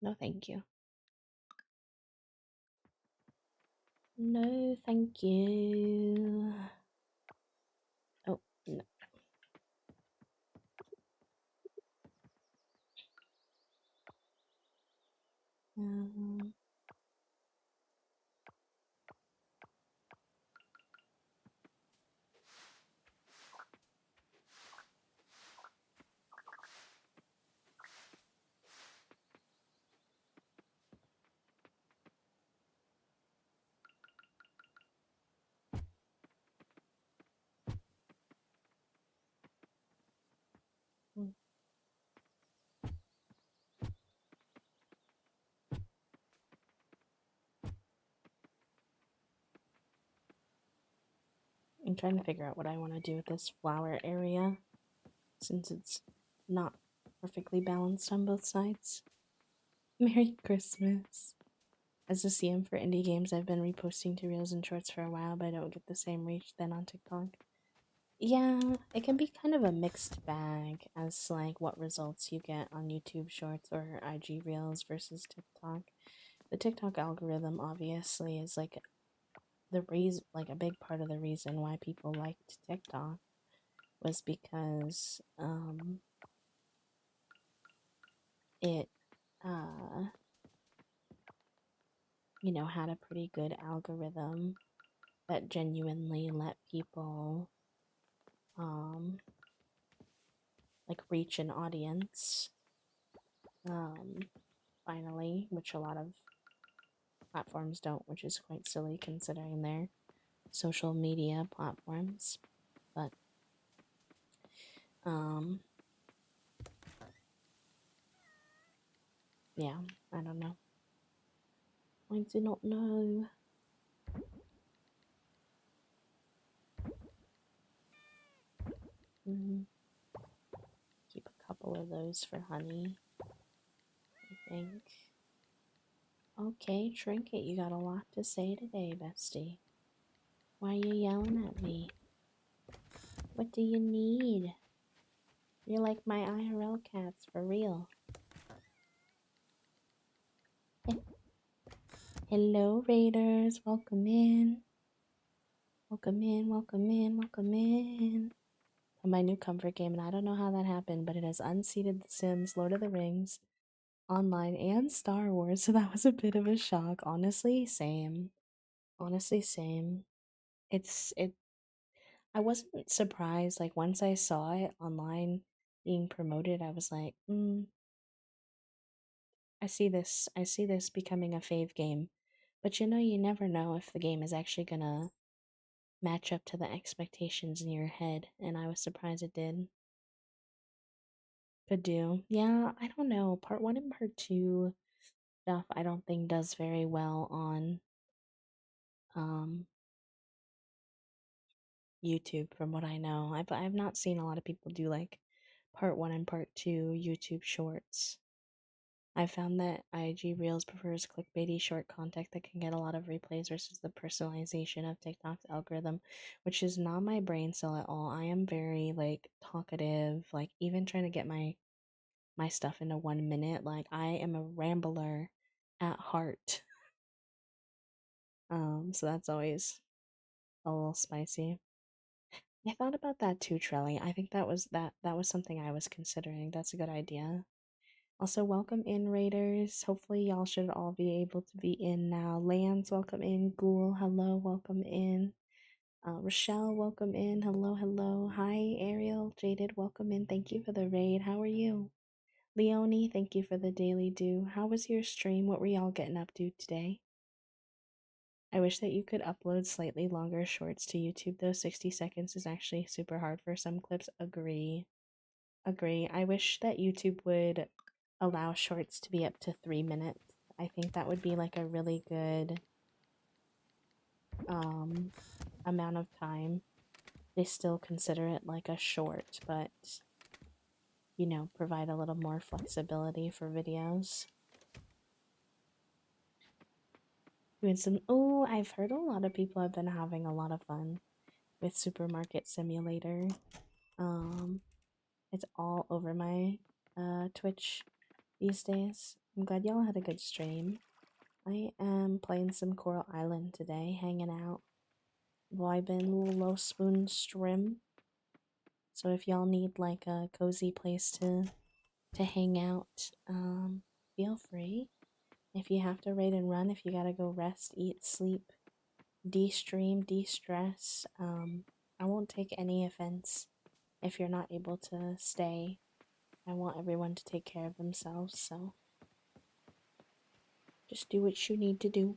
No, thank you. No, thank you. Oh, no. Um, I'm trying to figure out what I want to do with this flower area since it's not perfectly balanced on both sides. Merry Christmas. As a CM for indie games, I've been reposting to Reels and Shorts for a while, but I don't get the same reach then on TikTok. Yeah, it can be kind of a mixed bag as like what results you get on YouTube Shorts or IG Reels versus TikTok. The TikTok algorithm obviously is like the reason, like a big part of the reason why people liked TikTok was because it uh had a pretty good algorithm that genuinely let people um like reach an audience um finally, which a lot of platforms don't, which is quite silly considering they're social media platforms. But um yeah, I don't know. I do not know. Mm, keep a couple of those for honey, I think. Okay, Trinket, you got a lot to say today, bestie. Why are you yelling at me? What do you need? You're like my IRL cats, for real. Hello, Raiders. Welcome in. Welcome in, welcome in, welcome in. My new comfort game, and I don't know how that happened, but it has unseated The Sims, Lord of the Rings, Online, and Star Wars, so that was a bit of a shock. Honestly, same. Honestly, same. It I wasn't surprised. Like once I saw it online being promoted, I was like, I see this becoming a fave game. But you never know if the game is actually gonna match up to the expectations in your head, and I was surprised it did. Could do. Yeah, I don't know. Part one and part two stuff I don't think does very well on um YouTube from what I know. I've not seen a lot of people do like part one and part two YouTube shorts. I found that IG Reels prefers clickbaity short content that can get a lot of replays versus the personalization of TikTok's algorithm, which is not my brain cell at all. I am very like talkative, like even trying to get my stuff into 1 minute. Like I am a rambler at heart. So that's always a little spicy. I thought about that too, Trelly. I think that was something I was considering. That's a good idea. Also, welcome in, Raiders. Hopefully, y'all should all be able to be in now. Lance, welcome in. Ghoul, hello, welcome in. Rochelle, welcome in. Hello, hello. Hi, Ariel. Jaded, welcome in. Thank you for the raid. How are you? Leonie, thank you for the daily do. How was your stream? What were y'all getting up to today? I wish that you could upload slightly longer shorts to YouTube, though 60 seconds is actually super hard for some clips. Agree. Agree. I wish that YouTube would allow shorts to be up to 3 minutes. I think that would be like a really good amount of time. They still consider it like a short, but provide a little more flexibility for videos. Doing some I've heard a lot of people have been having a lot of fun with Supermarket Simulator. It's all over my Twitch these days. I'm glad y'all had a good stream. I am playing some Coral Island today, hanging out, vibing, low spoon stream. So if y'all need like a cozy place to hang out, feel free. If you have to raid and run, if you gotta go rest, eat, sleep, de-stream, de-stress, I won't take any offense if you're not able to stay. I want everyone to take care of themselves, so just do what you need to do.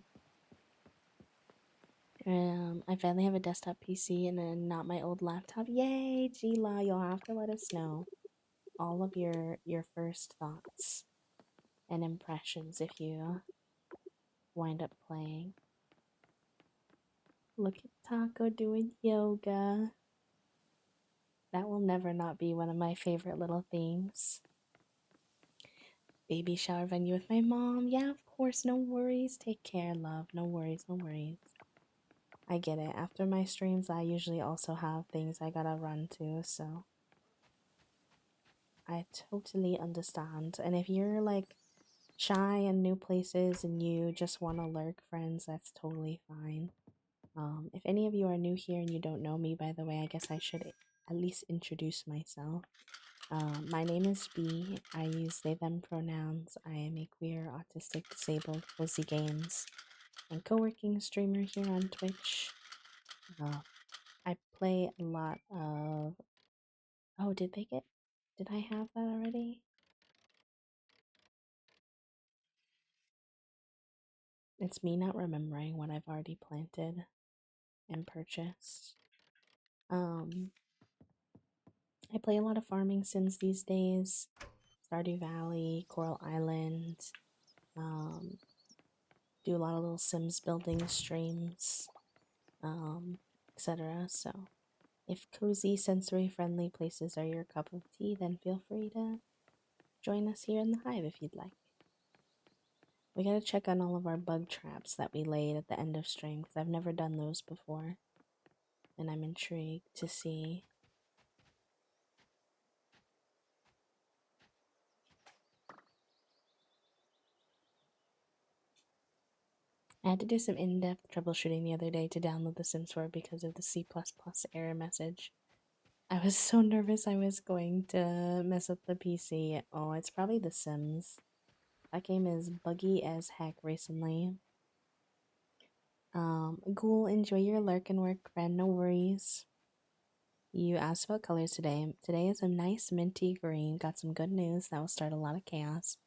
I finally have a desktop PC and then not my old laptop. Yay, Gila, you'll have to let us know all of your first thoughts and impressions if you wind up playing. Look at Taco doing yoga. That will never not be one of my favorite little themes. Baby shower venue with my mom. Yeah, of course, no worries. Take care, love. No worries, no worries. I get it. After my streams, I usually also have things I gotta run to, so I totally understand. And if you're like shy in new places and you just want to lurk, friends, that's totally fine. If any of you are new here and you don't know me, by the way, I guess I should at least introduce myself. My name is B. I use they them pronouns. I am a queer, autistic, disabled, cozy games and co-working streamer here on Twitch. I play a lot of. Oh, did they get? Did I have that already? It's me not remembering what I've already planted and purchased. I play a lot of farming sims these days. Stardew Valley, Coral Island. Do a lot of little Sims building streams, etc. So, if cozy, sensory friendly places are your cup of tea, then feel free to join us here in the Hive if you'd like. We gotta check on all of our bug traps that we laid at the end of stream because I've never done those before, and I'm intrigued to see. I had to do some in-depth troubleshooting the other day to download The Sims 4 because of the C++ error message. I was so nervous I was going to mess up the PC. Oh, it's probably The Sims. That game is buggy as heck recently. Ghoul, enjoy your lurk and work, friend. No worries. You asked about colors today. Today is a nice minty green. Got some good news that will start a lot of chaos.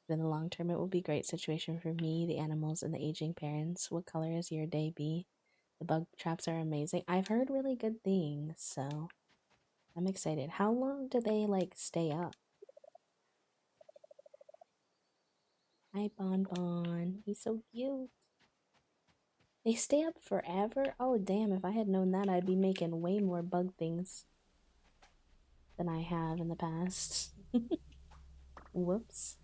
But in the long term, it will be a great situation for me, the animals, and the aging parents. What color is your day, B? The bug traps are amazing. I've heard really good things, so I'm excited. How long do they like stay up? Hi, Bon Bon. He's so cute. They stay up forever? Oh, damn. If I had known that, I'd be making way more bug things than I have in the past. Whoops.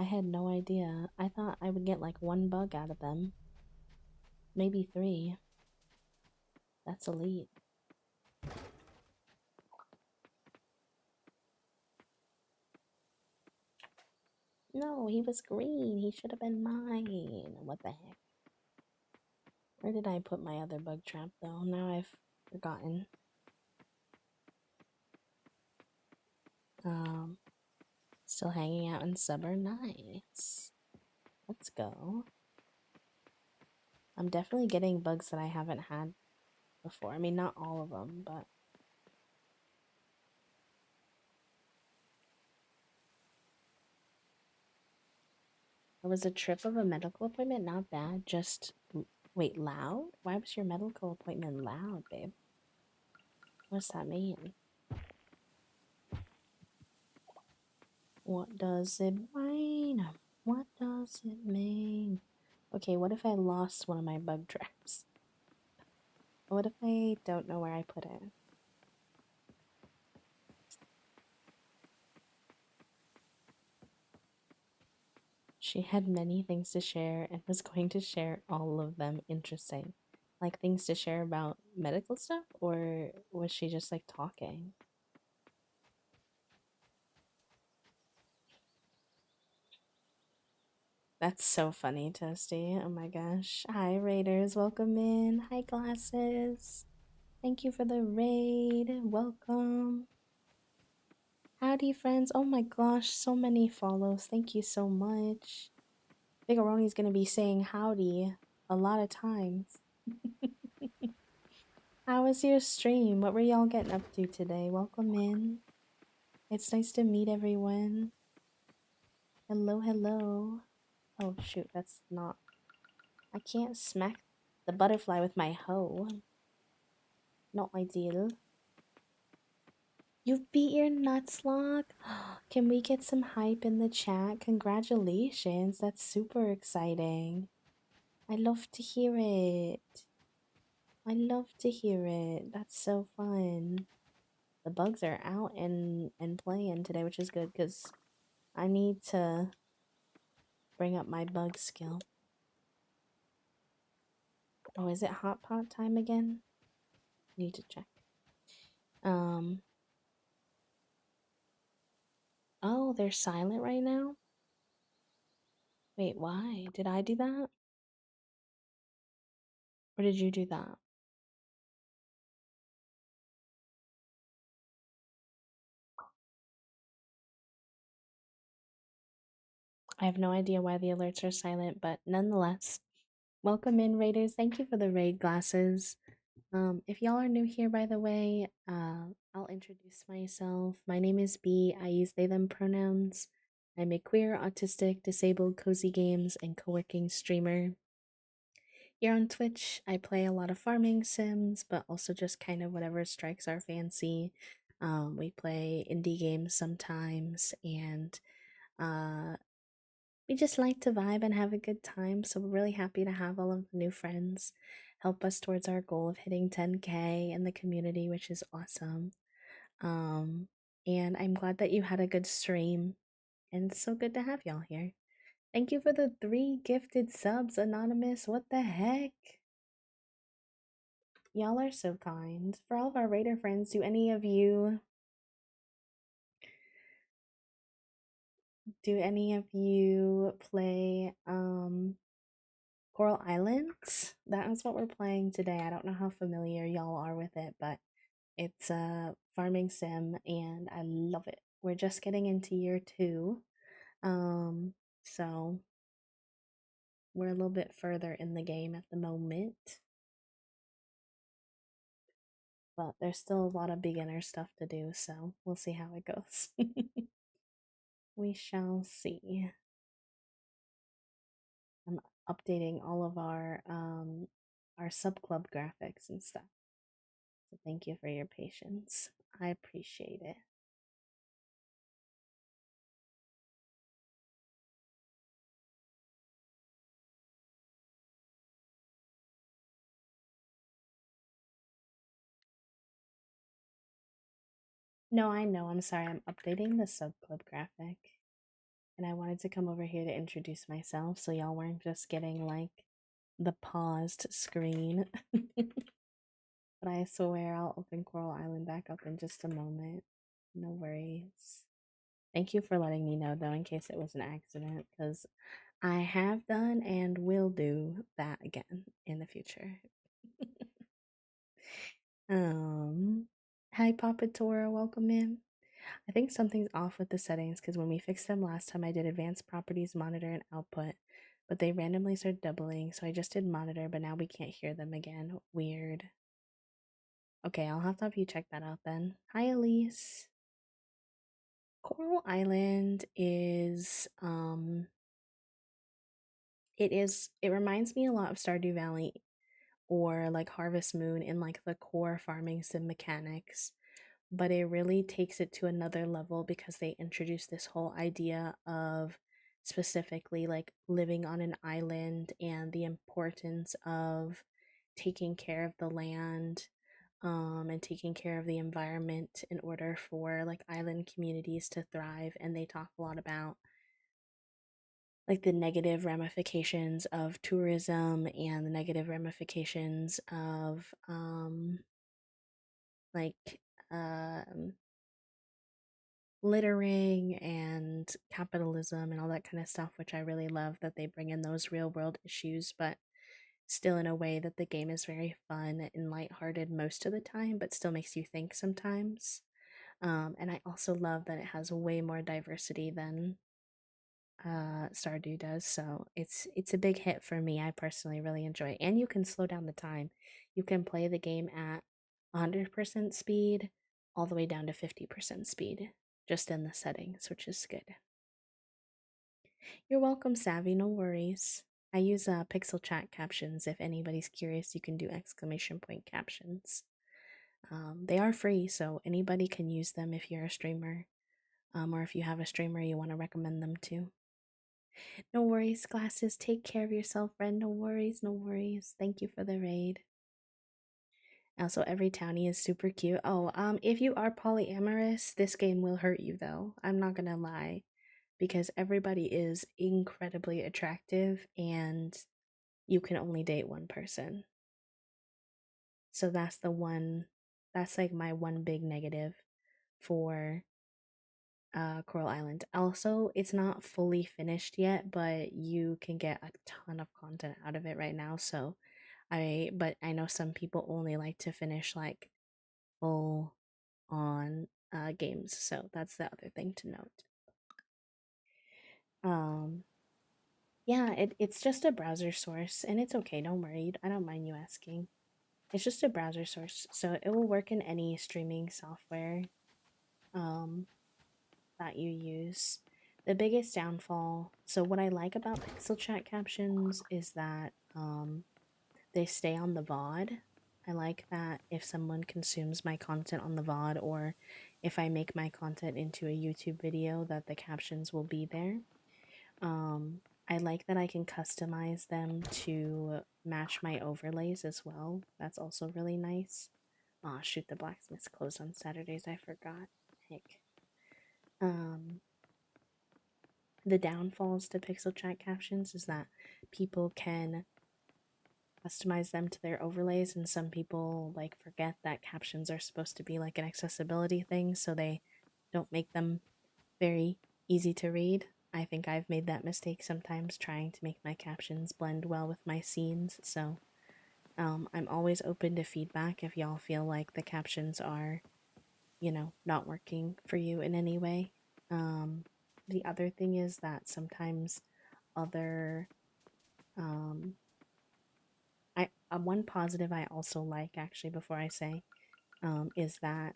I had no idea. I thought I would get like one bug out of them. Maybe three. That's elite. No, he was green. He should have been mine. What the heck? Where did I put my other bug trap though? Now I've forgotten. Still hanging out in Summer. Nice. Let's go. I'm definitely getting bugs that I haven't had before. I mean, not all of them, but it was a trip of a medical appointment. Not bad. Just wait, loud? Why was your medical appointment loud, babe? What's that mean? What does it mean? What does it mean? Okay, what if I lost one of my bug traps? What if I don't know where I put it? She had many things to share and was going to share all of them. Interesting. Like things to share about medical stuff, or was she just like talking? That's so funny, Toasty. Oh my gosh. Hi, Raiders. Welcome in. Hi, Glasses. Thank you for the raid. Welcome. Howdy, friends. Oh my gosh, so many follows. Thank you so much. Bigaroni's gonna be saying howdy a lot of times. How was your stream? What were y'all getting up to today? Welcome in. It's nice to meet everyone. Hello, hello. Oh shoot, that's not. I can't smack the butterfly with my hoe. Not ideal. You beat your Nuzlocke? Can we get some hype in the chat? Congratulations. That's super exciting. I love to hear it. I love to hear it. That's so fun. The bugs are out and playing today, which is good because I need to bring up my bug skill. Oh, is it hot pot time again? Need to check. Um. Oh, they're silent right now? Wait, why? Did I do that? Or did you do that? I have no idea why the alerts are silent, but nonetheless, welcome in, Raiders. Thank you for the raid glasses. If y'all are new here, by the way, I'll introduce myself. My name is B. I use they, them pronouns. I'm a queer, autistic, disabled, cozy games, and co working streamer. Here on Twitch, I play a lot of farming sims, but also just kind of whatever strikes our fancy. We play indie games sometimes, and uh, we just like to vibe and have a good time. So we're really happy to have all of the new friends help us towards our goal of hitting 10K in the community, which is awesome. Um, and I'm glad that you had a good stream, and it's so good to have y'all here. Thank you for the 3 gifted subs, Anonymous. What the heck? Y'all are so kind. For all of our Raider friends, do any of you play Coral Islands? That is what we're playing today. I don't know how familiar y'all are with it, but it's a farming sim and I love it. We're just getting into year 2. So we're a little bit further in the game at the moment. But there's still a lot of beginner stuff to do, so we'll see how it goes. We shall see. I'm updating all of our sub club graphics and stuff. So thank you for your patience. I appreciate it. No, I know. I'm sorry. I'm updating the sub club graphic. And I wanted to come over here to introduce myself so y'all weren't just getting like the paused screen. But I swear I'll open Coral Island back up in just a moment. No worries. Thank you for letting me know though, in case it was an accident, because I have done and will do that again in the future. um, Hi Papa Tora, welcome in. I think something's off with the settings because when we fixed them last time, I did advanced properties, monitor, and output, but they randomly started doubling. So I just did monitor, but now we can't hear them again. Weird. Okay, I'll have to have you check that out then. Hi Elise. Coral Island it reminds me a lot of Stardew Valley or like Harvest Moon in like the core farming sim mechanics, but it really takes it to another level because they introduce this whole idea of specifically like living on an island and the importance of taking care of the land and taking care of the environment in order for like island communities to thrive. And they talk a lot about like the negative ramifications of tourism and the negative ramifications of like um littering and capitalism and all that kind of stuff, which I really love that they bring in those real world issues, but still in a way that the game is very fun and lighthearted most of the time, but still makes you think sometimes. And I also love that it has way more diversity than Stardew does, so it's a big hit for me. I personally really enjoy it. And you can slow down the time. You can play the game at 100% speed all the way down to 50% speed just in the settings, which is good. You're welcome, Savvy, no worries. I use pixel chat captions. If anybody's curious, you can do exclamation point captions. They are free, so anybody can use them if you're a streamer, or if you have a streamer you want to recommend them to. No worries, Glasses. Take care of yourself, friend. No worries, no worries. Thank you for the raid. Also, every townie is super cute. Oh, if you are polyamorous, this game will hurt you though. I'm not gonna lie, because everybody is incredibly attractive and you can only date one person. So that's like my one big negative for Coral Island. Also, it's not fully finished yet, but you can get a ton of content out of it right now. So but I know some people only like to finish like full on games. So that's the other thing to note. Um yeah, it's just a browser source and it's okay, don't worry. I don't mind you asking. It's just a browser source, so it will work in any streaming software um that you use. The biggest downfall, so what I like about pixel chat captions is that they stay on the VOD. I like that if someone consumes my content on the VOD or if I make my content into a YouTube video that the captions will be there. I like that I can customize them to match my overlays as well. That's also really nice. Oh shoot, the blacksmith's closed on Saturdays. I forgot. Heck. Um, the downfalls to pixel chat captions is that people can customize them to their overlays, and some people like forget that captions are supposed to be like an accessibility thing, so they don't make them very easy to read. I think I've made that mistake sometimes trying to make my captions blend well with my scenes, so I'm always open to feedback if y'all feel like the captions are, not working for you in any way. The other thing is that sometimes other um, one positive I also like actually before I say is that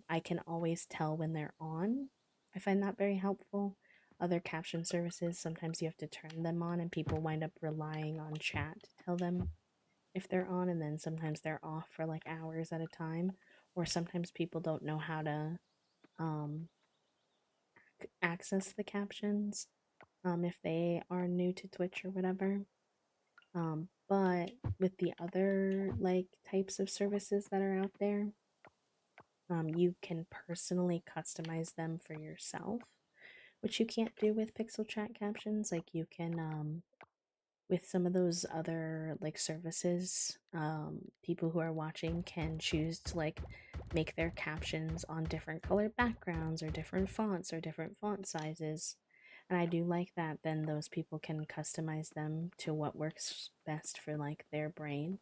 I can always tell when they're on. I find that very helpful. Other caption services, sometimes you have to turn them on, and people wind up relying on chat to tell them if they're on, and then sometimes they're off for like hours at a time, or sometimes people don't know how to um, access the captions if they are new to Twitch or whatever. But with the other like types of services that are out there, you can personally customize them for yourself, which you can't do with pixel chat captions. Like you can, with some of those other like services, people who are watching can choose to like make their captions on different color backgrounds or different fonts or different font sizes. And I do like that then those people can customize them to what works best for like their brain,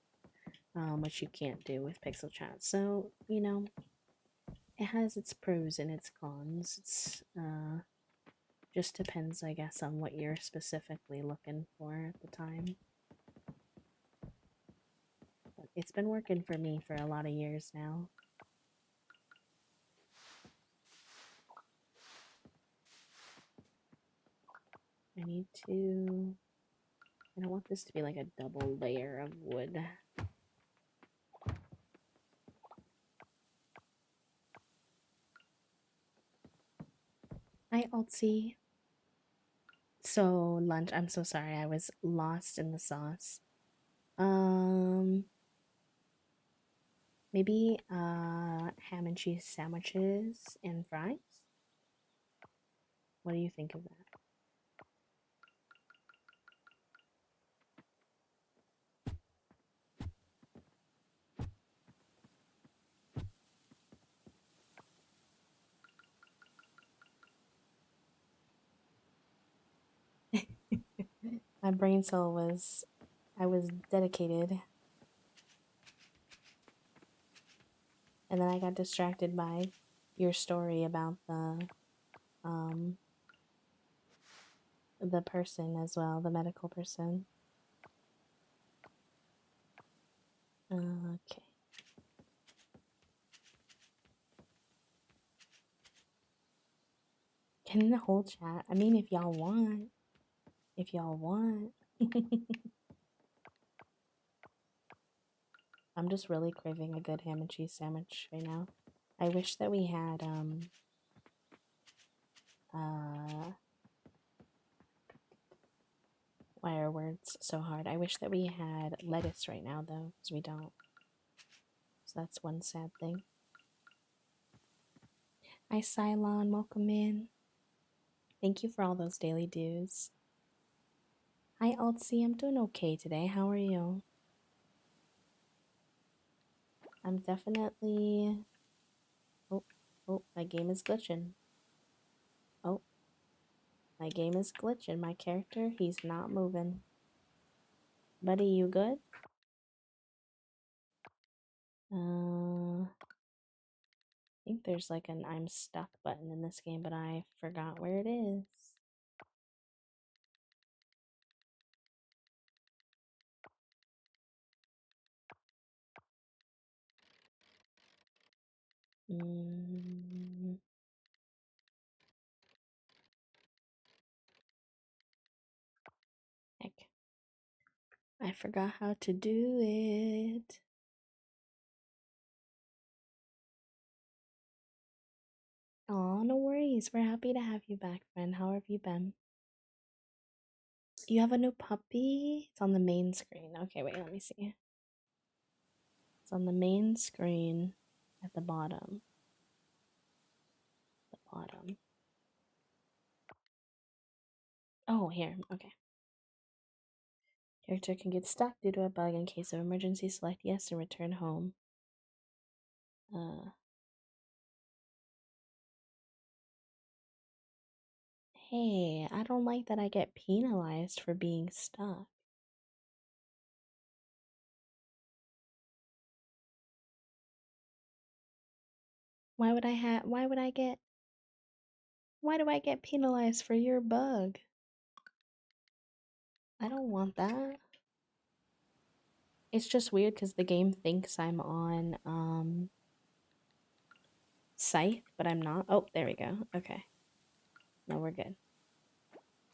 which you can't do with pixel chat. So, it has its pros and its cons. It's just depends, I guess, on what you're specifically looking for at the time. But it's been working for me for a lot of years now. I don't want this to be like a double layer of wood. Hi, Altsy. So, lunch, I'm so sorry, I was lost in the sauce. Maybe ham and cheese sandwiches and fries? What do you think of that? My brain cell was, I was dedicated. And then I got distracted by your story about the person as well, the medical person. Okay. Can the whole chat? I mean, if y'all want. If y'all want. I'm just really craving a good ham and cheese sandwich right now. I wish that we had, why are words so hard? I wish that we had lettuce right now, though, because we don't. So that's one sad thing. Hi, Cylon. Welcome in. Thank you for all those daily dues. Hi, Altsy. I'm doing okay today. How are you? I'm definitely... Oh, my game is glitching. Oh, my game is glitching. My character, he's not moving. Buddy, you good? I think there's like an I'm stuck button in this game, but I forgot where it is. Heck. I forgot how to do it. Aw, no worries. We're happy to have you back, friend. How have you been? You have a new puppy? It's on the main screen. Okay, wait, let me see. It's on the main screen at the bottom. The bottom. Oh, here. Okay. Character can get stuck due to a bug. In case of emergency, select yes and return home. Hey, I don't like that I get penalized for being stuck. Why do I get penalized for your bug? I don't want that. It's just weird because the game thinks I'm on, Scythe, but I'm not. Oh, there we go. Okay. No, we're good.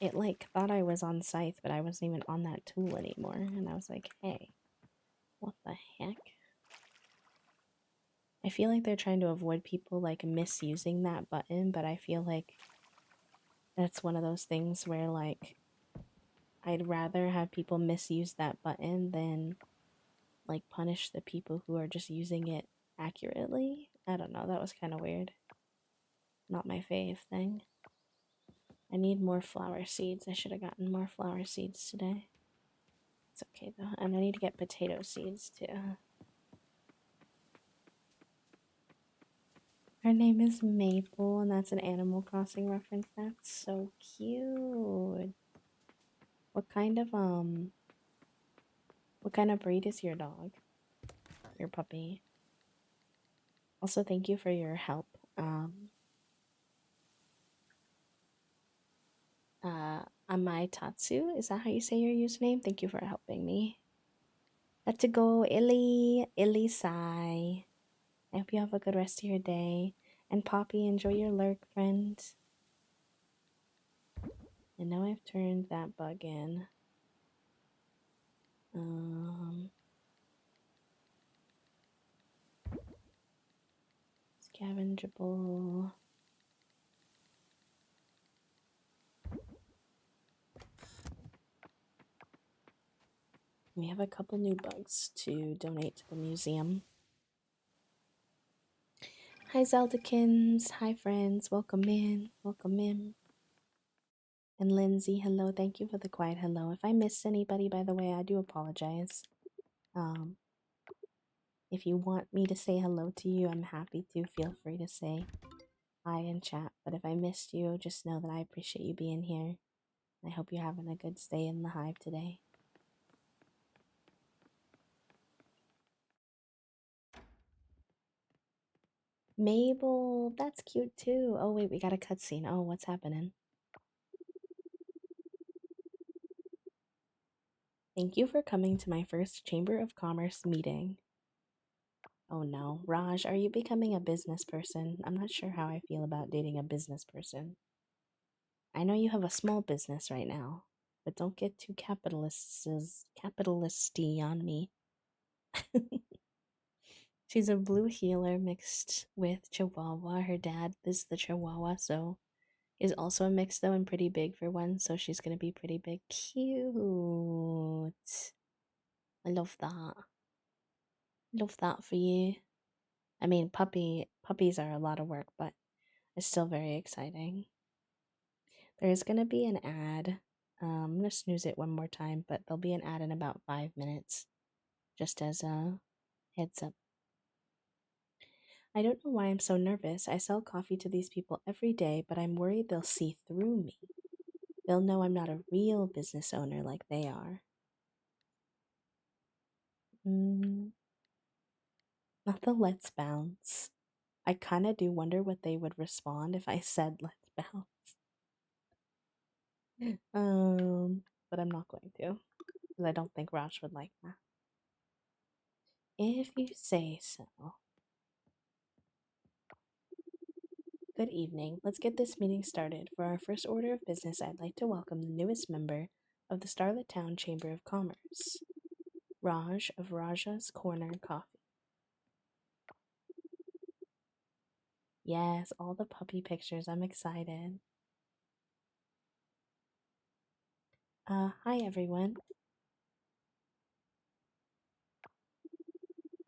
It, like, thought I was on Scythe, but I wasn't even on that tool anymore. And I was like, hey, what the heck? I feel like they're trying to avoid people, like, misusing that button, but I feel like that's one of those things where, like, I'd rather have people misuse that button than, like, punish the people who are just using it accurately. I don't know, that was kind of weird. Not my fave thing. I need more flower seeds. I should have gotten more flower seeds today. It's okay though. And I need to get potato seeds too. Her name is Maple, and that's an Animal Crossing reference. That's so cute. What kind of breed is your dog? Your puppy? Also, thank you for your help. Amai Tatsu, is that how you say your username? Thank you for helping me. Let's go, Illy Sai. I hope you have a good rest of your day. And Poppy, enjoy your lurk, friend. And now I've turned that bug in. Scavengeable. We have a couple new bugs to donate to the museum. Hi, Zeldakins. Hi, friends. Welcome in. Welcome in. And Lindsay, hello. Thank you for the quiet hello. If I missed anybody, by the way, I do apologize. If you want me to say hello to you, I'm happy to. Feel free to say hi in chat. But if I missed you, just know that I appreciate you being here. I hope you're having a good stay in the hive today. Mabel, that's cute too. Oh, wait, we got a cutscene. Oh, what's happening? Thank you for coming to my first Chamber of Commerce meeting. Oh no, Raj, are you becoming a business person? I'm not sure how I feel about dating a business person. I know you have a small business right now, but don't get too capitalisty on me. She's a blue healer mixed with Chihuahua. Her dad is the Chihuahua, so is also a mix though and pretty big for one, so she's gonna be pretty big. Cute. I love that. Love that for you. I mean, puppies are a lot of work, but it's still very exciting. There's gonna be an ad. I'm gonna snooze it one more time, but there'll be an ad in about 5 minutes, just as a heads up. I don't know why I'm so nervous. I sell coffee to these people every day, but I'm worried they'll see through me. They'll know I'm not a real business owner like they are. Not the let's bounce. I kind of do wonder what they would respond if I said let's bounce. But I'm not going to, because I don't think Raj would like that. If you say so. Good evening. Let's get this meeting started. For our first order of business, I'd like to welcome the newest member of the Starlit Town Chamber of Commerce, Raj of Raja's Corner Coffee. Yes, all the puppy pictures. I'm excited. Hi everyone.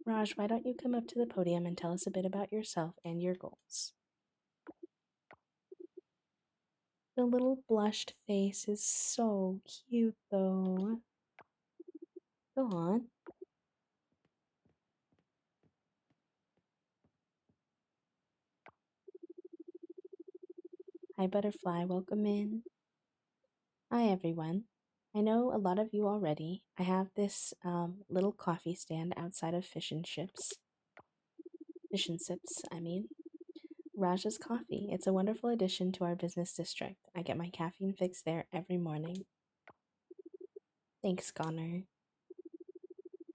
Raj, why don't you come up to the podium and tell us a bit about yourself and your goals? The little blushed face is so cute, though. Go on. Hi, Butterfly. Welcome in. Hi, everyone. I know a lot of you already. I have this little coffee stand outside of Fish and Chips. Fish and Sips, I mean. Raja's Coffee. It's a wonderful addition to our business district. I get my caffeine fix there every morning. Thanks, Connor.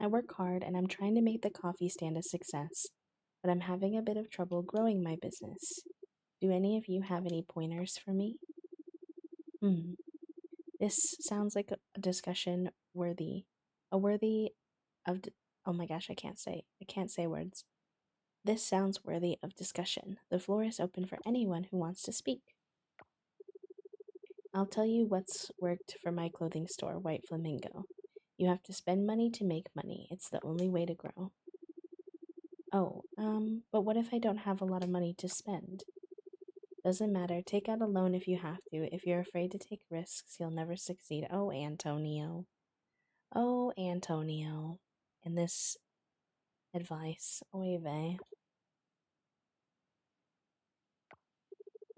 I work hard and I'm trying to make the coffee stand a success, but I'm having a bit of trouble growing my business. Do any of you have any pointers for me? This sounds like a discussion worthy, a worthy of, oh my gosh, I can't say words. This sounds worthy of discussion. The floor is open for anyone who wants to speak. I'll tell you what's worked for my clothing store, White Flamingo. You have to spend money to make money. It's the only way to grow. Oh, but what if I don't have a lot of money to spend? Doesn't matter. Take out a loan if you have to. If you're afraid to take risks, you'll never succeed. Oh, Antonio. Oh, Antonio. And this advice. Oy vey.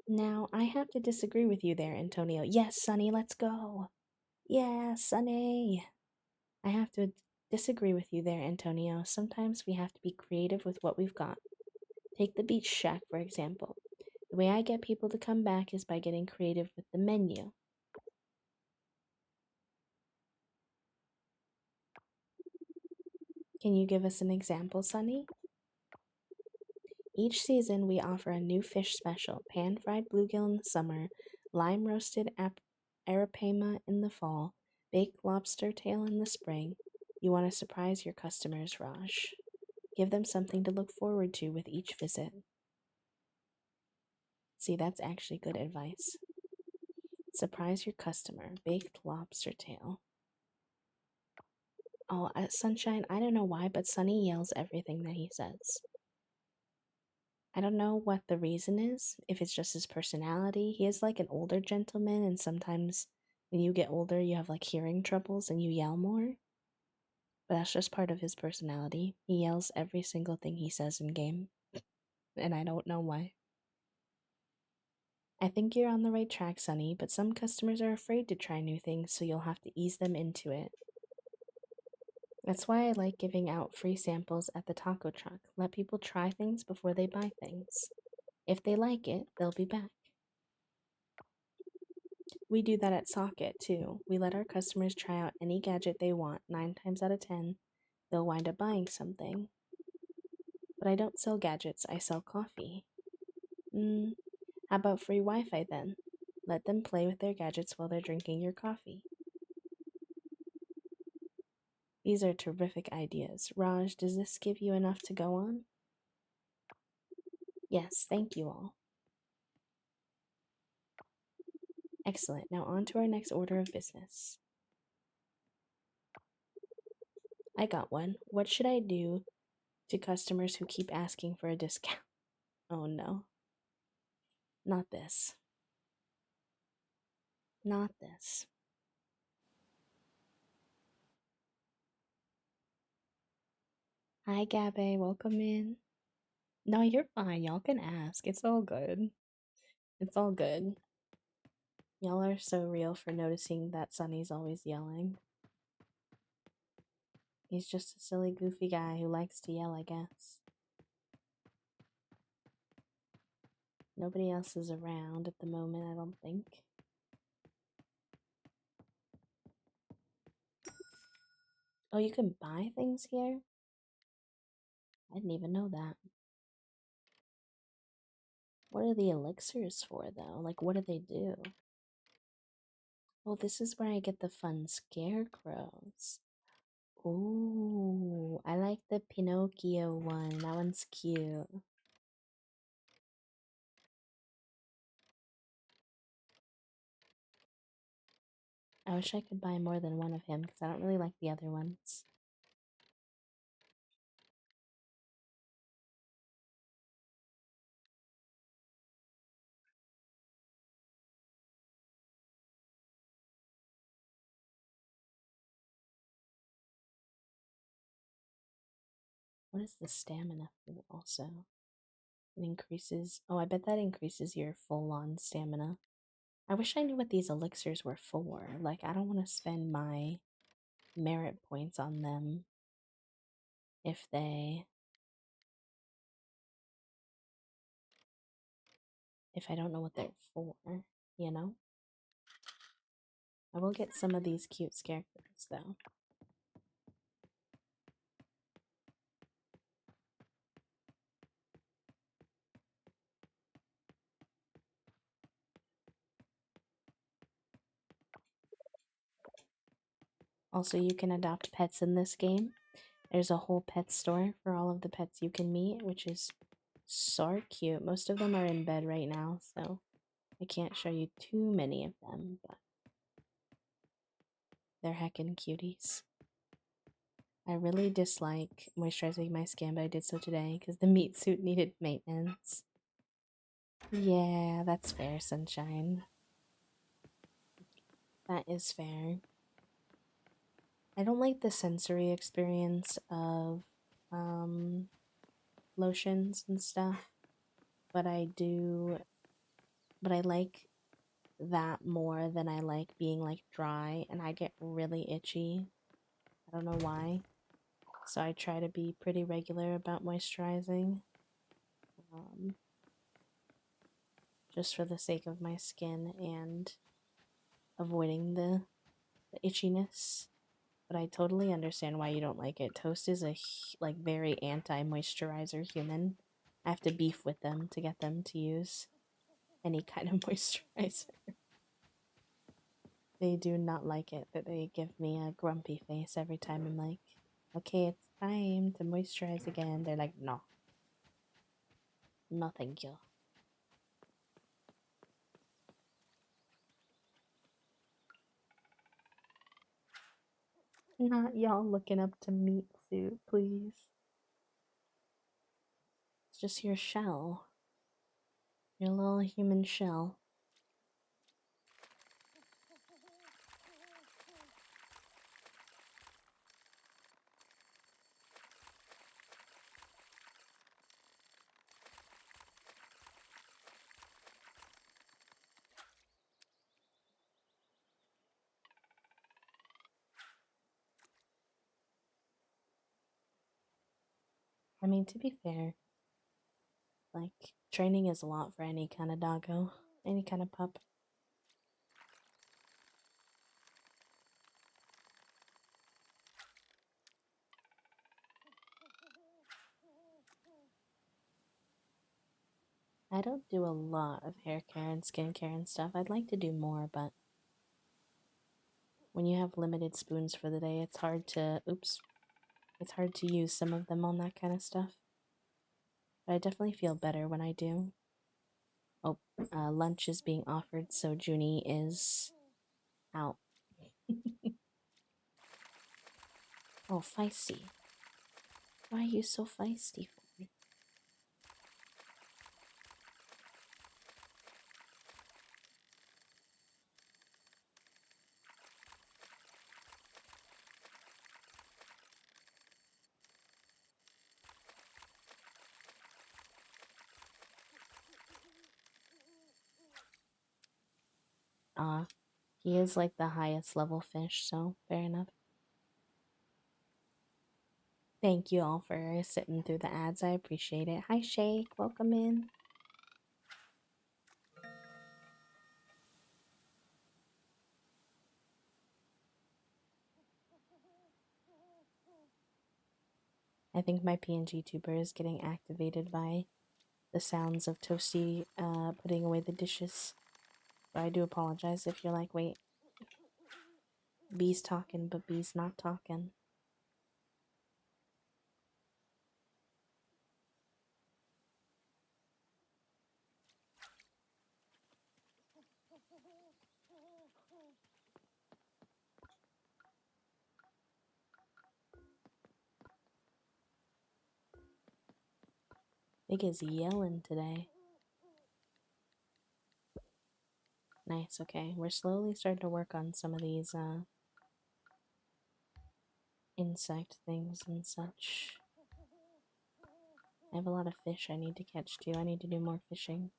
Now, I have to disagree with you there, Antonio. Yes, Sonny, let's go. Yeah, Sonny. I have to disagree with you there, Antonio. Sometimes we have to be creative with what we've got. Take the beach shack, for example. The way I get people to come back is by getting creative with the menu. Can you give us an example, Sonny? Each season, we offer a new fish special: pan fried bluegill in the summer, lime roasted arapaima in the fall, baked lobster tail in the spring. You want to surprise your customers, Raj. Give them something to look forward to with each visit. See, that's actually good advice. Surprise your customer. Baked lobster tail. Oh, Sunshine, I don't know why, but Sunny yells everything that he says. I don't know what the reason is, if it's just his personality. He is like an older gentleman, and sometimes when you get older, you have like hearing troubles and you yell more. But that's just part of his personality. He yells every single thing he says in game, and I don't know why. I think you're on the right track, Sunny, but some customers are afraid to try new things, so you'll have to ease them into it. That's why I like giving out free samples at the taco truck. Let people try things before they buy things. If they like it, they'll be back. We do that at Socket too. We let our customers try out any gadget they want. 9 times out of 10, they'll wind up buying something. But I don't sell gadgets, I sell coffee. How about free Wi Fi then? Let them play with their gadgets while they're drinking your coffee. These are terrific ideas. Raj, does this give you enough to go on? Yes, thank you all. Excellent. Now on to our next order of business. I got one. What should I do to customers who keep asking for a discount? Oh no. Not this. Not this. Hi, Gabby. Welcome in. No, you're fine. Y'all can ask. It's all good. It's all good. Y'all are so real for noticing that Sunny's always yelling. He's just a silly, goofy guy who likes to yell, I guess. Nobody else is around at the moment, I don't think. Oh, you can buy things here? I didn't even know that. What are the elixirs for, though? Like, what do they do? Oh, this is where I get the fun scarecrows. Ooh, I like the Pinocchio one. That one's cute. I wish I could buy more than one of him because I don't really like the other ones. What is the stamina for also? It increases. Oh, I bet that increases your full on stamina. I wish I knew what these elixirs were for. Like, I don't want to spend my merit points on them if I don't know what they're for, you know? I will get some of these cute scarecrows though. Also, you can adopt pets in this game. There's a whole pet store for all of the pets you can meet, which is so cute. Most of them are in bed right now, so I can't show you too many of them, but they're heckin' cuties. I really dislike moisturizing my skin, but I did so today because the meat suit needed maintenance. Yeah, that's fair, sunshine. That is fair. I don't like the sensory experience of lotions and stuff, but I like that more than I like being like dry, and I get really itchy. I don't know why. So I try to be pretty regular about moisturizing. Just for the sake of my skin and avoiding the itchiness. But I totally understand why you don't like it. Toast is a like very anti-moisturizer human. I have to beef with them to get them to use any kind of moisturizer. They do not like it, that they give me a grumpy face every time I'm like, okay, it's time to moisturize again. They're like, no. No, thank you. Not y'all looking up to meat suit, please. It's just your shell. Your little human shell. mean, to be fair, like, training is a lot for any kind of doggo, any kind of pup. I don't do a lot of hair care and skincare and stuff. I'd like to do more, but when you have limited spoons for the day, it's hard to, it's hard to use some of them on that kind of stuff. But I definitely feel better when I do. Oh, lunch is being offered, so Junie is out. Oh, feisty. Why are you so feisty for me? He is like the highest level fish, so fair enough. Thank you all for sitting through the ads. I appreciate it. Hi, Shake. Welcome in. I think my PNG tuber is getting activated by the sounds of Toasty putting away the dishes. So I do apologize if you're like, wait, B's talking, but B's not talking. Big is yelling today. Nice, okay. We're slowly starting to work on some of these insect things and such. I have a lot of fish I need to catch too. I need to do more fishing.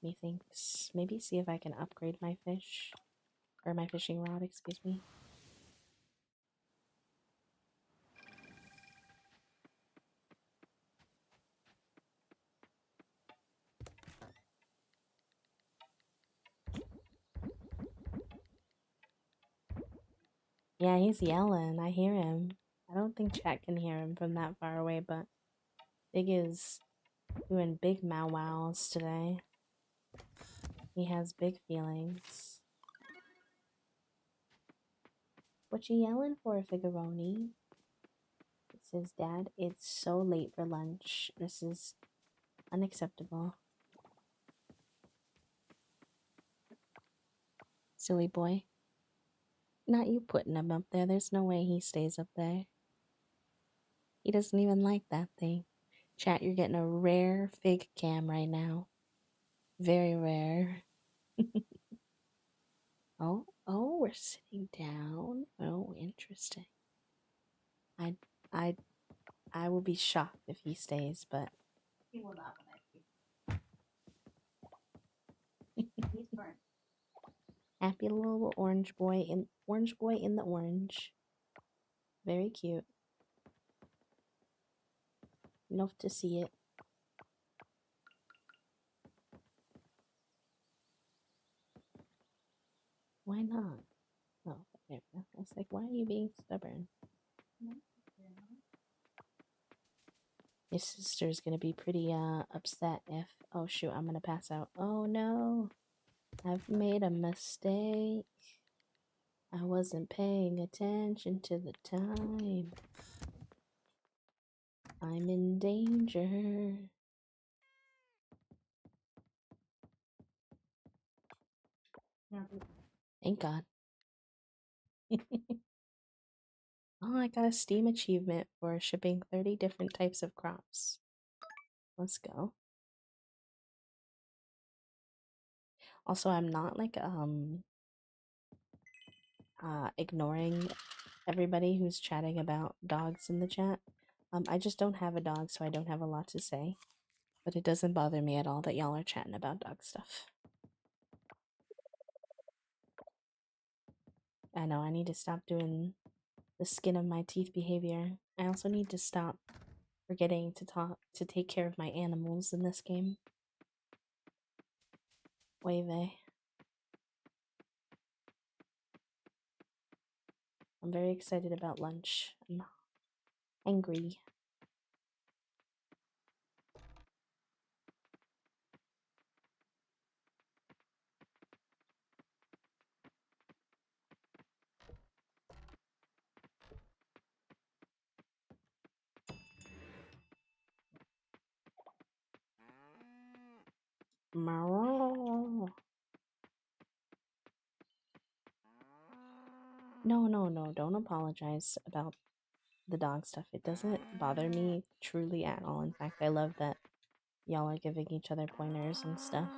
Methinks maybe see if I can upgrade my fish. Or my fishing rod, excuse me. Yeah, he's yelling. I hear him. I don't think chat can hear him from that far away, but Big is doing big mow wows today. He has big feelings. What you yelling for, Figaroni? It says, Dad, it's so late for lunch. This is unacceptable. Silly boy. Not you putting him up there. There's no way he stays up there. He doesn't even like that thing. Chat, you're getting a rare fig cam right now. Very rare. Oh, we're sitting down. Oh, interesting. I, I, I will be shocked if he stays, but he will not like you. He's burnt. Happy little orange boy in the orange. Very cute. Enough to see it. Why not? Oh, there we go. I was like, why are you being stubborn? Your sister's gonna be pretty upset if, oh shoot, I'm gonna pass out. Oh no, I've made a mistake. I wasn't paying attention to the time. I'm in danger. Thank God. Oh, I got a Steam achievement for shipping 30 different types of crops. Let's go. Also, I'm not like ignoring everybody who's chatting about dogs in the chat. I just don't have a dog, so I don't have a lot to say. But it doesn't bother me at all that y'all are chatting about dog stuff. I know I need to stop doing the skin of my teeth behavior. I also need to stop forgetting to take care of my animals in this game. Wave. I'm very excited about lunch. I'm angry. No, no, don't apologize about the dog stuff. It doesn't bother me truly at all. In fact, I love that y'all are giving each other pointers and stuff.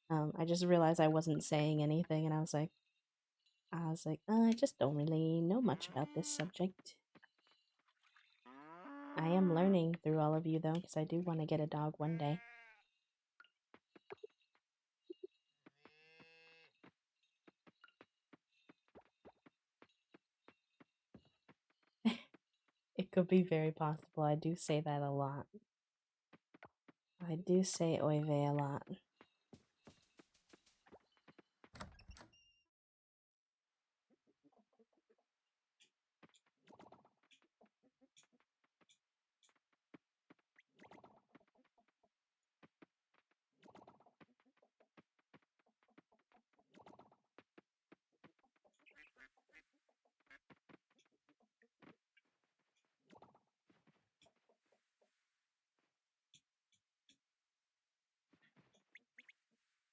I just realized I wasn't saying anything, and I just don't really know much about this subject. I am learning through all of you, though, because I do want to get a dog one day. It could be very possible. I do say that a lot. I do say oive a lot.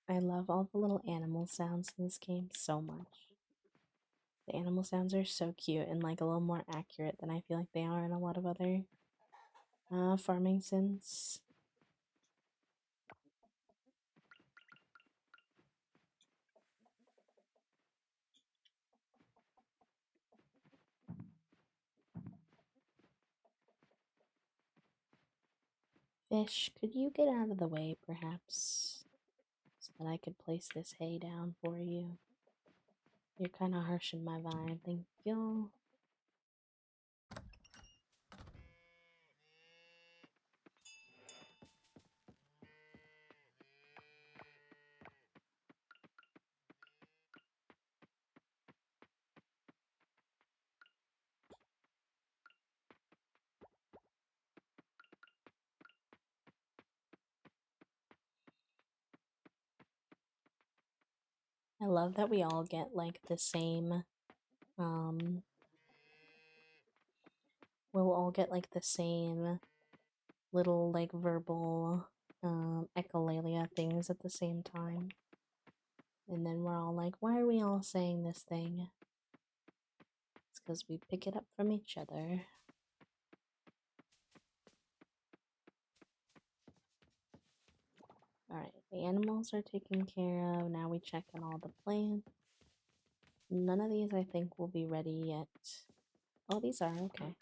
I love all the little animal sounds in this game so much. The animal sounds are so cute and like a little more accurate than I feel like they are in a lot of other farming sims. Fish, could you get out of the way, perhaps, so that I could place this hay down for you? You're kind of harshing my vibe, thank you. I love that we all get like the same, we'll all get like the same little like verbal echolalia things at the same time. And then we're all like, why are we all saying this thing? It's because we pick it up from each other. Alright, the animals are taken care of. Now we check on all the plants. None of these I think will be ready yet. Oh, these are okay.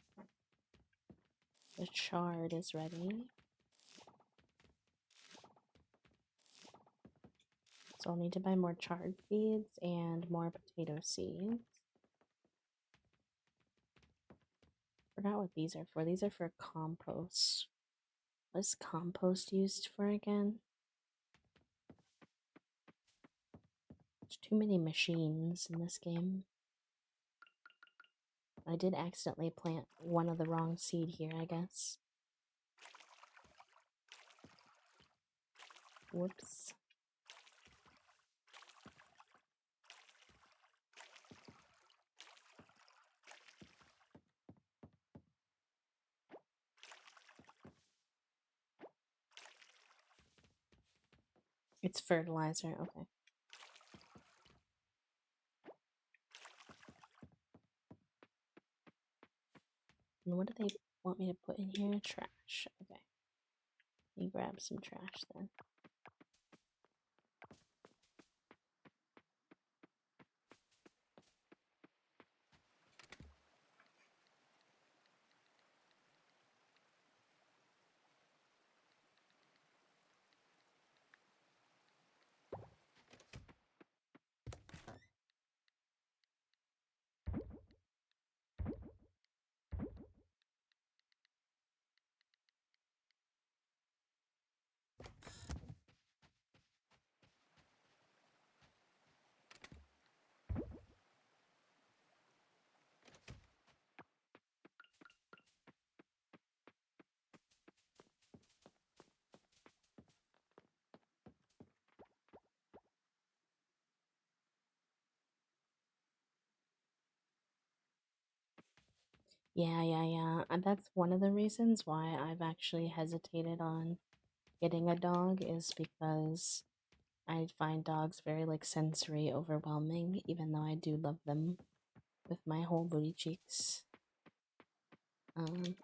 The chard is ready. So I'll need to buy more chard feeds and more potato seeds. Forgot what these are for. These are for compost. What is compost used for again? There's too many machines in this game. I did accidentally plant one of the wrong seed here, I guess. Whoops. It's fertilizer, okay. And what do they want me to put in here? Trash, okay. Let me grab some trash then. Yeah, yeah, yeah. And that's one of the reasons why I've actually hesitated on getting a dog is because I find dogs very like sensory overwhelming, even though I do love them with my whole booty cheeks. Um,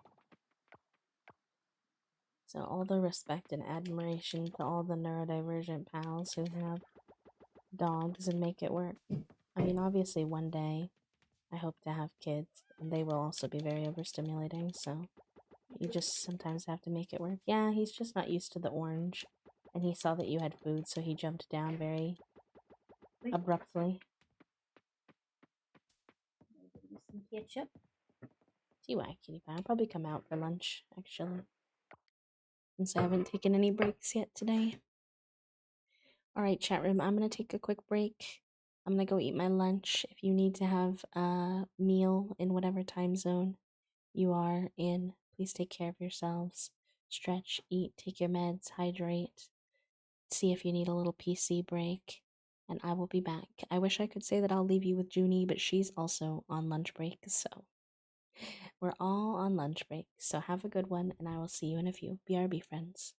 so all the respect and admiration to all the neurodivergent pals who have dogs and make it work. I mean, obviously one day I hope to have kids and they will also be very overstimulating, so you just sometimes have to make it work. Yeah, he's just not used to the orange. And he saw that you had food, so he jumped down very abruptly. Some ketchup. TY, kitty pie. I'll probably come out for lunch, actually, since I haven't taken any breaks yet today. Alright, chat room, I'm gonna take a quick break. I'm gonna go eat my lunch. If you need to have a meal in whatever time zone you are in, please take care of yourselves. Stretch, eat, take your meds, hydrate. See if you need a little PC break, and I will be back. I wish I could say that I'll leave you with Junie, but she's also on lunch break, so we're all on lunch break. So have a good one, and I will see you in a few. BRB friends.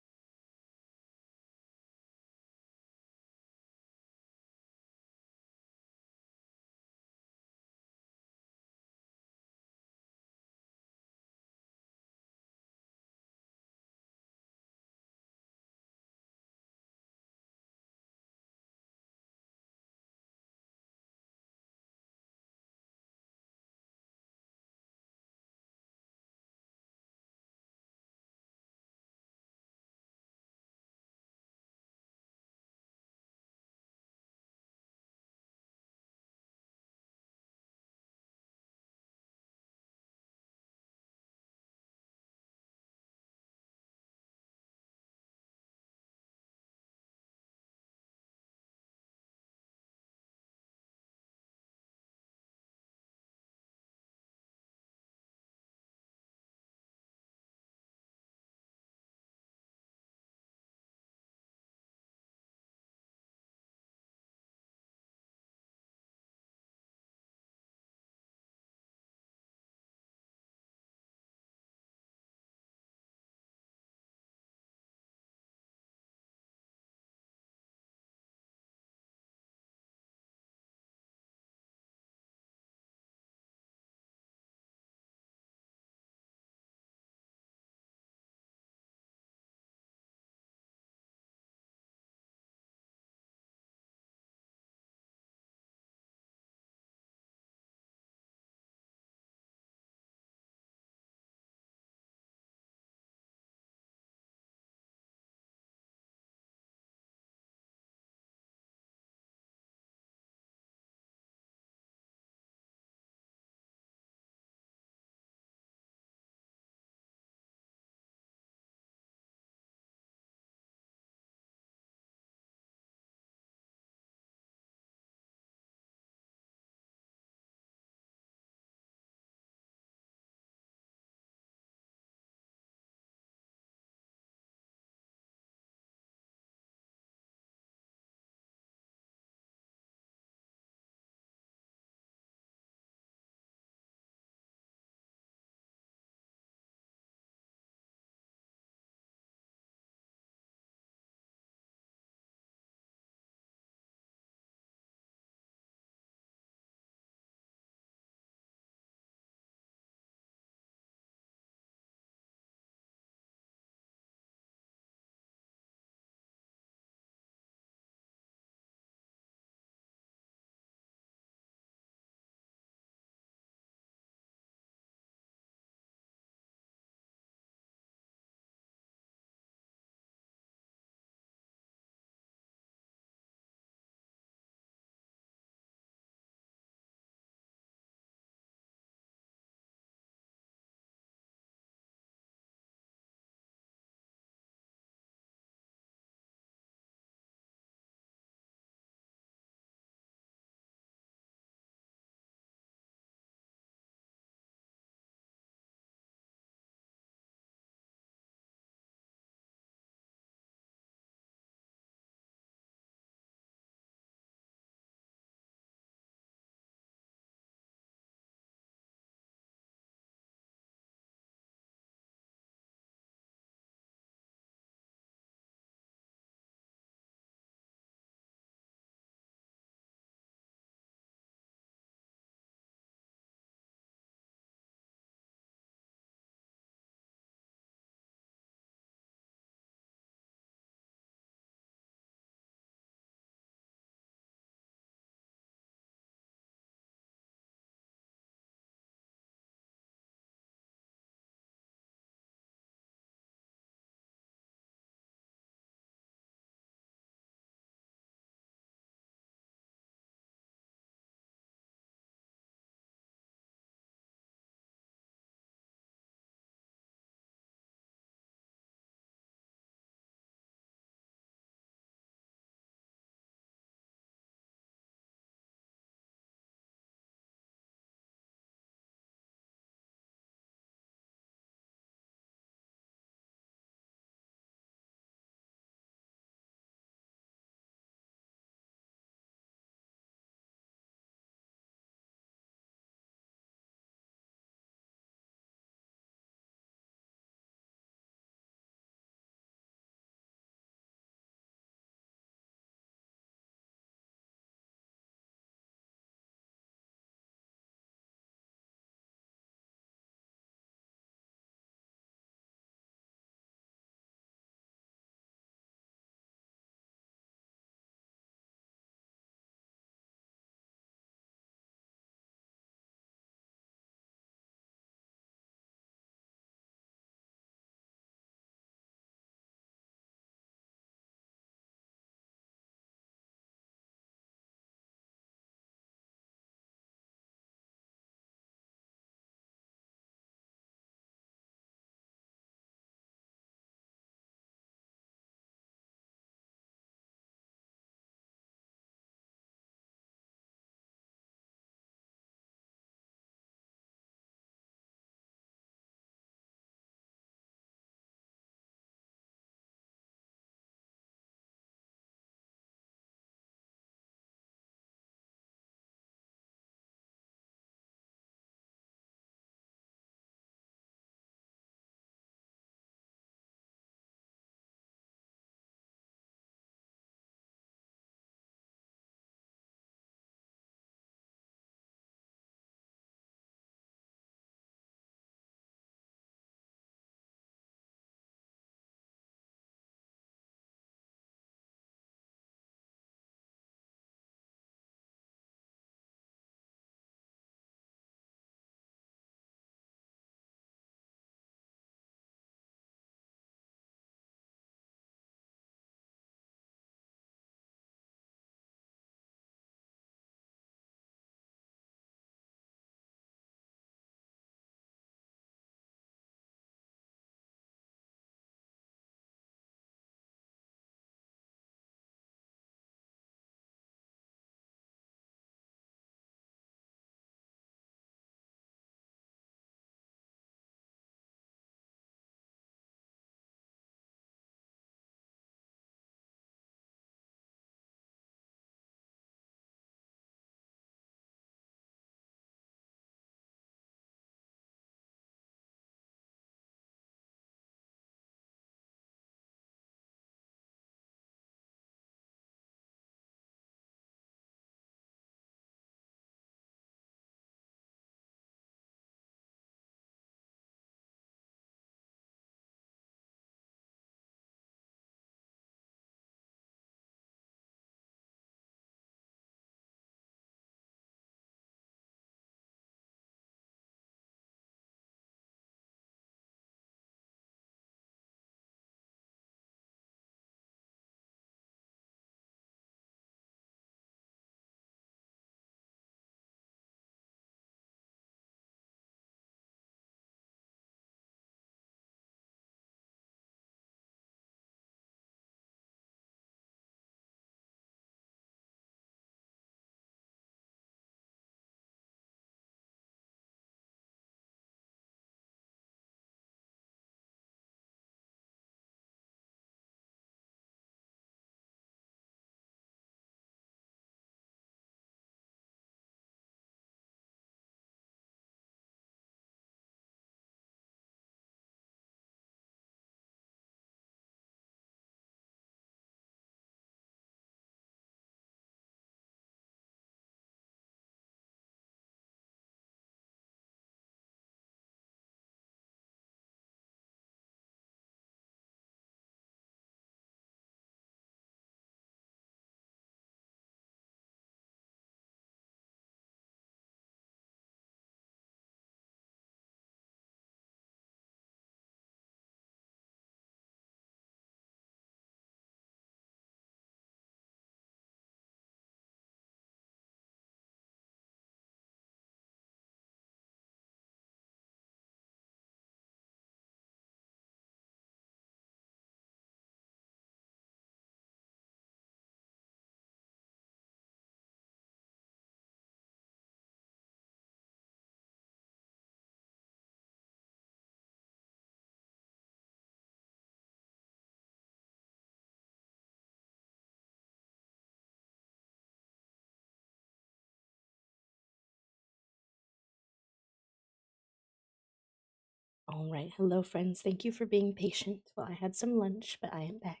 All right. Hello, friends. Thank you for being patient while I had some lunch, but I am back.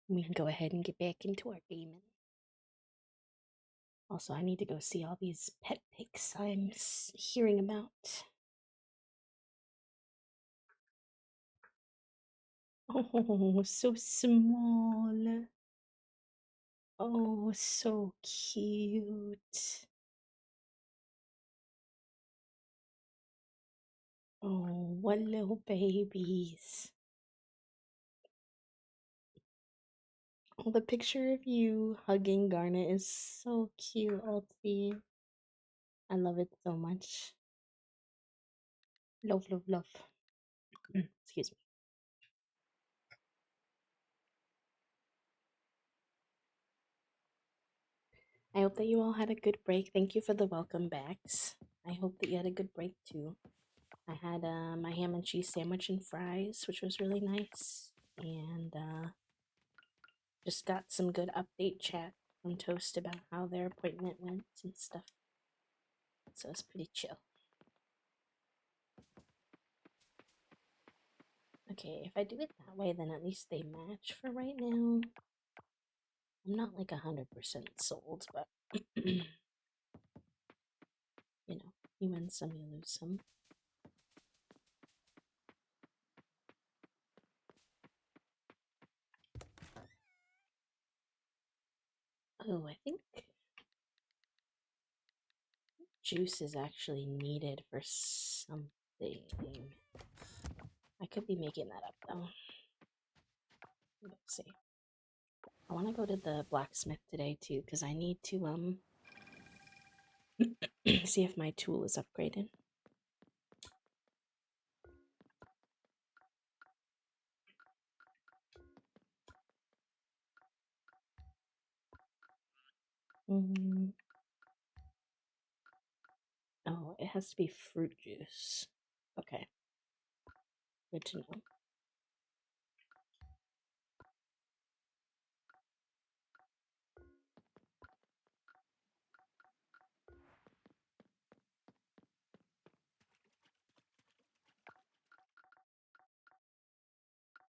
We can go ahead and get back into our gaming. Also, I need to go see all these pet pics I'm hearing about. Oh, so small. Oh, so cute. Oh, what little babies. Oh, the picture of you hugging Garnet is so cute, Alti. I love it so much. Love, love, love. Excuse me. I hope that you all had a good break. Thank you for the welcome backs. I hope that you had a good break too. I had my ham and cheese sandwich and fries, which was really nice. And just got some good update chat from Toast about how their appointment went and stuff. So it's pretty chill. Okay, if I do it that way, then at least they match for right now. I'm not like 100% sold, but you know, you win some, you lose some. Oh, I think juice is actually needed for something. I could be making that up though. Let's see. I want to go to the blacksmith today too because I need to see if my tool is upgraded. Mm. Oh, it has to be fruit juice. Okay, good to know.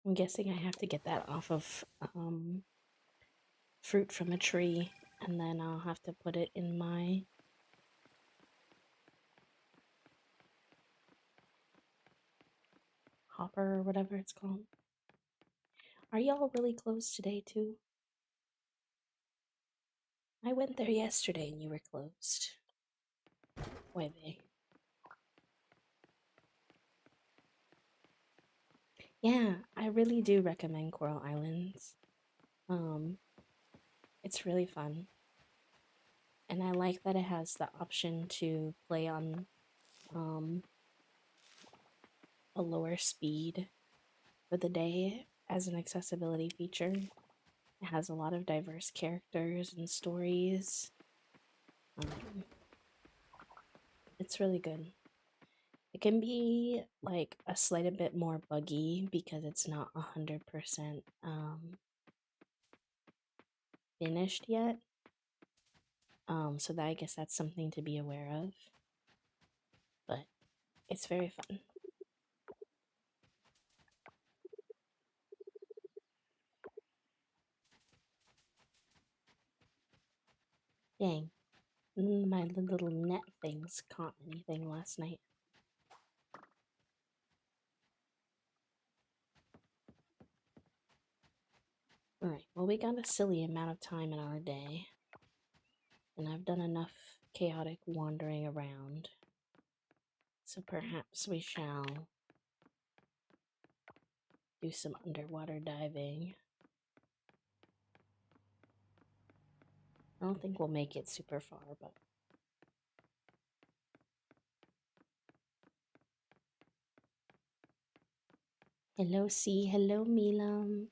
I'm guessing I have to get that off of fruit from a tree, and then I'll have to put it in my hopper or whatever it's called. Are y'all really closed today too? I went there yesterday and you were closed. Why? Yeah, I really do recommend Coral Islands. Um, it's really fun. And I like that it has the option to play on um a lower speed for the day as an accessibility feature. It has a lot of diverse characters and stories. Um, it's really good. It can be like a slight bit more buggy because it's not 100% finished yet. So that I guess that's something to be aware of. But it's very fun. Dang, my little net things caught anything last night. Alright, well, we got a silly amount of time in our day, and I've done enough chaotic wandering around, so perhaps we shall do some underwater diving. I don't think we'll make it super far, but hello, C. Hello, Milam.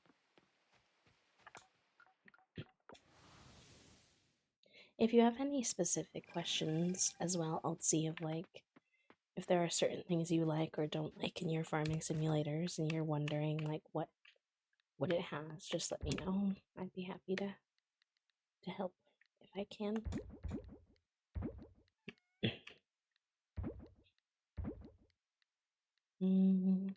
If you have any specific questions as well, I'll see of like if there are certain things you like or don't like in your farming simulators and you're wondering like what it has, just let me know. I'd be happy to help if I can. Mm.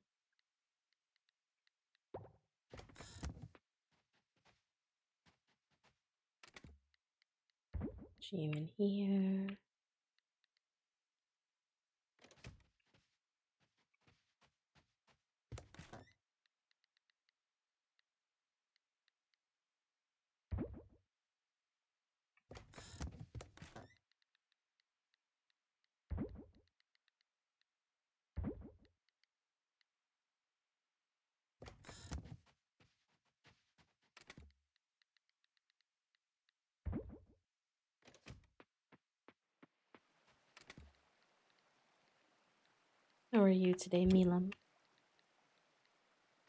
You in here. How are you today, Milam?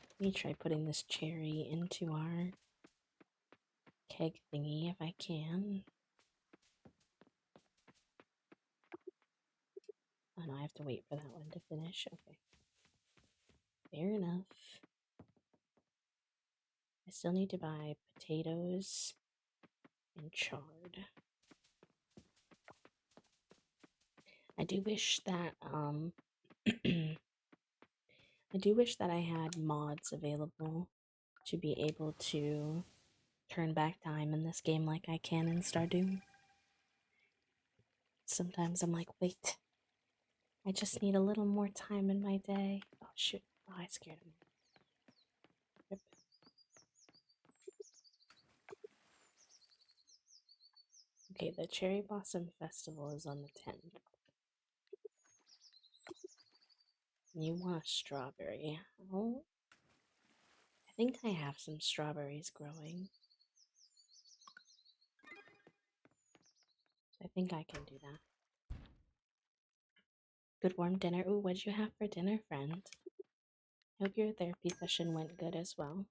Let me try putting this cherry into our keg thingy if I can. Oh no, I have to wait for that one to finish. Okay. Fair enough. I still need to buy potatoes and chard. I do wish that I do wish that I had mods available to be able to turn back time in this game like I can in Stardew. Sometimes I'm like, wait, I just need a little more time in my day. Oh shoot, oh, I scared him. Rip. Okay, the Cherry Blossom Festival is on the 10th. You want a strawberry? Oh, I think I have some strawberries growing. I think I can do that. Good warm dinner. Ooh, what'd you have for dinner, friend? Hope your therapy session went good as well.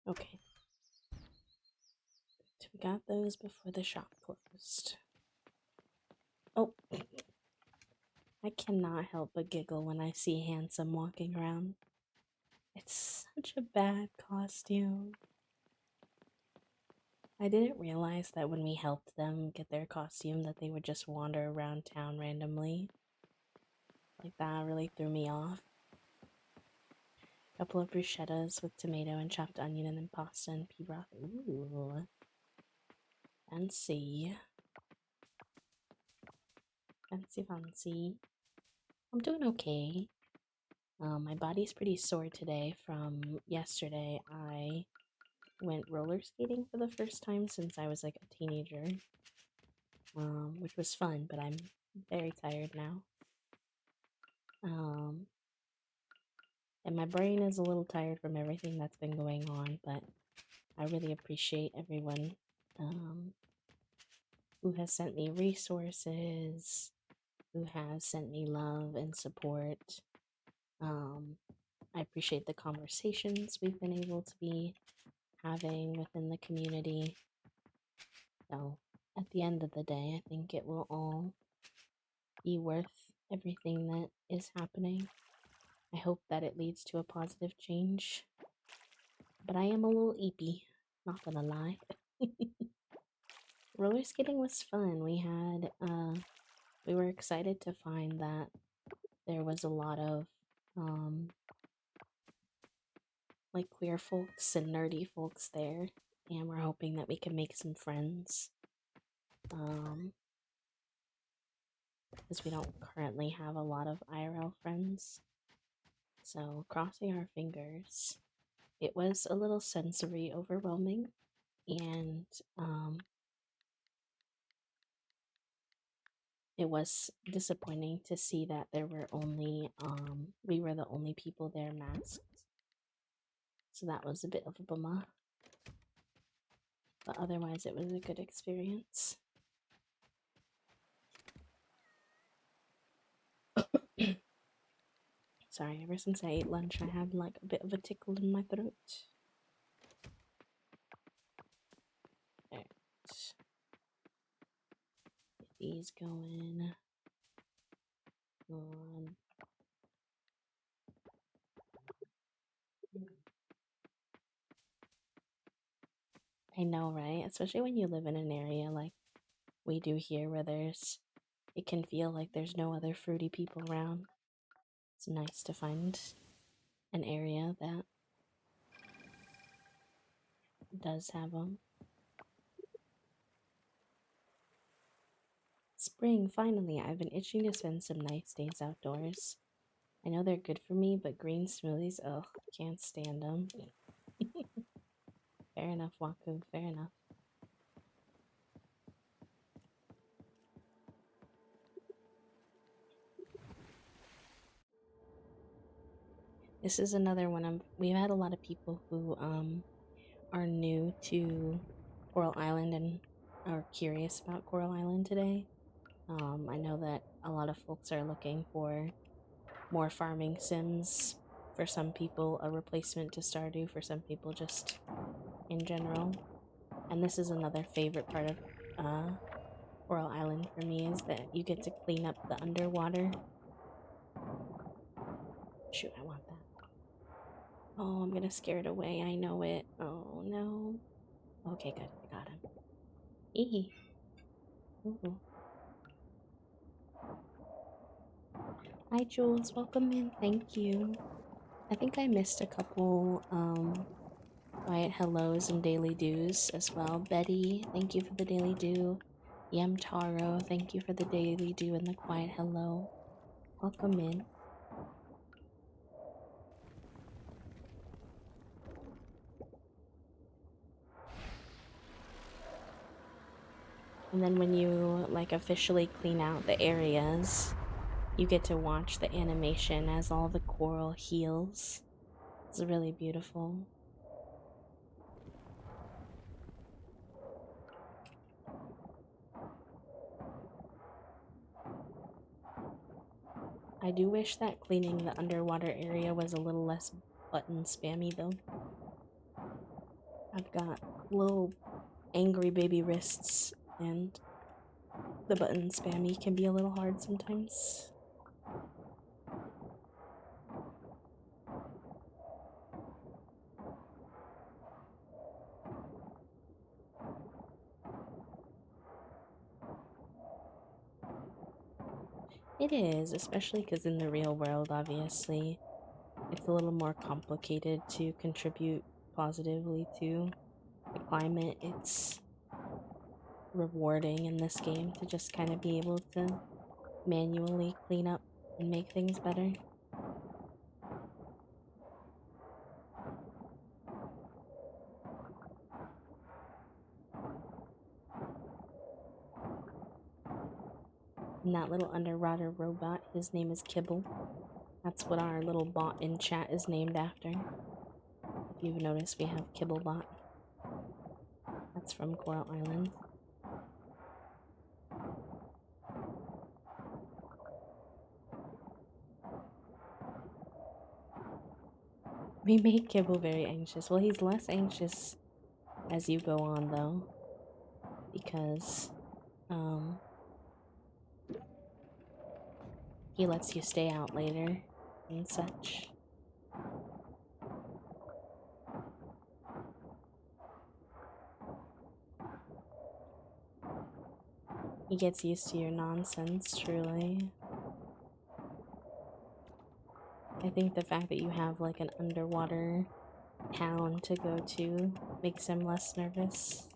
Okay. So we got those before the shop closed. Oh, I cannot help but giggle when I see Handsome walking around. It's such a bad costume. I didn't realize that when we helped them get their costume that they would just wander around town randomly. Like that really threw me off. A couple of bruschettas with tomato and chopped onion and then pasta and pea broth. Ooh. Fancy. Fancy, fancy. I'm doing okay. My body's pretty sore today from yesterday. I went roller skating for the first time since I was like a teenager, which was fun, but I'm very tired now. And my brain is a little tired from everything that's been going on, but I really appreciate everyone who has sent me resources, who has sent me love and support. I appreciate the conversations we've been able to be having within the community. So, at the end of the day, I think it will all be worth everything that is happening. I hope that it leads to a positive change. But I am a little eepy, not gonna lie. Roller skating was fun. We were excited to find that there was a lot of, like queer folks and nerdy folks there. And we're hoping that we can make some friends. Because we don't currently have a lot of IRL friends. So, crossing our fingers. It was a little sensory overwhelming, and it was disappointing to see that there were only we were the only people there masked. So that was a bit of a bummer. But otherwise it was a good experience. Sorry, ever since I ate lunch I had like a bit of a tickle in my throat. Right. these going. On. I know, right? Especially when you live in an area like we do here where it can feel like there's no other fruity people around. It's nice to find an area that does have them. Spring, finally. I've been itching to spend some nice days outdoors. I know they're good for me, but green smoothies, ugh, can't stand them. Fair enough, Waku, fair enough. This is another one. We've had a lot of people who are new to Coral Island and are curious about Coral Island today. I know that a lot of folks are looking for more farming sims. For some people, a replacement to Stardew. For some people, just in general. And this is another favorite part of Coral Island for me, is that you get to clean up the underwater. Shoot, I want that. Oh, I'm gonna scare it away. I know it. Oh, no. Okay, good. I got him. Eehee. Ooh. Hi, Jules. Welcome in. Thank you. I think I missed a couple quiet hellos and daily doos as well. Betty, thank you for the daily do. Yamtaro, thank you for the daily do and the quiet hello. Welcome in. And then when you like officially clean out the areas, you get to watch the animation as all the coral heals. It's really beautiful. I do wish that cleaning the underwater area was a little less button spammy though. I've got little angry baby wrists and the button spammy can be a little hard sometimes. It is, especially because in the real world, obviously, it's a little more complicated to contribute positively to the climate. It's rewarding in this game to just kind of be able to manually clean up and make things better. And that little underwater robot, his name is Kibble. That's what our little bot in chat is named after. If you've noticed, we have Kibblebot. That's from Coral Island. We make Kibble very anxious. Well, he's less anxious as you go on, though, because he lets you stay out later and such. He gets used to your nonsense, truly. I think the fact that you have like an underwater town to go to makes him less nervous.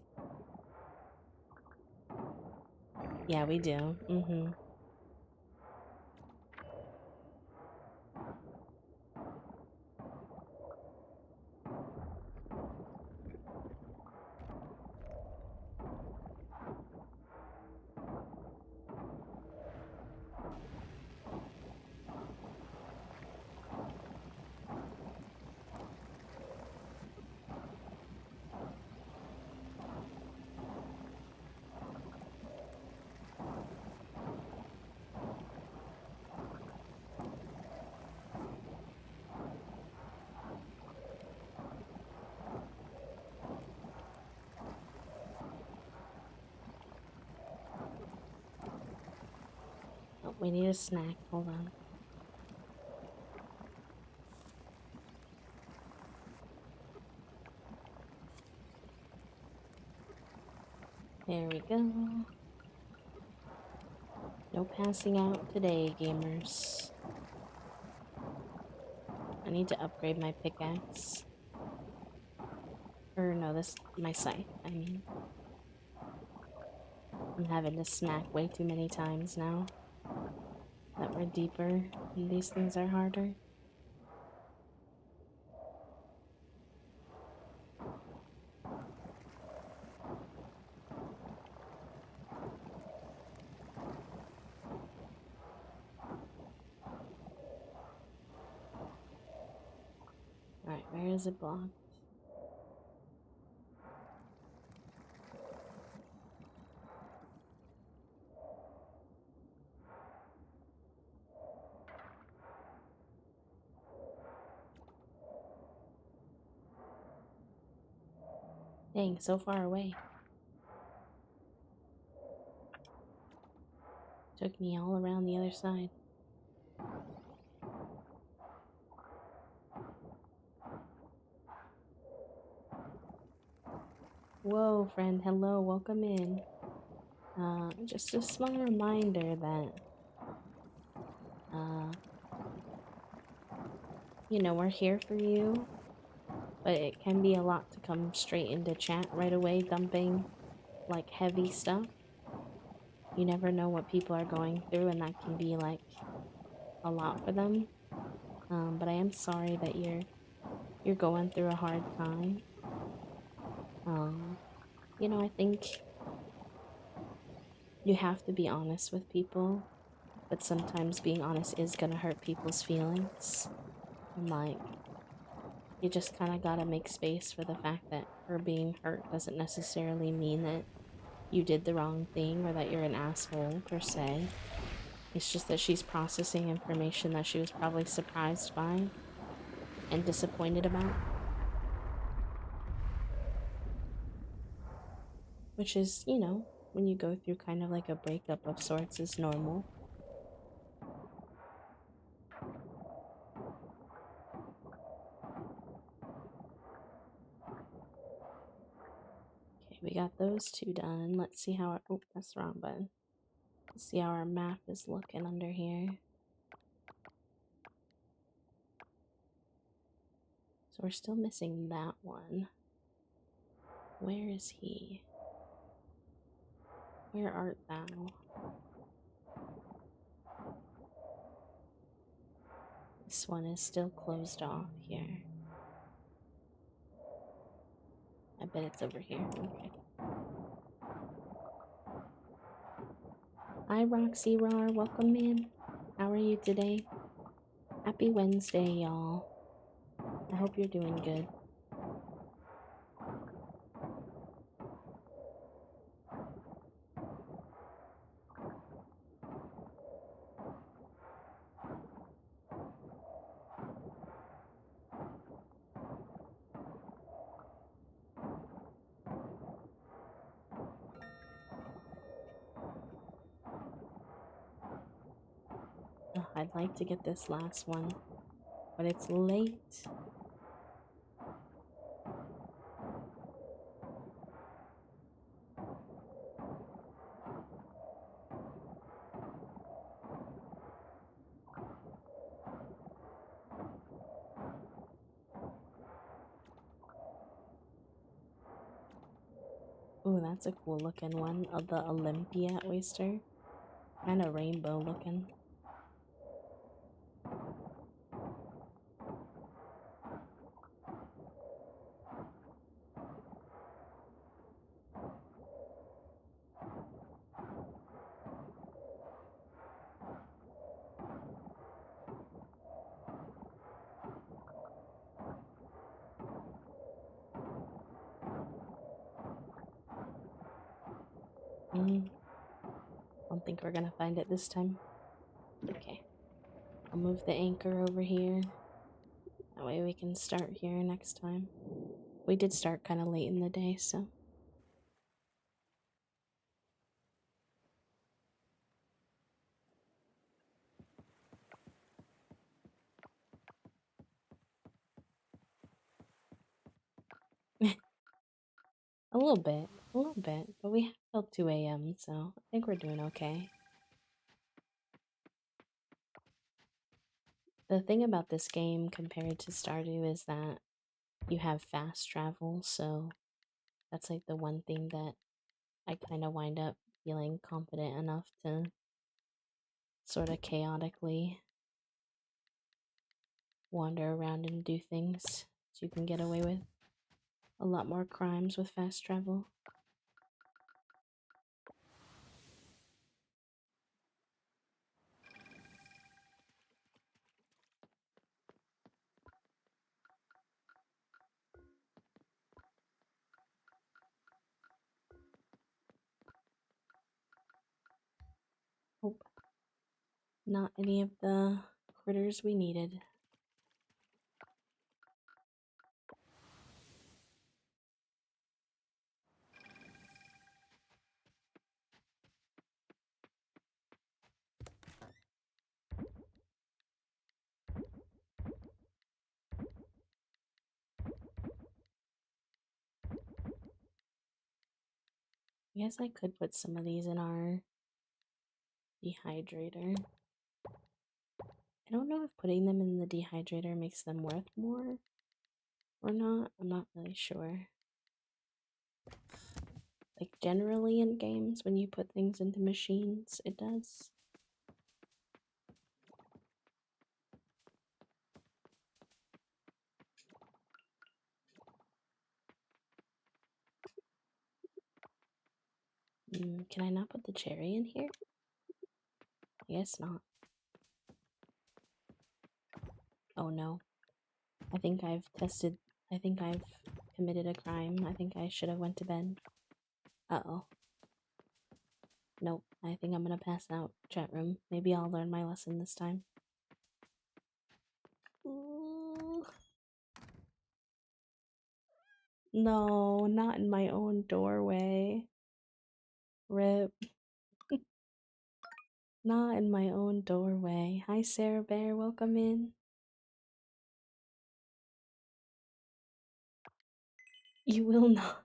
Yeah, we do. We need a snack. Hold on. There we go. No passing out today, gamers. I need to upgrade my pickaxe. Or no, my scythe, I mean. I'm having to snack way too many times now that we're deeper and these things are harder. Alright, where is it blocked? Dang, so far away. Took me all around the other side. Whoa, friend. Hello, welcome in. Just a small reminder that, you know, we're here for you, but it can be a lot to come straight into chat right away, dumping, like, heavy stuff. You never know what people are going through, and that can be, like, a lot for them. But I am sorry that you're going through a hard time. You know, I think you have to be honest with people, but sometimes being honest is gonna hurt people's feelings. And like, you just kind of gotta make space for the fact that her being hurt doesn't necessarily mean that you did the wrong thing or that you're an asshole per se. It's just that she's processing information that she was probably surprised by and disappointed about. Which is, you know, when you go through kind of like a breakup of sorts is normal. Okay, we got those two done. Let's see how our, oh, that's the wrong button. Let's see how our map is looking under here. So we're still missing that one. Where is he? Where art thou? This one is still closed off here. I bet it's over here. Okay. Hi, Roxy Rar. Welcome in. How are you today? Happy Wednesday, y'all. I hope you're doing good. Oh, I'd like to get this last one, but it's late. Ooh, that's a cool looking one of the Olympia oyster. Kind of rainbow looking. Don't think we're gonna find it this time. Okay. I'll move the anchor over here. That way we can start here next time. We did start kind of late in the day, so. a little bit, but we have till 2 a.m., so I think we're doing okay. The thing about this game compared to Stardew is that you have fast travel, so that's like the one thing that I kind of wind up feeling confident enough to sort of chaotically wander around and do things. So you can get away with a lot more crimes with fast travel. Hope not any of the critters we needed. I guess I could put some of these in our dehydrator. I don't know if putting them in the dehydrator makes them worth more or not. I'm not really sure. Like, generally in games, when you put things into machines, it does. Can I not put the cherry in here? I guess not. Oh no. I think I've committed a crime. I think I should have went to bed. Uh-oh. Nope. I think I'm gonna pass out, chat room. Maybe I'll learn my lesson this time. Ooh. No, not in my own doorway. Rip. Not in my own doorway. Hi, Sarah Bear. Welcome in. You will not.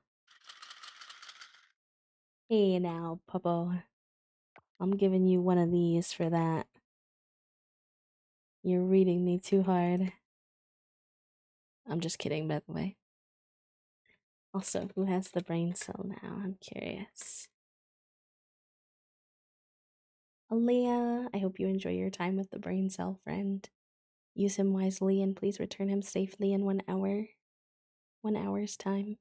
Hey now, Puppo. I'm giving you one of these for that. You're reading me too hard. I'm just kidding, by the way. Also, who has the brain cell now? I'm curious. Aaliyah, I hope you enjoy your time with the brain cell friend. Use him wisely and please return him safely in 1 hour. 1 hour's time.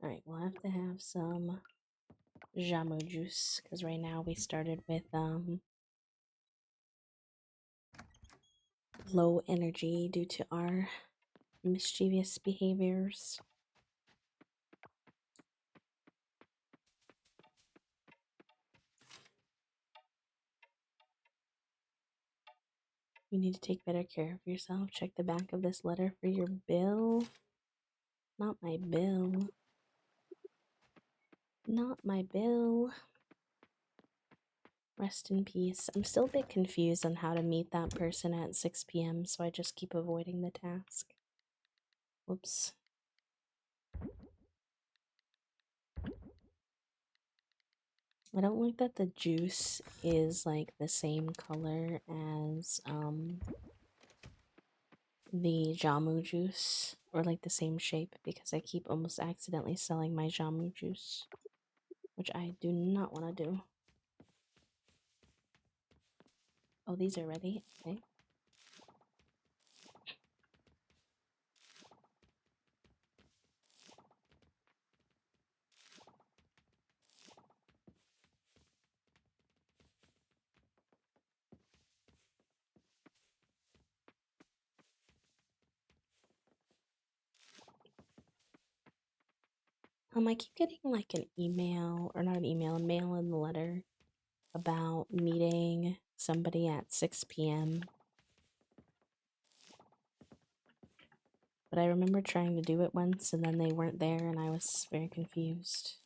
Alright, we'll have to have some Jamu juice because right now we started with low energy due to our mischievous behaviors. You need to take better care of yourself. Check the back of this letter for your bill. Not my bill. Not my bill. Rest in peace. I'm still a bit confused on how to meet that person at 6 p.m., so I just keep avoiding the task. Whoops. I don't like that the juice is like the same color as the Jamu juice, or like the same shape, because I keep almost accidentally selling my Jamu juice, which I do not want to do. Oh, these are ready? Okay. I keep getting like an email, or not an email, a mail in the letter about meeting somebody at 6 p.m. But I remember trying to do it once and then they weren't there and I was very confused.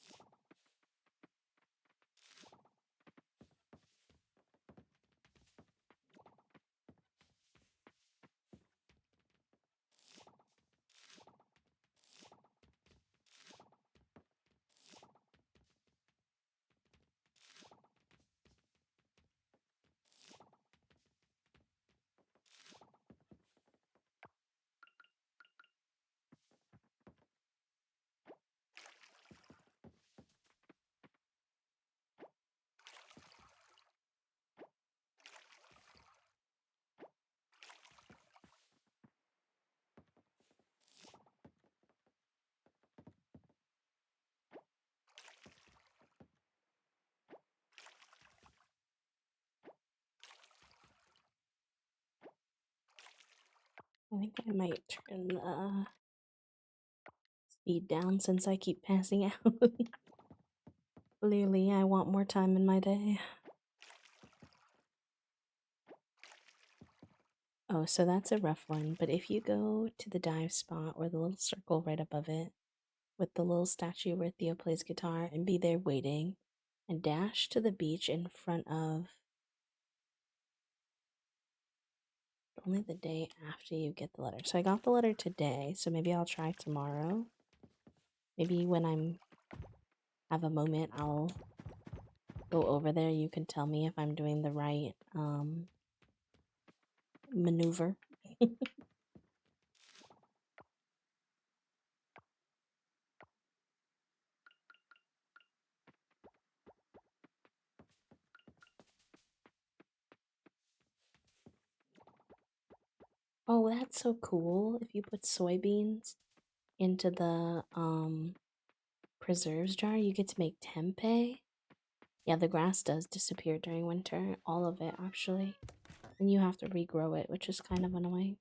I think I might turn the speed down since I keep passing out. Clearly, I want more time in my day. Oh, so that's a rough one, but if you go to the dive spot or the little circle right above it with the little statue where Theo plays guitar and be there waiting and dash to the beach in front of only the day after you get the letter. So I got the letter today, so maybe I'll try tomorrow. Maybe when I'm have a moment, I'll go over there. You can tell me if I'm doing the right maneuver. Oh, that's so cool. If you put soybeans into the preserves jar, you get to make tempeh. Yeah, the grass does disappear during winter, all of it actually. And you have to regrow it, which is kind of annoying.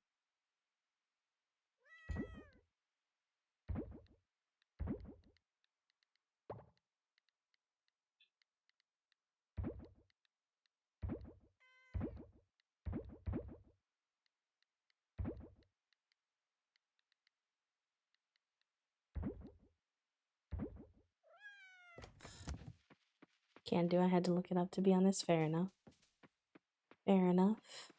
Can do, I had to look it up to be honest. Fair enough. Fair enough.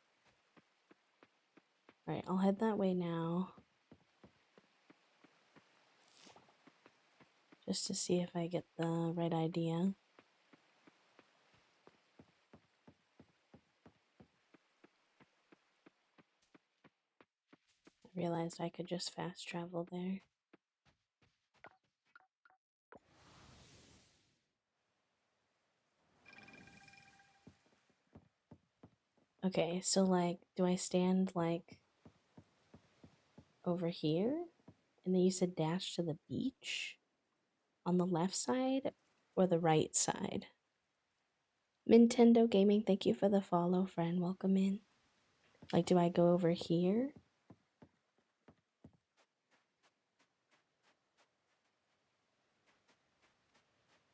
Alright, I'll head that way now. Just to see if I get the right idea. I realized I could just fast travel there. Okay, so like, do I stand like over here? And then you said dash to the beach? On the left side or the right side? Nintendo Gaming, thank you for the follow, friend. Welcome in. Like, do I go over here?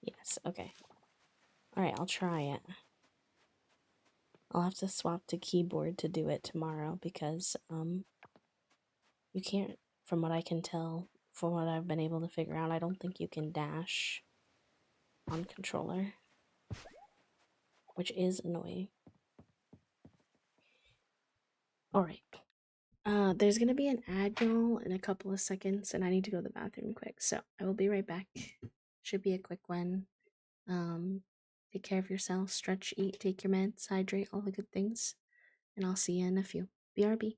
Yes, okay. Alright, I'll try it. I'll have to swap to keyboard to do it tomorrow because, you can't, from what I can tell, from what I've been able to figure out, I don't think you can dash on controller, which is annoying. Alright. There's gonna be an ad, y'all, in a couple of seconds, and I need to go to the bathroom quick, so I will be right back. Should be a quick one. Take care of yourself, stretch, eat, take your meds, hydrate, all the good things, and I'll see you in a few. BRB.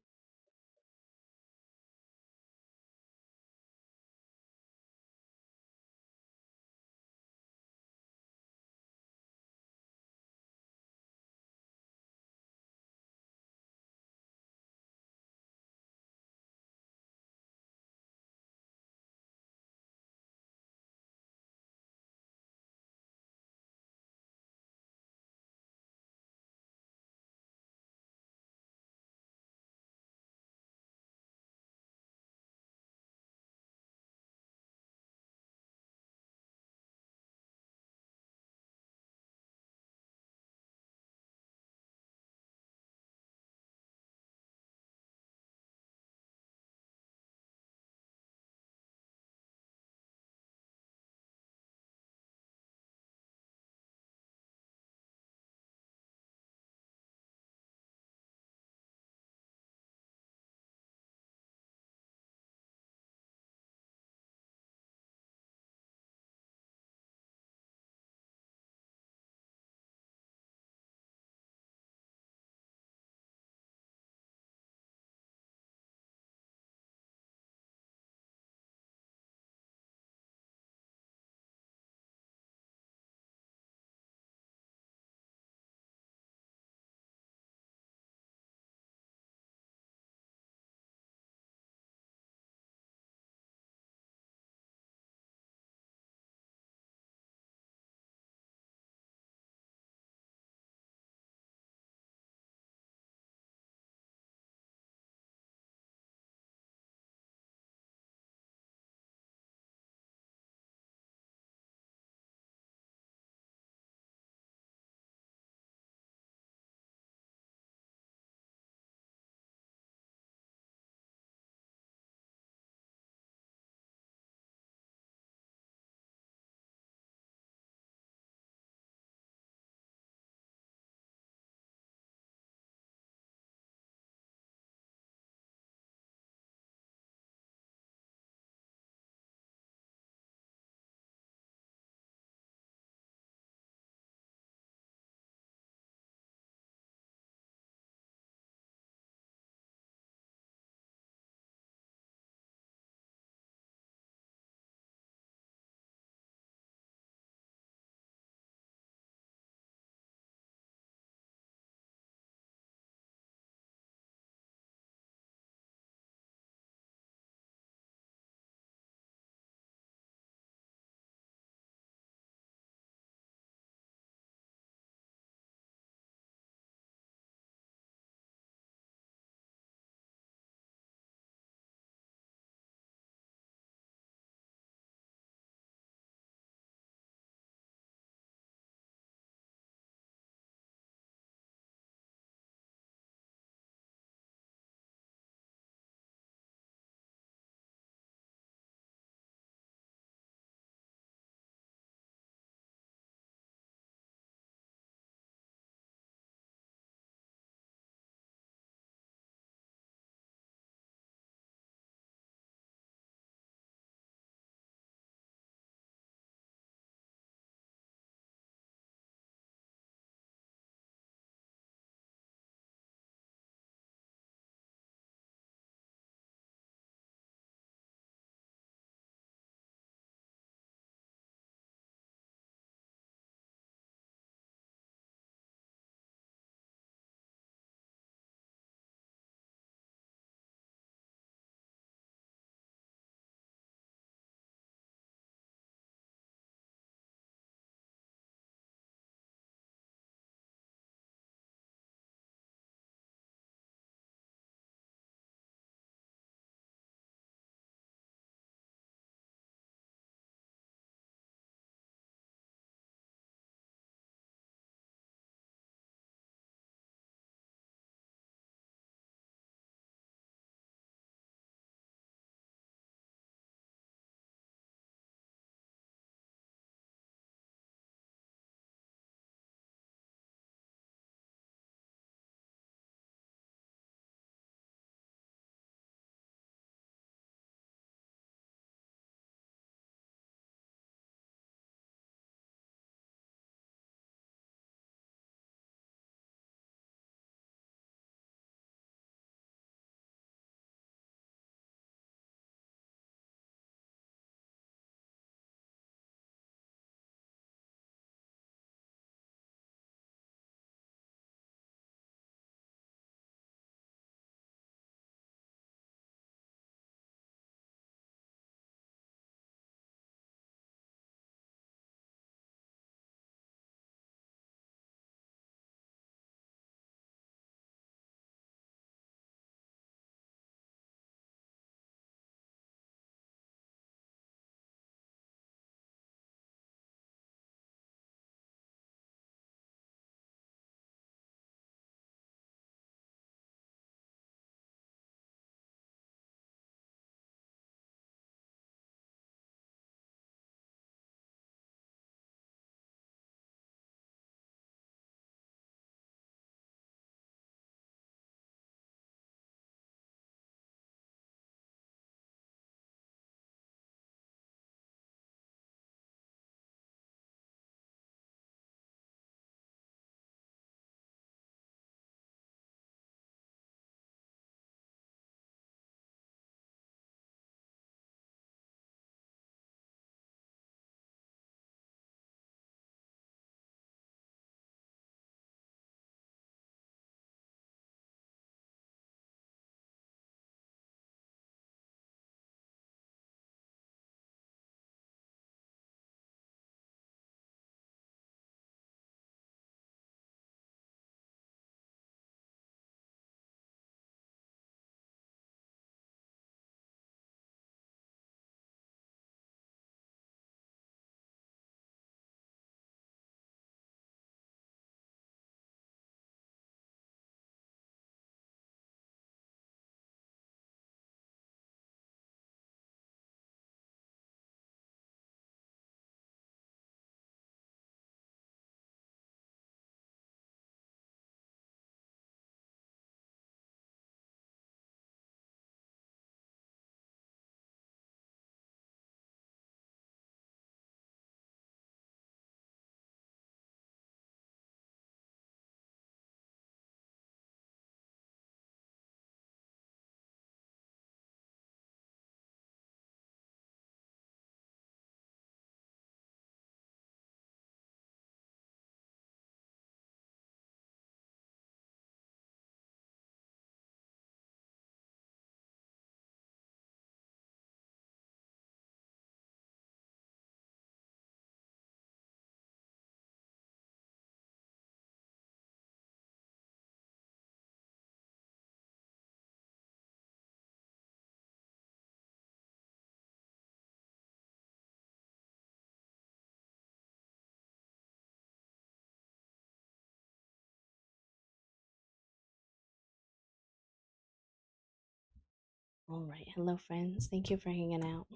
Alright, hello friends. Thank you for hanging out.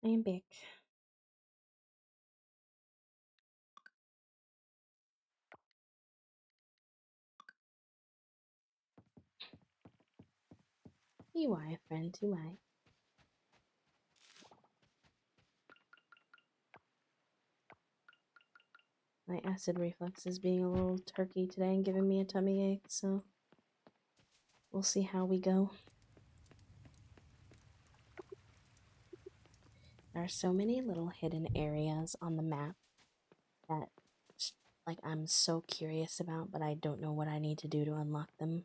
I am back. You are, friend, you are. My acid reflux is being a little turkey today and giving me a tummy ache, so we'll see how we go. There are so many little hidden areas on the map that like I'm so curious about, but I don't know what I need to do to unlock them.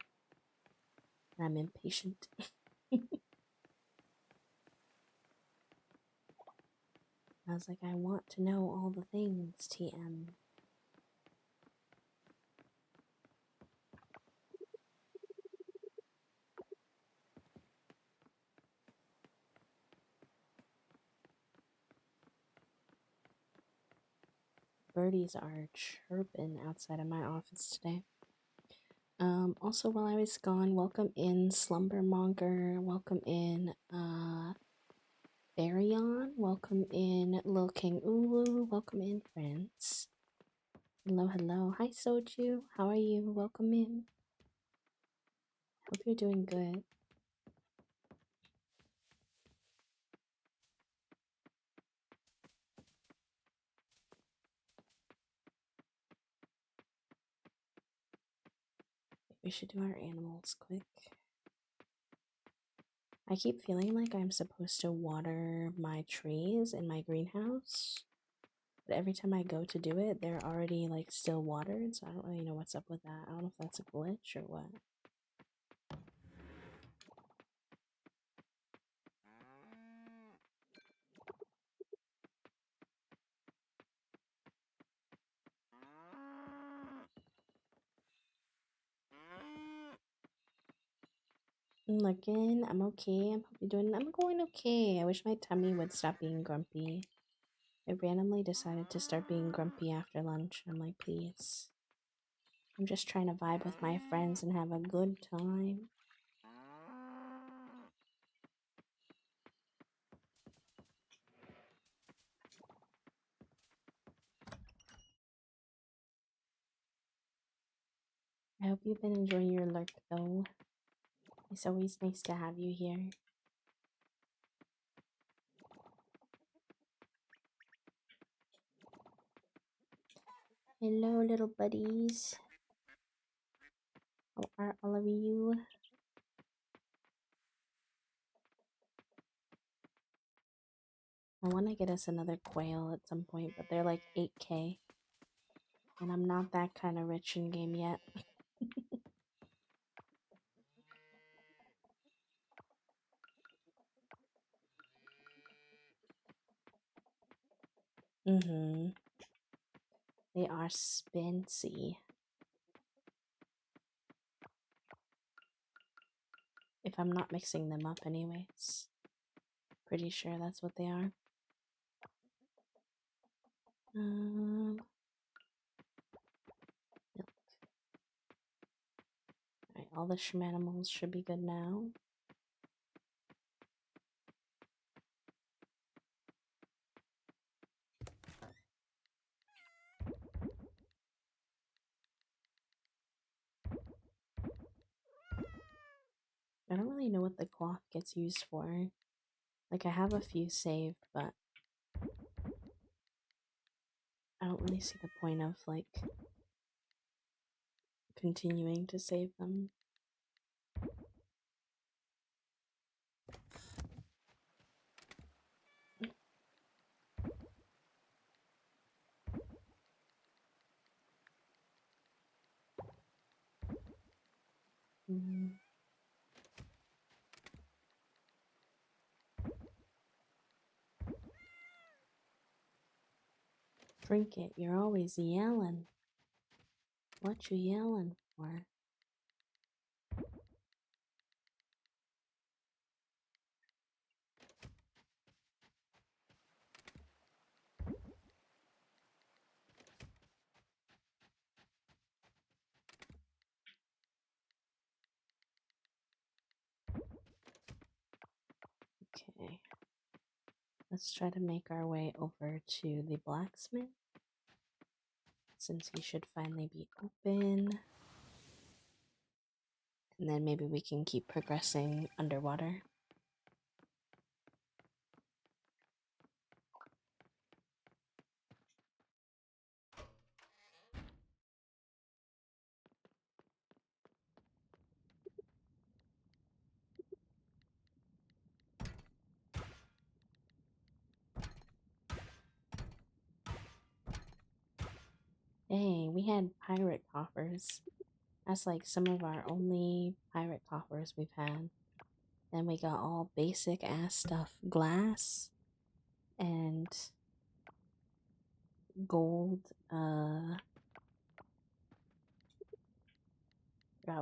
And I'm impatient. I was like, I want to know all the things, TM. Birdies are chirping outside of my office today. Also while I was gone, welcome in Slumbermonger, welcome in Baryon, welcome in Lil King Ulu, welcome in friends. Hello, hello. Hi Soju, how are you? Welcome in. Hope you're doing good. We should do our animals quick. I keep feeling like I'm supposed to water my trees in my greenhouse, but every time I go to do it, they're already like still watered, so I don't really know what's up with that. I don't know if that's a glitch or what. I'm looking, I'm okay, I'm probably doing, I'm going okay. I wish my tummy would stop being grumpy. I randomly decided to start being grumpy after lunch. I'm like, please. I'm just trying to vibe with my friends and have a good time. I hope you've been enjoying your lurk though. It's always nice to have you here. Hello, little buddies. How are all of you? I want to get us another quail at some point, but they're like 8K. And I'm not that kind of rich in game yet. Mm-hmm. They are spency. If I'm not mixing them up anyways. Pretty sure that's what they are. Milk. Alright, all the schmanimals should be good now. I don't really know what the cloth gets used for. Like, I have a few saved, but I don't really see the point of, like, continuing to save them. Mm. Drink it, you're always yelling. What you yelling for? Okay. Let's try to make our way over to the blacksmith, since he should finally be open. And then maybe we can keep progressing underwater. Hey, we had pirate coffers. That's like some of our only pirate coffers we've had. Then we got all basic ass stuff, glass and gold, forgot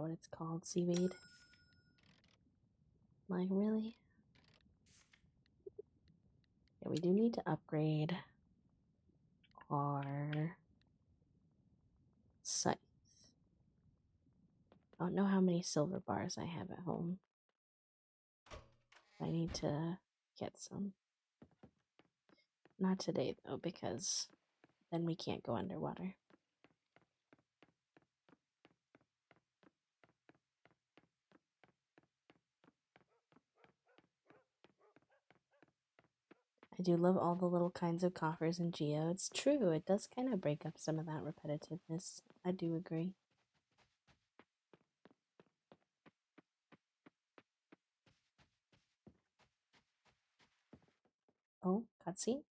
what it's called, seaweed. Like, really? Yeah, we do need to upgrade our scythe. I don't know how many silver bars I have at home. I need to get some. Not today, though, because then we can't go underwater. I do love all the little kinds of coffers in Geo. It's true, it does kind of break up some of that repetitiveness. I do agree. Oh, cutscene?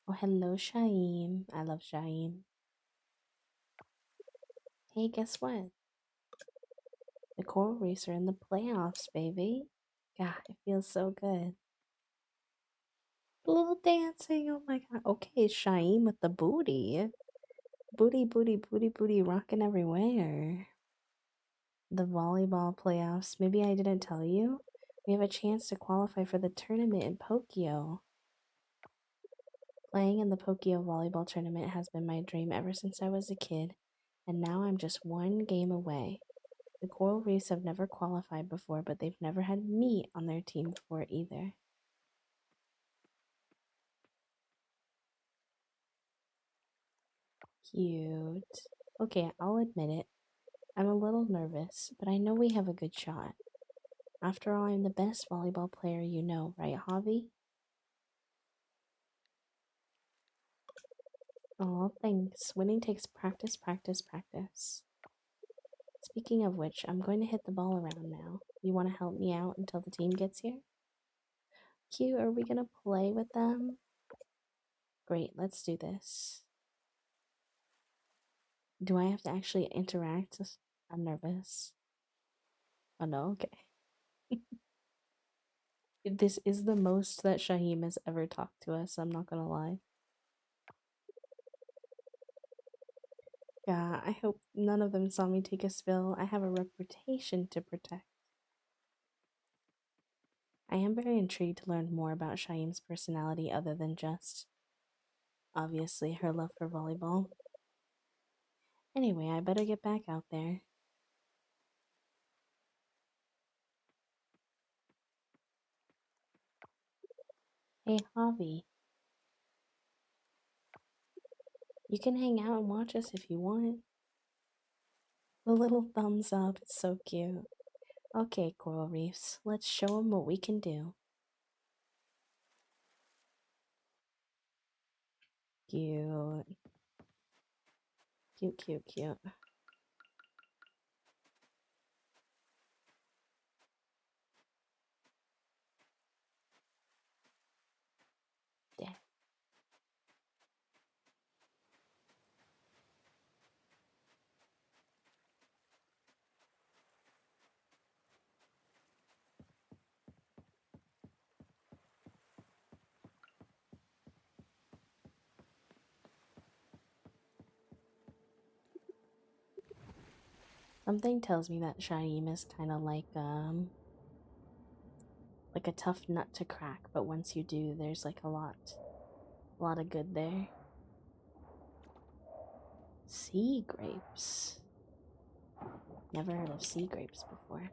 Oh, hello, Shaim. I love Shaim. Hey, guess what? The Coral Reefs are in the playoffs, baby. God, it feels so good. A little dancing, oh my god. Okay, Shaim with the booty. Booty, booty, booty, booty, rocking everywhere. The volleyball playoffs. Maybe I didn't tell you. We have a chance to qualify for the tournament in Pokio. Playing in the Pokio volleyball tournament has been my dream ever since I was a kid, and now I'm just one game away. The Coral Reefs have never qualified before, but they've never had me on their team before either. Cute. Okay, I'll admit it. I'm a little nervous, but I know we have a good shot. After all, I'm the best volleyball player you know, right, Javi? Oh, thanks. Winning takes practice, practice, practice. Speaking of which, I'm going to hit the ball around now. You want to help me out until the team gets here? Q, are we gonna play with them? Great, let's do this. Do I have to actually interact? I'm nervous. Oh no, okay. This is the most that Shaheem has ever talked to us, I'm not gonna lie. Yeah, I hope none of them saw me take a spill. I have a reputation to protect. I am very intrigued to learn more about Shaheem's personality other than just, obviously, her love for volleyball. Anyway, I better get back out there. Hey, Javi, you can hang out and watch us if you want. The little thumbs up, it's so cute. Okay, Coral Reefs, let's show them what we can do. Cute. Cute, cute, cute. Yeah. Something tells me that Shaim is kind of like a tough nut to crack, but once you do, there's like a lot of good there. Sea grapes. Never heard of sea grapes before.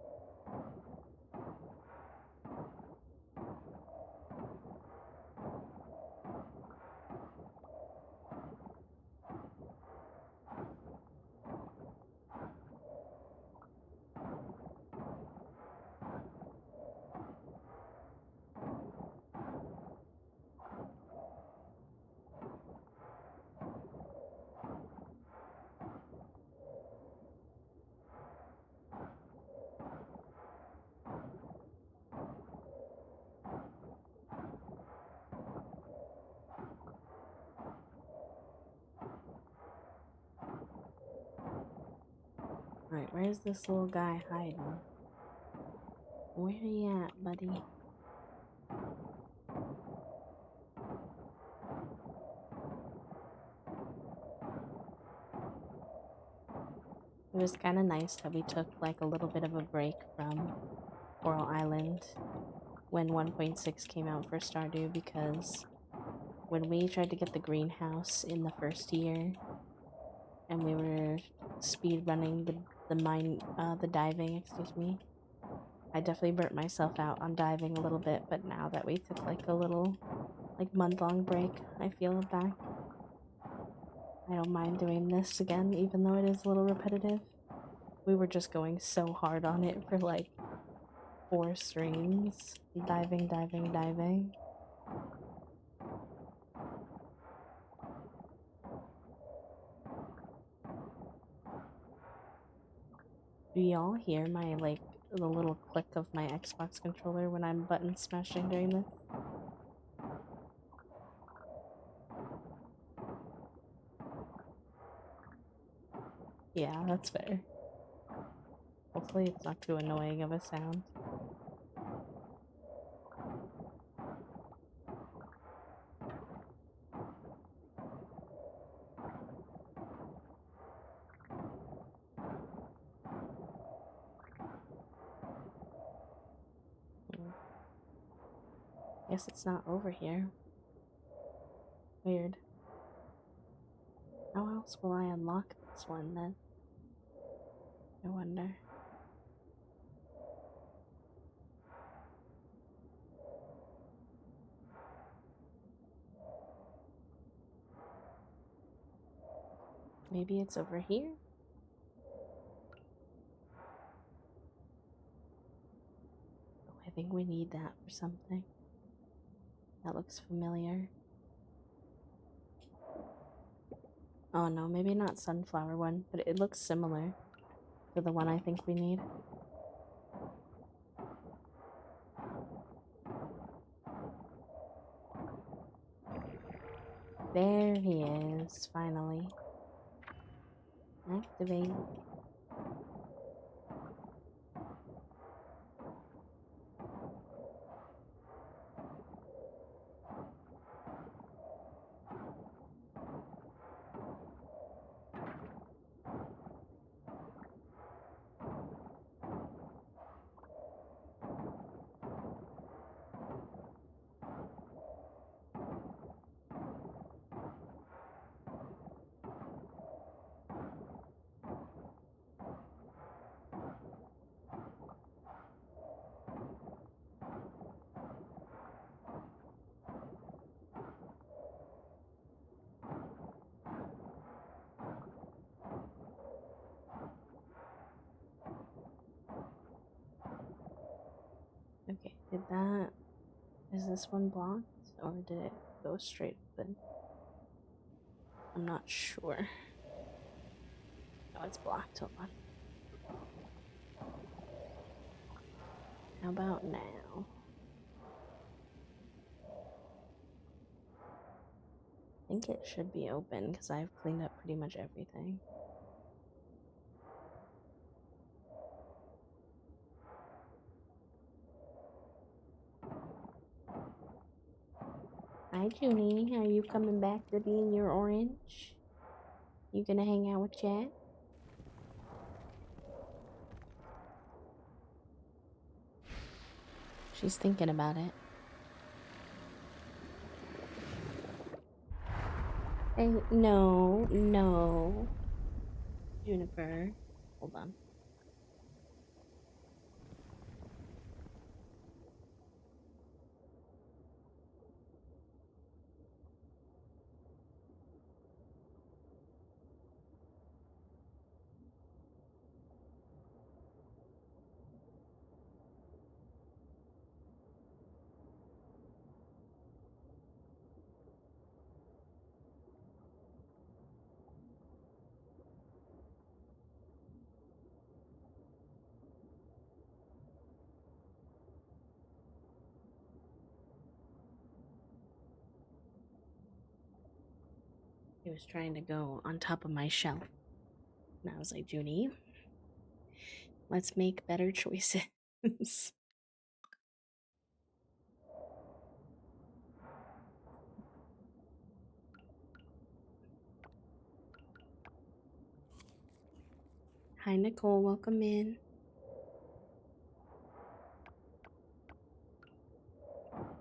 Alright, where's this little guy hiding? Where you at, buddy? It was kind of nice that we took like a little bit of a break from Coral Island when 1.6 came out for Stardew, because when we tried to get the greenhouse in the first year and we were speed running the diving, excuse me, I definitely burnt myself out on diving a little bit, but now that we took like a little month-long break, I feel back. I don't mind doing this again, even though it is a little repetitive. We were just going so hard on it for like 4 streams. Diving, diving, diving. Do y'all hear my the little click of my Xbox controller when I'm button smashing during this? Yeah, that's fair. Hopefully it's not too annoying of a sound. Guess it's not over here. Weird. How else will I unlock this one then? I wonder. Maybe it's over here? Oh, I think we need that for something. That looks familiar. Oh no, maybe not sunflower one, but it looks similar to the one I think we need. There he is, finally. Activate. Okay, is this one blocked, or did it go straight open? I'm not sure. Oh, it's blocked, hold on. How about now? I think it should be open because I've cleaned up pretty much everything. Hi, Junie. Are you coming back to be in your orange? You gonna hang out with Chad? She's thinking about it. Hey, no, no. Juniper. Hold on. He was trying to go on top of my shelf. And I was like, Junie, Let's make better choices. Hi, Nicole. Welcome in.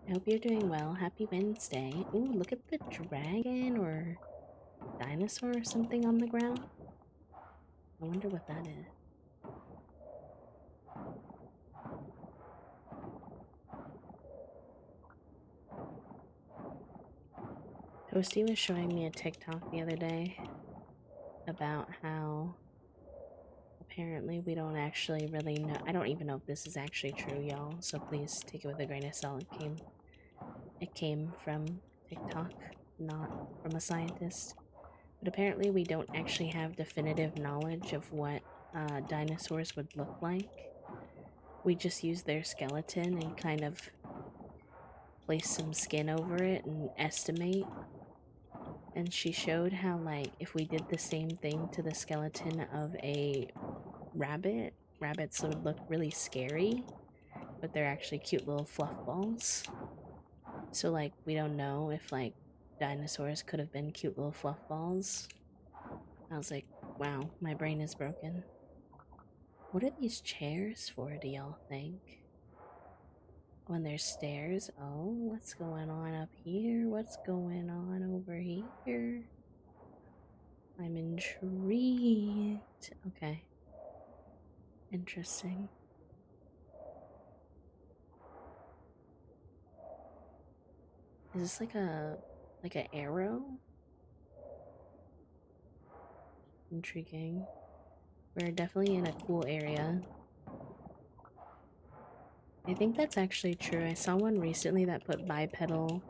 I hope you're doing well. Happy Wednesday. Ooh, look at the dragon or dinosaur or something on the ground. I wonder what that is. Toasty was showing me a TikTok the other day about how apparently we don't actually really know. I don't even know if this is actually true, y'all, so please take it with a grain of salt. It came from TikTok, not from a scientist. But apparently we don't actually have definitive knowledge of what dinosaurs would look like. We just use their skeleton and kind of place some skin over it and estimate. And she showed how, like, if we did the same thing to the skeleton of a rabbit, rabbits would look really scary, but they're actually cute little fluff balls. So, like, we don't know if, like, dinosaurs could have been cute little fluff balls. I was like, wow, my brain is broken. What are these chairs for, do y'all think? When there's stairs? Oh, what's going on up here? What's going on over here? I'm intrigued. Okay. Interesting. Is this like an arrow? Intriguing. We're definitely in a cool area. I think that's actually true. I saw one recently that put bipedal,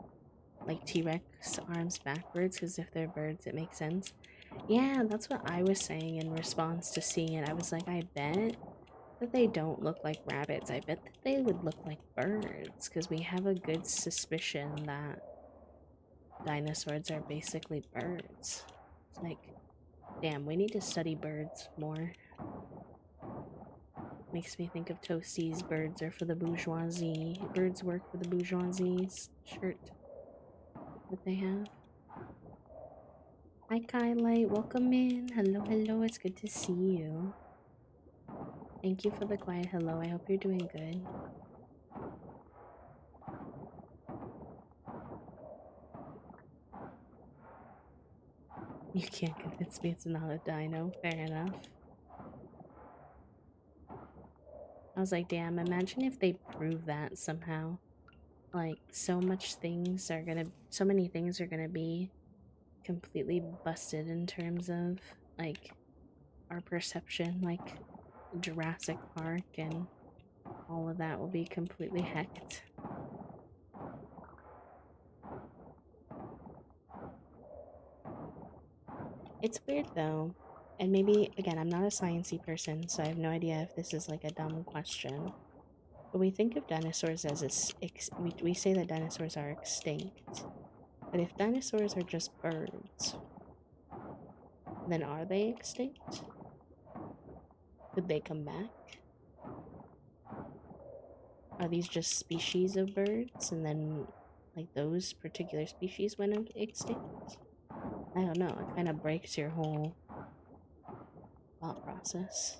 like T-Rex arms backwards, because if they're birds, it makes sense. Yeah, that's what I was saying in response to seeing it. I was like, I bet that they don't look like rabbits. I bet that they would look like birds, because we have a good suspicion that dinosaurs are basically birds. It's like, damn, we need to study birds more. Makes me think of Toasties. Birds are for the bourgeoisie. Birds work for the bourgeoisie's shirt that they have. Hi, Kylight. Welcome in. Hello, hello. It's good to see you. Thank you for the quiet hello. I hope you're doing good. You can't convince me it's not a dino. Fair enough. I was like, damn, imagine if they prove that somehow. Like, so many things are gonna be completely busted in terms of, like, our perception. Like, Jurassic Park and all of that will be completely hecked. It's weird though. And maybe, again, I'm not a sciencey person, so I have no idea if this is like a dumb question. But we think of dinosaurs as we say that dinosaurs are extinct. But if dinosaurs are just birds, then are they extinct? Could they come back? Are these just species of birds and then like those particular species went extinct? I don't know. It kind of breaks your whole thought process.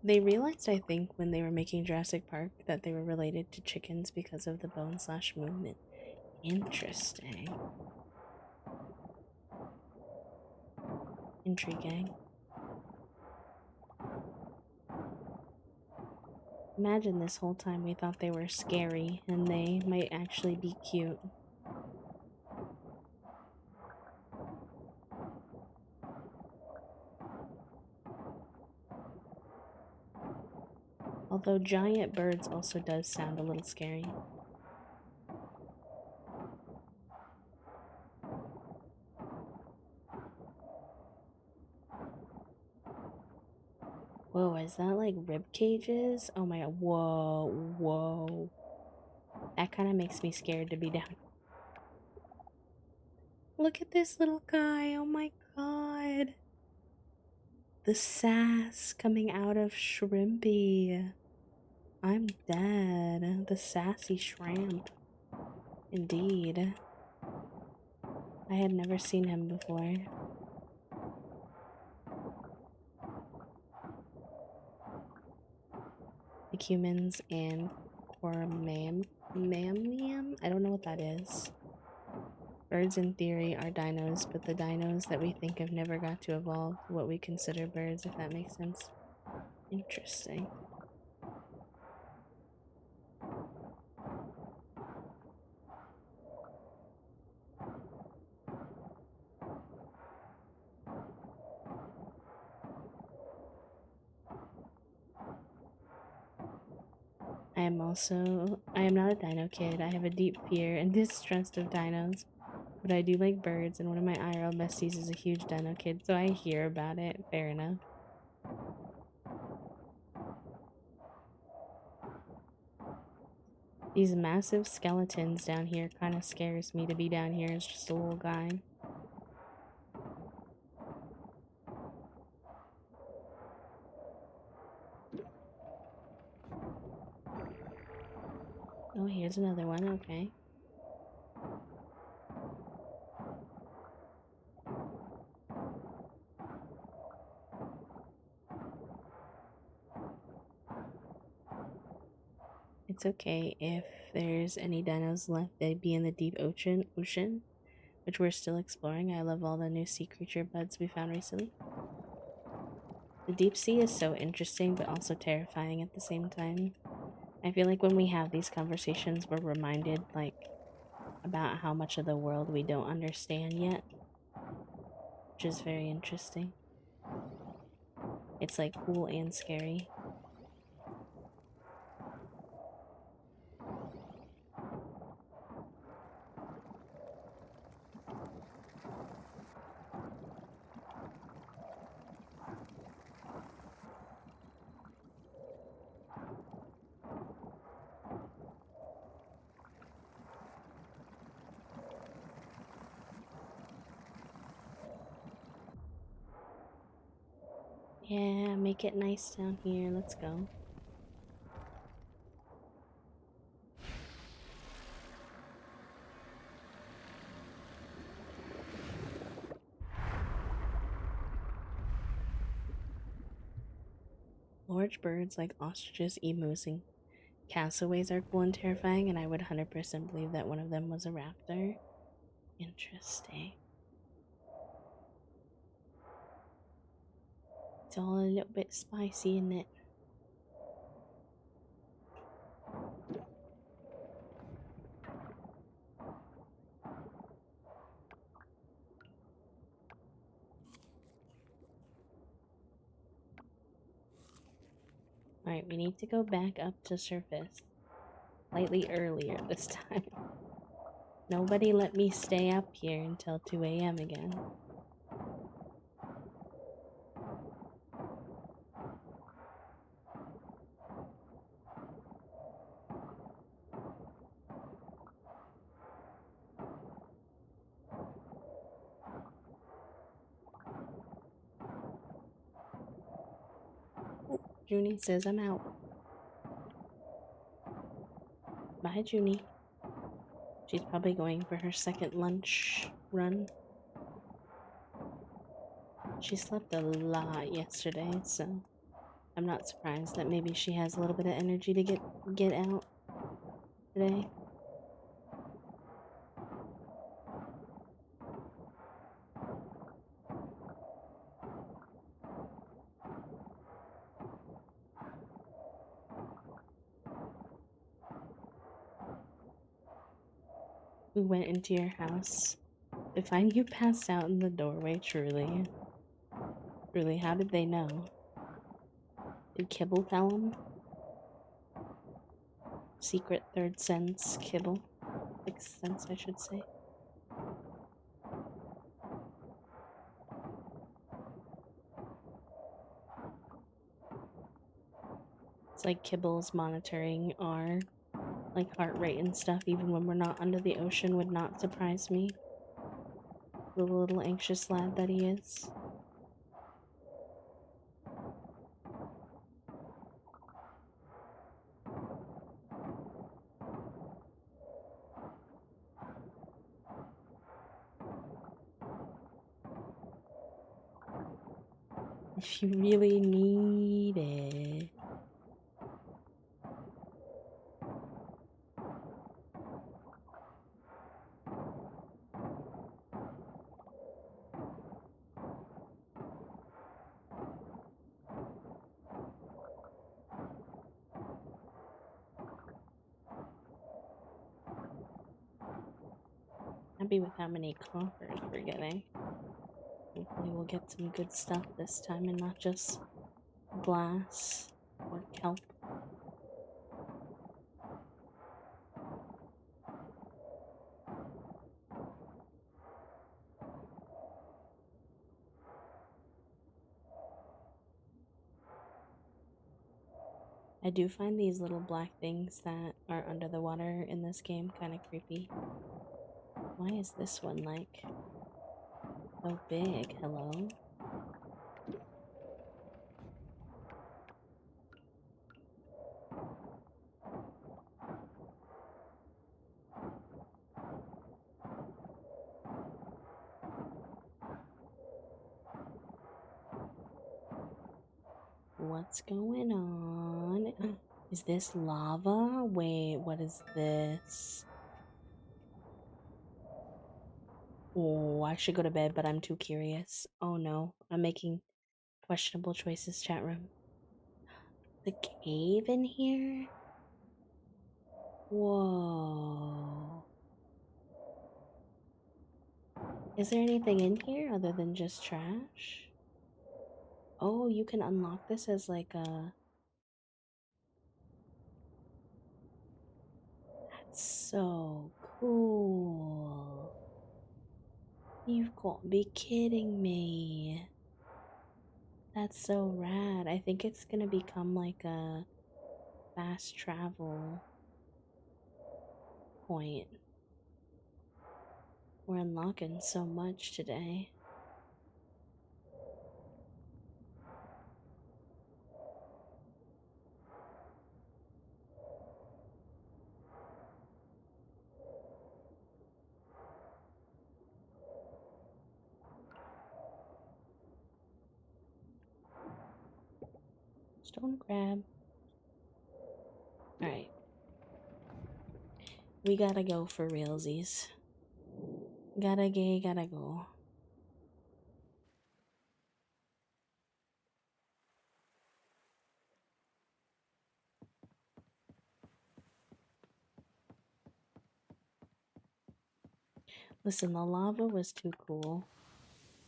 They realized, I think, when they were making Jurassic Park that they were related to chickens because of the bone/slash movement. Interesting. Intriguing. Imagine this whole time we thought they were scary and they might actually be cute. Although giant birds also does sound a little scary. Whoa, is that like rib cages? Oh my god, whoa, whoa. That kind of makes me scared to be down. Look at this little guy, oh my god. The sass coming out of Shrimpy. I'm dead. The sassy shrimp. Indeed. I had never seen him before. The humans and Cormam. Mammium? I don't know what that is. Birds in theory are dinos, but the dinos that we think of never got to evolve what we consider birds, if that makes sense. Interesting. I am not a dino kid. I have a deep fear and distrust of dinos, but I do like birds, and one of my IRL besties is a huge dino kid, so I hear about it. Fair enough. These massive skeletons down here kind of scares me to be down here as just a little guy. Oh, here's another one. Okay. It's okay if there's any dinos left, they'd be in the deep ocean, which we're still exploring. I love all the new sea creature buds we found recently. The deep sea is so interesting, but also terrifying at the same time. I feel like when we have these conversations, we're reminded, like, about how much of the world we don't understand yet, which is very interesting. It's, like, cool and scary. Yeah, make it nice down here. Let's go. Large birds like ostriches, emus, and cassowaries are cool and terrifying, and I would 100% believe that one of them was a raptor. Interesting. It's all a little bit spicy, isn't it? Alright, we need to go back up to surface. Slightly earlier this time. Nobody let me stay up here until 2 a.m. again. Junie says I'm out. Bye, Junie. She's probably going for her second lunch run. She slept a lot yesterday, so I'm not surprised that maybe she has a little bit of energy to get out today. We went into your house to find you passed out in the doorway, truly. Truly, how did they know? Did Kibble tell them? Secret third sense Kibble. Sixth sense, I should say. It's like Kibble's monitoring our like heart rate and stuff, even when we're not under the ocean, would not surprise me. The little anxious lad that he is. If you really need it. Happy with how many coffers we're getting. Hopefully we'll get some good stuff this time and not just glass or kelp. I do find these little black things that are under the water in this game kind of creepy. Why is this one like so big? Hello? What's going on? Is this lava? Wait, what is this? Oh, I should go to bed, but I'm too curious. Oh no, I'm making questionable choices, chat room. The cave in here? Whoa. Is there anything in here other than just trash? Oh, you can unlock this as like a... That's so cool. You've got to be kidding me. That's so rad. I think it's gonna become like a fast travel point. We're unlocking so much today. Stone crab. Alright. We gotta go for realsies. Gotta go. Listen, the lava was too cool.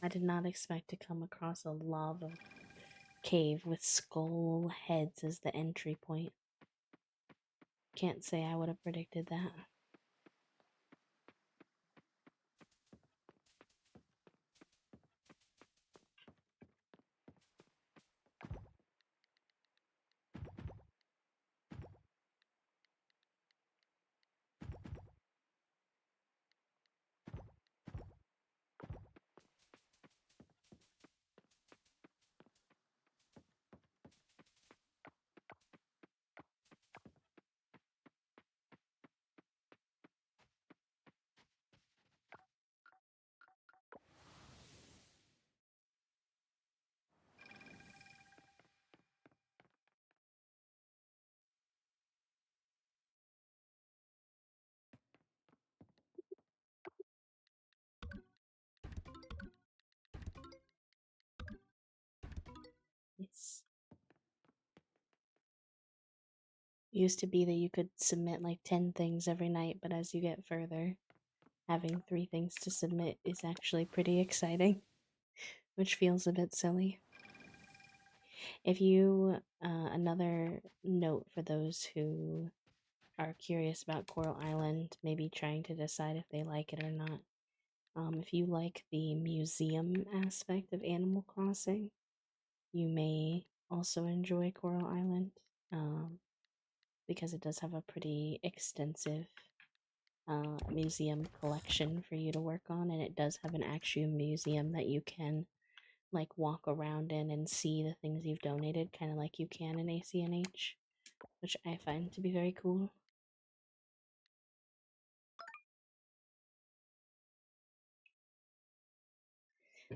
I did not expect to come across a lava cave with skull heads as the entry point. Can't say I would have predicted that. Yes. Used to be that you could submit like 10 things every night, but as you get further, having 3 things to submit is actually pretty exciting, which feels a bit silly. If you, another note for those who are curious about Coral Island, maybe trying to decide if they like it or not. If you like the museum aspect of Animal Crossing, you may also enjoy Coral Island, because it does have a pretty extensive museum collection for you to work on, and it does have an actual museum that you can like walk around in and see the things you've donated, kind of like you can in ACNH, which I find to be very cool.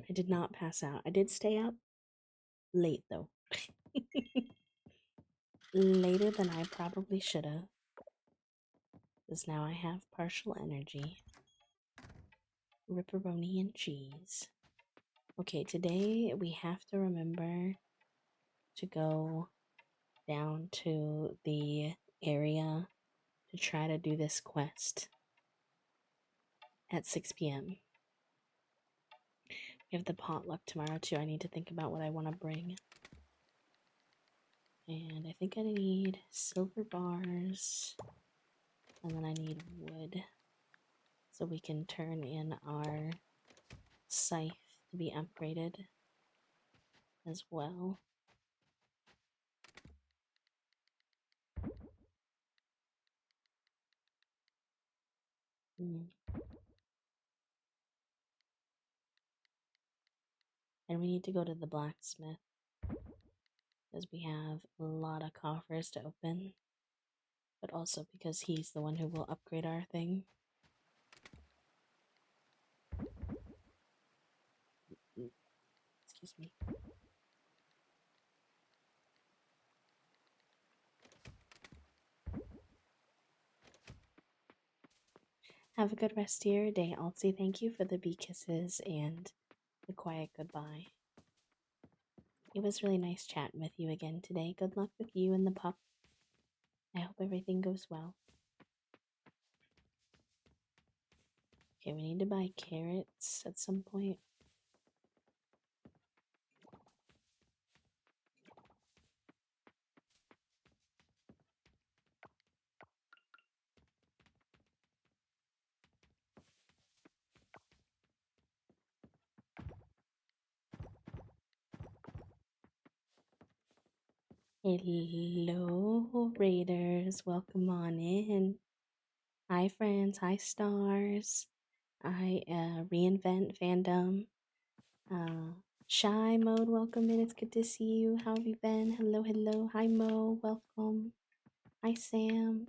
I did not pass out. I did stay up Late though. Later than I probably should have. Because now I have partial energy. Ripperoni and cheese. Okay, today we have to remember to go down to the area to try to do this quest at 6 p.m. We have the potluck tomorrow too. I need to think about what I want to bring. And I think I need silver bars. And then I need wood. So we can turn in our scythe to be upgraded as well. Mm. And we need to go to the blacksmith because we have a lot of coffers to open, but also because he's the one who will upgrade our thing. Excuse me. Have a good rest of your day, Altsy. Thank you for the bee kisses and the quiet goodbye. It was really nice chatting with you again today. Good luck with you and the pup. I hope everything goes well. Okay, we need to buy carrots at some point. Hello, Raiders. Welcome on in. Hi, friends. Hi, stars. I reinvent fandom. Shy mode, welcome in. It's good to see you. How have you been? Hello, hello. Hi, Mo. Welcome. Hi, Sam.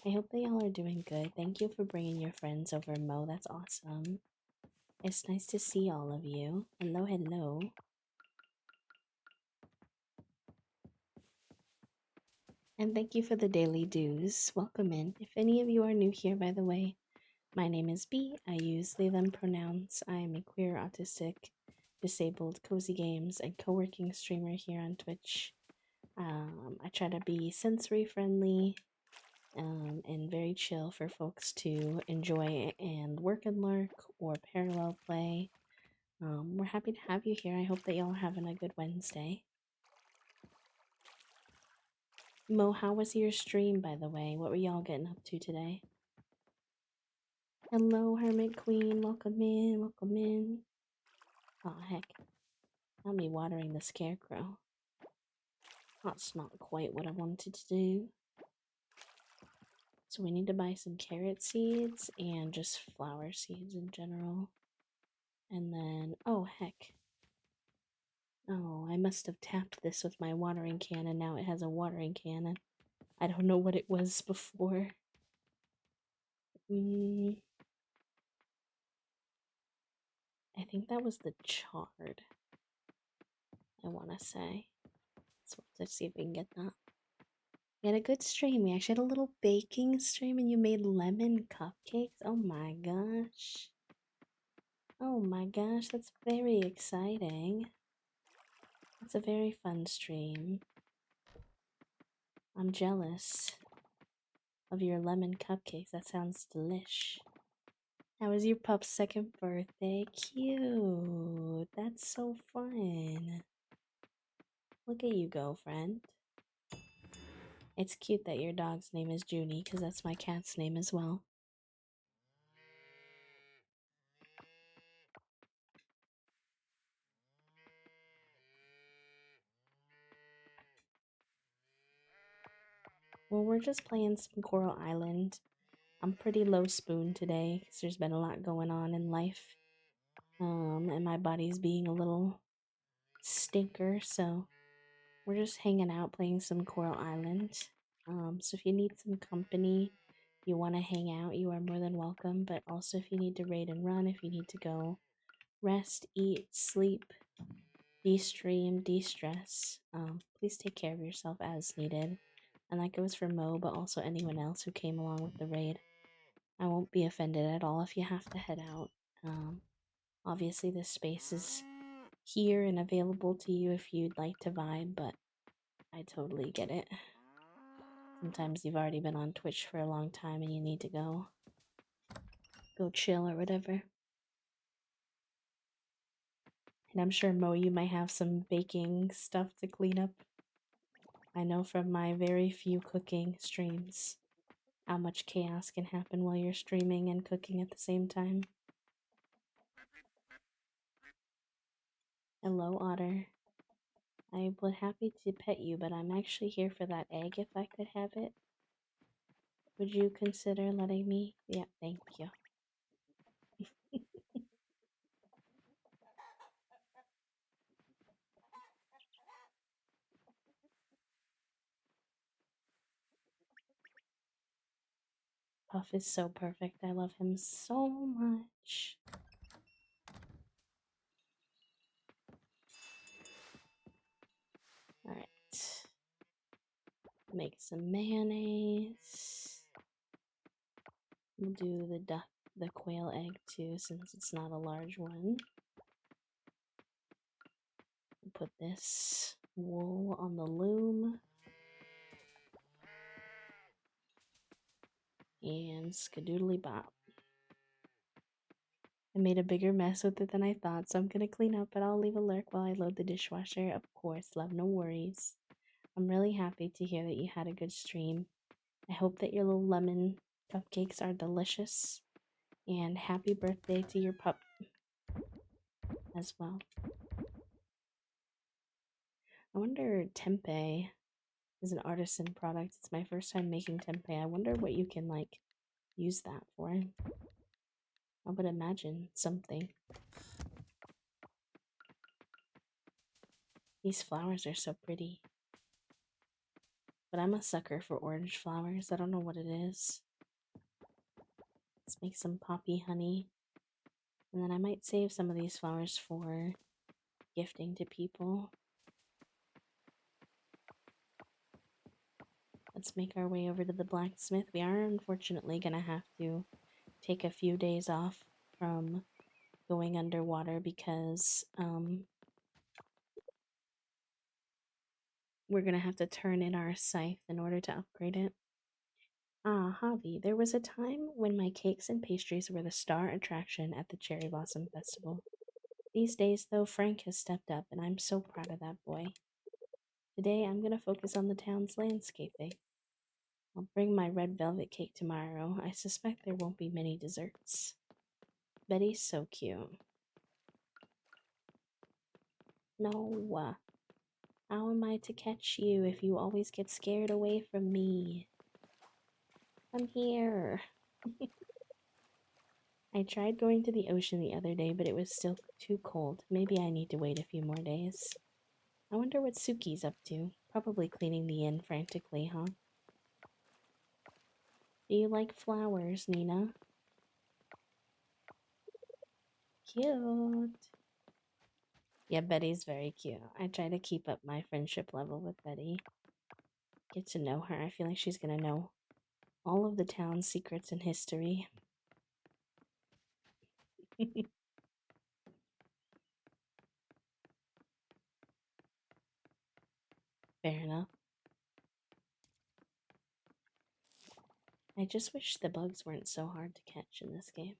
I hope that y'all are doing good. Thank you for bringing your friends over, Mo. That's awesome. It's nice to see all of you. Hello, hello. And thank you for the daily dues. Welcome in. If any of you are new here, by the way, my name is B. I use they, them pronouns. I am a queer, autistic, disabled, cozy games, and co working streamer here on Twitch. I try to be sensory friendly and very chill for folks to enjoy and work and lurk or parallel play. We're happy to have you here. I hope that y'all are having a good Wednesday. Mo, how was your stream, by the way? What were y'all getting up to today? Hello, Hermit Queen. Welcome in. Welcome in. Oh, heck. Not me watering the scarecrow. That's not quite what I wanted to do. So we need to buy some carrot seeds and just flower seeds in general. And then, oh, heck. Oh, I must have tapped this with my watering can and now it has a watering cannon. I don't know what it was before. I think that was the chard. I want to say. So let's see if we can get that. We had a good stream. We actually had a little baking stream and you made lemon cupcakes. Oh my gosh. Oh my gosh, that's very exciting. It's a very fun stream. I'm jealous of your lemon cupcakes. That sounds delish. How was your pup's second birthday? Cute. That's so fun. Look at you go, friend. It's cute that your dog's name is Junie, because that's my cat's name as well. Well, we're just playing some Coral Island. I'm pretty low spoon today, because there's been a lot going on in life. And my body's being a little stinker, so we're just hanging out playing some Coral Island. So if you need some company, you want to hang out, you are more than welcome. But also if you need to raid and run, if you need to go rest, eat, sleep, de-stream, de-stress. Please take care of yourself as needed. And that goes for Mo, but also anyone else who came along with the raid. I won't be offended at all if you have to head out. Obviously, this space is here and available to you if you'd like to vibe, but I totally get it. Sometimes you've already been on Twitch for a long time and you need to go chill or whatever. And I'm sure, Mo, you might have some baking stuff to clean up. I know from my very few cooking streams how much chaos can happen while you're streaming and cooking at the same time. Hello, Otter. I would happy to pet you, but I'm actually here for that egg if I could have it. Would you consider letting me? Yeah, thank you. Puff is so perfect. I love him so much. Alright. Make some mayonnaise. We'll do the quail egg too, since it's not a large one. We'll put this wool on the loom. And skadoodly bop. I made a bigger mess with it than I thought, so I'm gonna clean up, but I'll leave a lurk while I load the dishwasher. Of course, love, no worries. I'm really happy to hear that you had a good stream. I hope that your little lemon cupcakes are delicious. And happy birthday to your pup as well. I wonder, tempeh is an artisan product. It's my first time making tempeh. I wonder what you can, like, use that for. I would imagine something. These flowers are so pretty. But I'm a sucker for orange flowers. I don't know what it is. Let's make some poppy honey. And then I might save some of these flowers for gifting to people. Let's make our way over to the blacksmith. We are unfortunately gonna have to take a few days off from going underwater because we're gonna have to turn in our scythe in order to upgrade it. Ah, Javi, there was a time when my cakes and pastries were the star attraction at the Cherry Blossom Festival. These days, though, Frank has stepped up, and I'm so proud of that boy. Today, I'm gonna focus on the town's landscaping. I'll bring my red velvet cake tomorrow. I suspect there won't be many desserts. Betty's so cute. No, how am I to catch you if you always get scared away from me? Come here. I tried going to the ocean the other day, but it was still too cold. Maybe I need to wait a few more days. I wonder what Suki's up to. Probably cleaning the inn frantically, huh? Do you like flowers, Nina? Cute. Yeah, Betty's very cute. I try to keep up my friendship level with Betty. Get to know her. I feel like she's gonna know all of the town's secrets and history. Fair enough. I just wish the bugs weren't so hard to catch in this game.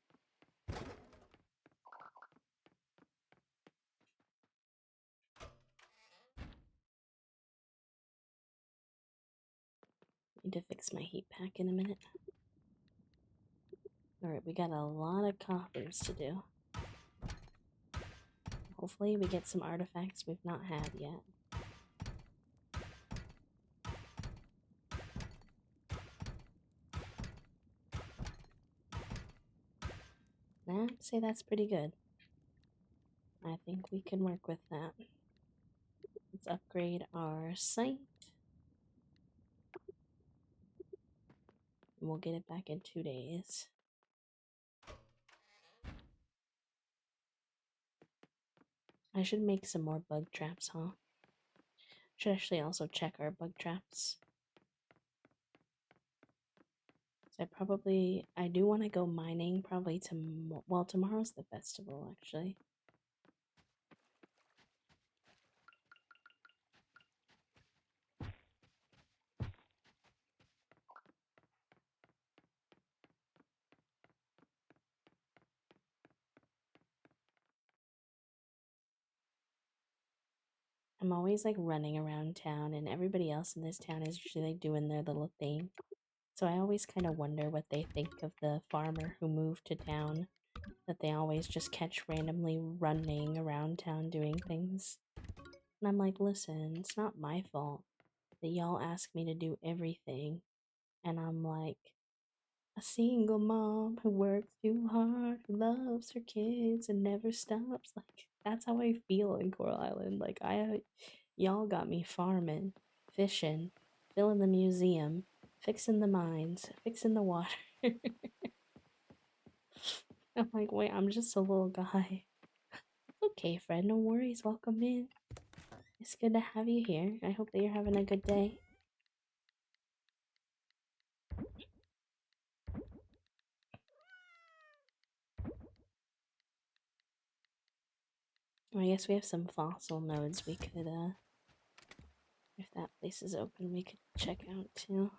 Need to fix my heat pack in a minute. Alright, we got a lot of coffers to do. Hopefully we get some artifacts we've not had yet. I'd say that's pretty good. I think we can work with that. Let's upgrade our site. And we'll get it back in 2 days. I should make some more bug traps, huh? Should actually also check our bug traps. So I do want to go mining probably well, tomorrow's the festival, actually. I'm always like running around town, and everybody else in this town is usually like doing their little thing. So I always kind of wonder what they think of the farmer who moved to town, that they always just catch randomly running around town doing things. And I'm like, listen, it's not my fault that y'all ask me to do everything. And I'm like, a single mom who works too hard, who loves her kids and never stops. Like, that's how I feel in Coral Island. Like, y'all got me farming, fishing, filling the museum, fixing the mines, fixing the water. I'm like, wait, I'm just a little guy. Okay, Fred, no worries. Welcome in. It's good to have you here. I hope that you're having a good day. I guess we have some fossil nodes we could, if that place is open, we could check out too.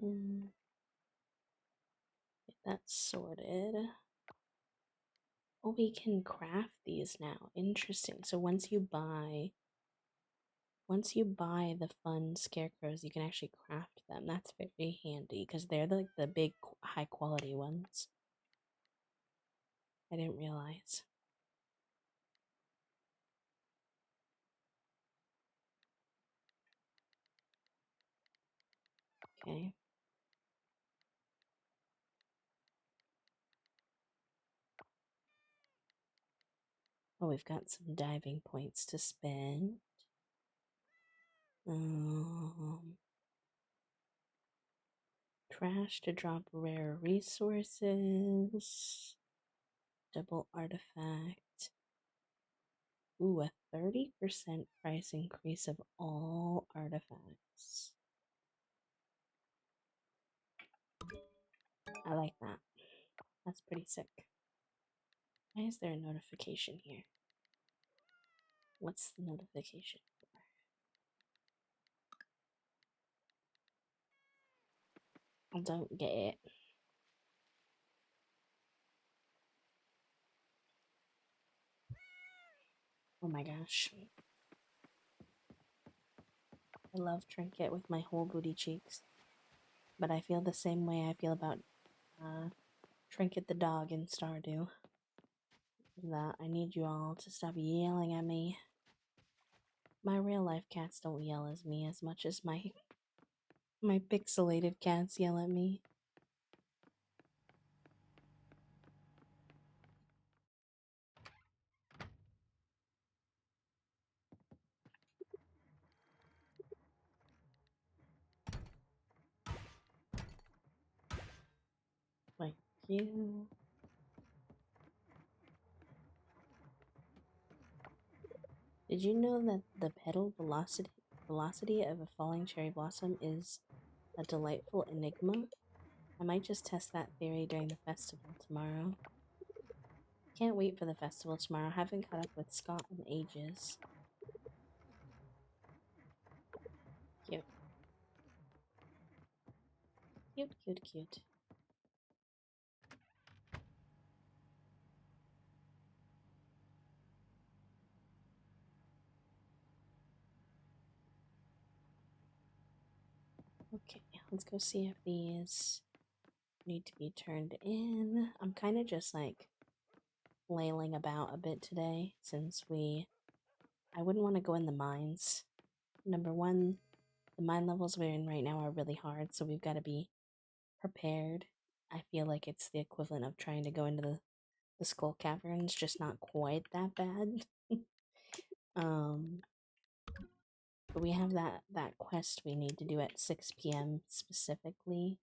Oops. Get that sorted. Oh, we can craft these now. Interesting. So once you buy the fun scarecrows, you can actually craft them. That's very handy because they're like the big high quality ones. I didn't realize. Okay. Oh, we've got some diving points to spend. Trash to drop rare resources. Double artifact. Ooh, a 30% price increase of all artifacts. I like that. That's pretty sick. Why is there a notification here? What's the notification for? I don't get it. Oh my gosh. I love Trinket with my whole booty cheeks. But I feel the same way I feel about Trinket the dog in Stardew. That I need you all to stop yelling at me. My real life cats don't yell at me as much as my pixelated cats yell at me. Thank you. Did you know that the petal velocity of a falling cherry blossom is a delightful enigma? I might just test that theory during the festival tomorrow. Can't wait for the festival tomorrow. Haven't caught up with Scott in ages. Cute. Cute, cute, cute. Okay, let's go see if these need to be turned in. I'm kind of just like flailing about a bit today since I wouldn't want to go in the mines. Number one, the mine levels we're in right now are really hard, so we've got to be prepared. I feel like it's the equivalent of trying to go into the skull caverns, just not quite that bad. um, but we have that quest we need to do at 6 p.m. specifically,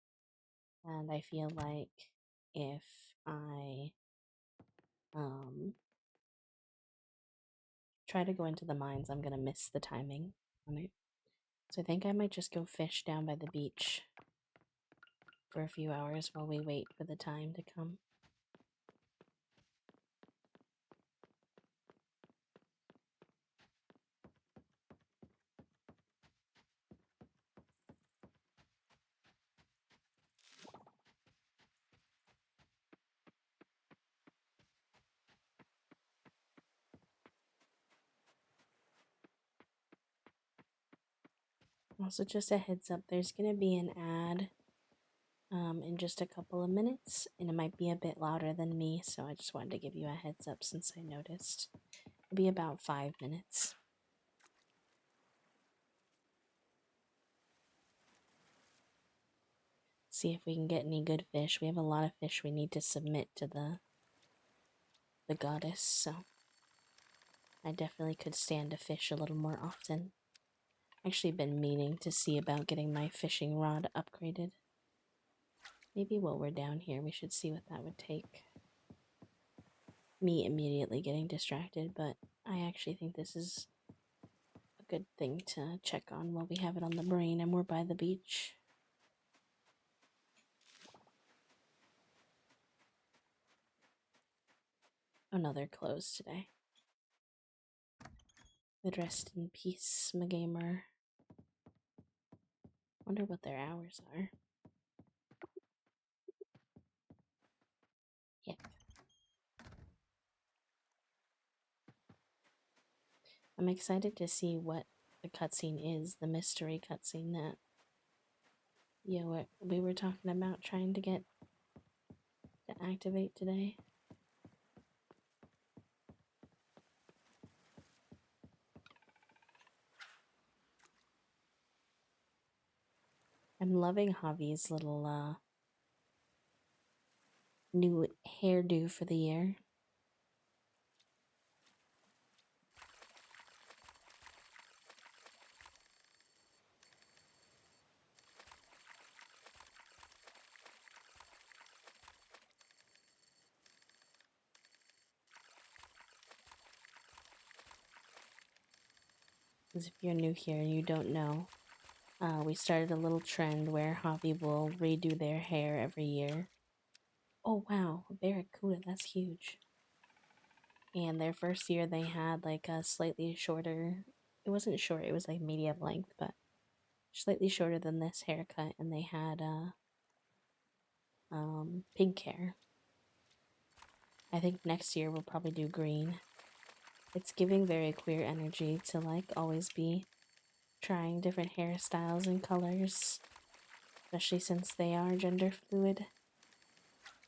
and I feel like if I try to go into the mines, I'm gonna miss the timing on it. So I think I might just go fish down by the beach for a few hours while we wait for the time to come. Also, just a heads up, there's gonna be an ad in just a couple of minutes, and it might be a bit louder than me, so I just wanted to give you a heads up since I noticed. It'll be about 5 minutes. See if we can get any good fish. We have a lot of fish we need to submit to the goddess, so I definitely could stand to fish a little more often. Actually been meaning to see about getting my fishing rod upgraded. Maybe while we're down here we should see what that would take. Me immediately getting distracted, but I actually think this is a good thing to check on while we have it on the brain and we're by the beach. Oh no, they're closed today. But rest in peace, Magamer. Wonder what their hours are. Yeah. I'm excited to see what the cutscene is, the mystery cutscene that what we were talking about trying to get to activate today. I'm loving Javi's little new hairdo for the year. As if you're new here and you don't know, we started a little trend where Javi will redo their hair every year. Oh wow, a barracuda, that's huge. And their first year they had like a slightly shorter, it wasn't short, it was like medium length, but slightly shorter than this haircut, and they had pink hair. I think next year we'll probably do green. It's giving very queer energy to like always be trying different hairstyles and colors, especially since they are gender fluid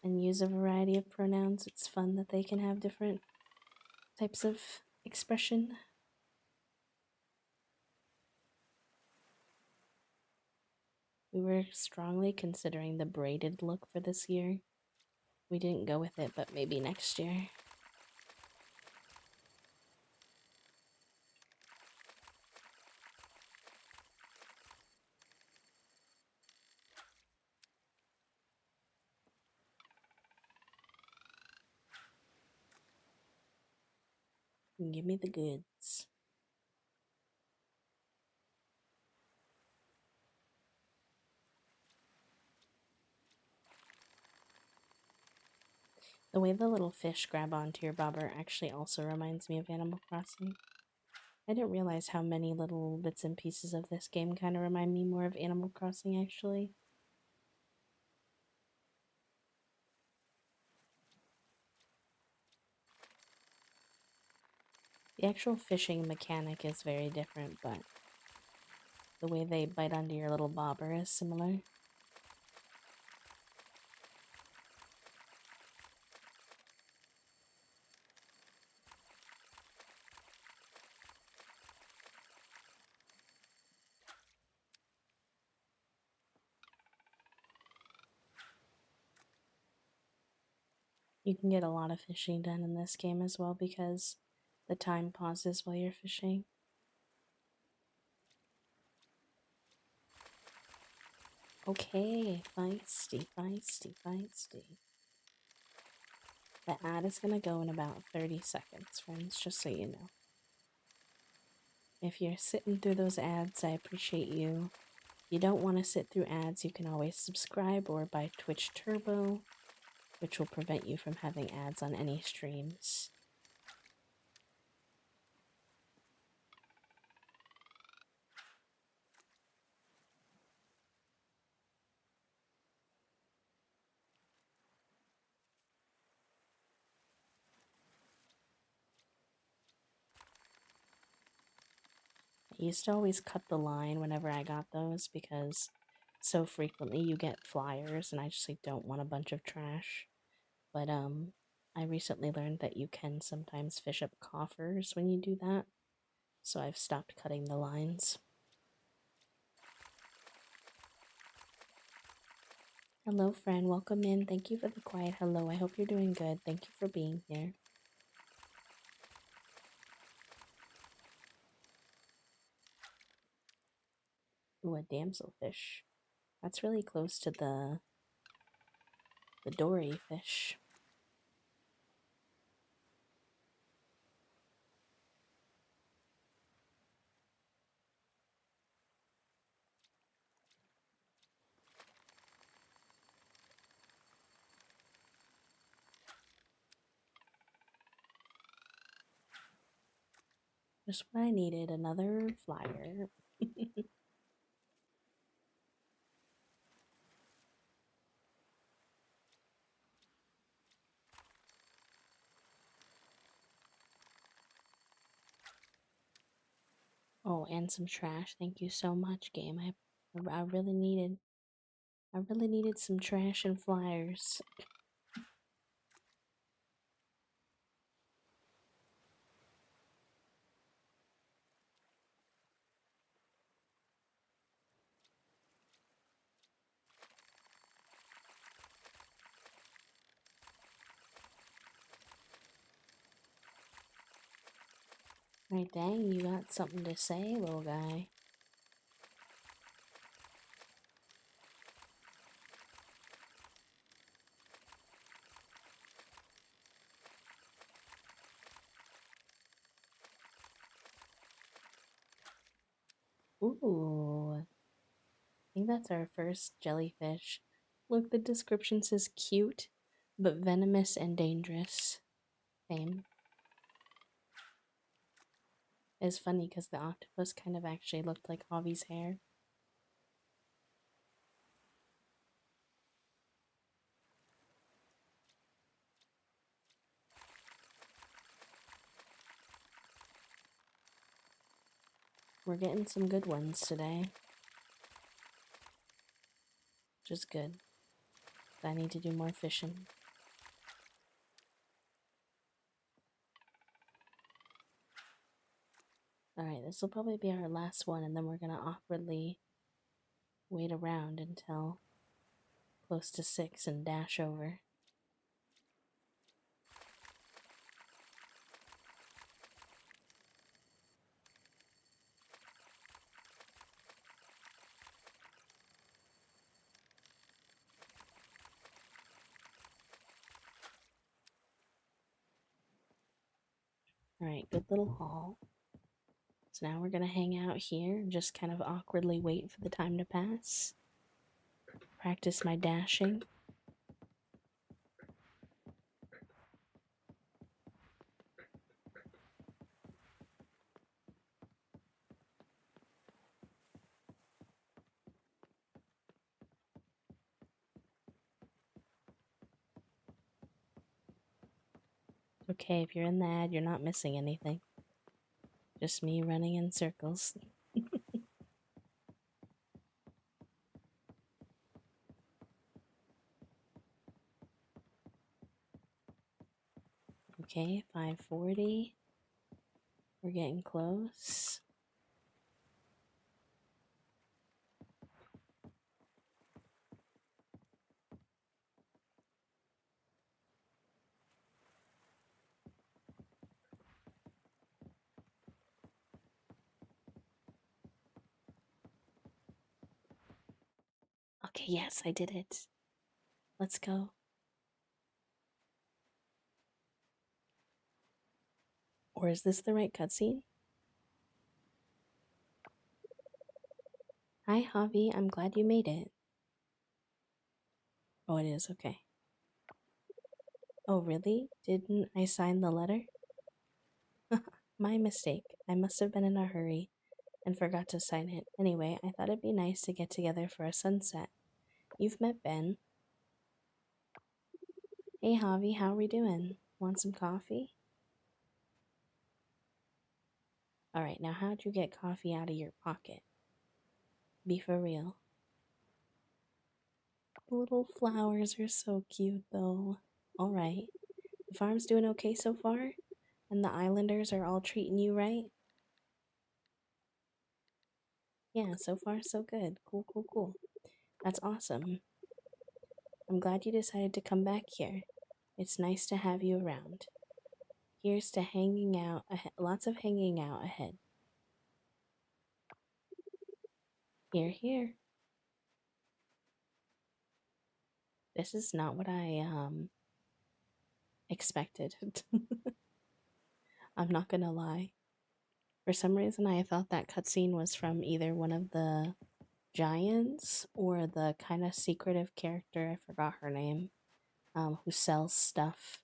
and use a variety of pronouns. It's fun that they can have different types of expression. We were strongly considering the braided look for this year. We didn't go with it, but maybe next year. Give me the goods. The way the little fish grab onto your bobber actually also reminds me of Animal Crossing. I didn't realize how many little bits and pieces of this game kind of remind me more of Animal Crossing, actually. The actual fishing mechanic is very different, but the way they bite onto your little bobber is similar. You can get a lot of fishing done in this game as well because the time pauses while you're fishing. Okay, feisty, feisty, feisty. The ad is gonna go in about 30 seconds, friends, just so you know. If you're sitting through those ads, I appreciate you. If you don't want to sit through ads, you can always subscribe or buy Twitch Turbo, which will prevent you from having ads on any streams. I used to always cut the line whenever I got those because so frequently you get flyers and I just like don't want a bunch of trash. But I recently learned that you can sometimes fish up coffers when you do that. So I've stopped cutting the lines. Hello friend, welcome in. Thank you for the quiet hello. I hope you're doing good. Thank you for being here. Ooh, a damselfish. That's really close to the dory fish. Just what I needed, another flyer. Oh, and some trash. Thank you so much, game. I really needed some trash and flyers. Right, dang, you got something to say, little guy. Ooh, I think that's our first jellyfish. Look, the description says cute, but venomous and dangerous. Same. It's funny because the octopus kind of actually looked like Javi's hair. We're getting some good ones today. Which is good. I need to do more fishing. Alright, this will probably be our last one, and then we're gonna awkwardly wait around until close to 6 and dash over. Alright, good little haul. So now we're gonna hang out here and just kind of awkwardly wait for the time to pass. Practice my dashing. Okay, if you're in the ad, you're not missing anything. Just me running in circles. Okay, 540. We're getting close. Okay, yes, I did it. Let's go. Or is this the right cutscene? Hi, Javi. I'm glad you made it. Oh, it is. Okay. Oh, really? Didn't I sign the letter? My mistake. I must have been in a hurry and forgot to sign it. Anyway, I thought it'd be nice to get together for a sunset. You've met Ben. Hey, Javi, how are we doing? Want some coffee? Alright, now how'd you get coffee out of your pocket? Be for real. The little flowers are so cute, though. Alright. The farm's doing okay so far? And the islanders are all treating you right? Yeah, so far so good. Cool, cool, cool. That's awesome. I'm glad you decided to come back here. It's nice to have you around. Here's to hanging out ahead. Lots of hanging out ahead. Here, here. This is not what I expected. I'm not gonna lie. For some reason, I thought that cutscene was from either one of the giants or the kind of secretive character, I forgot her name, who sells stuff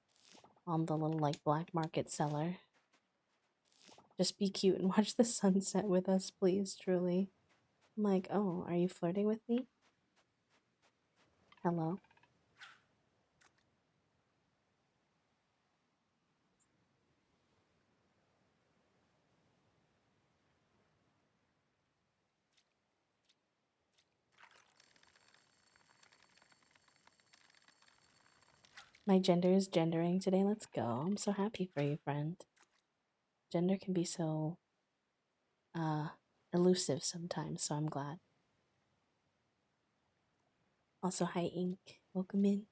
on the little like black market seller. Just be cute and watch the sunset with us, please, truly. I'm like, oh, are you flirting with me? Hello? My gender is gendering today. Let's go. I'm so happy for you, friend. Gender can be so uh elusive sometimes, so I'm glad. Also, hi Ink. Welcome in.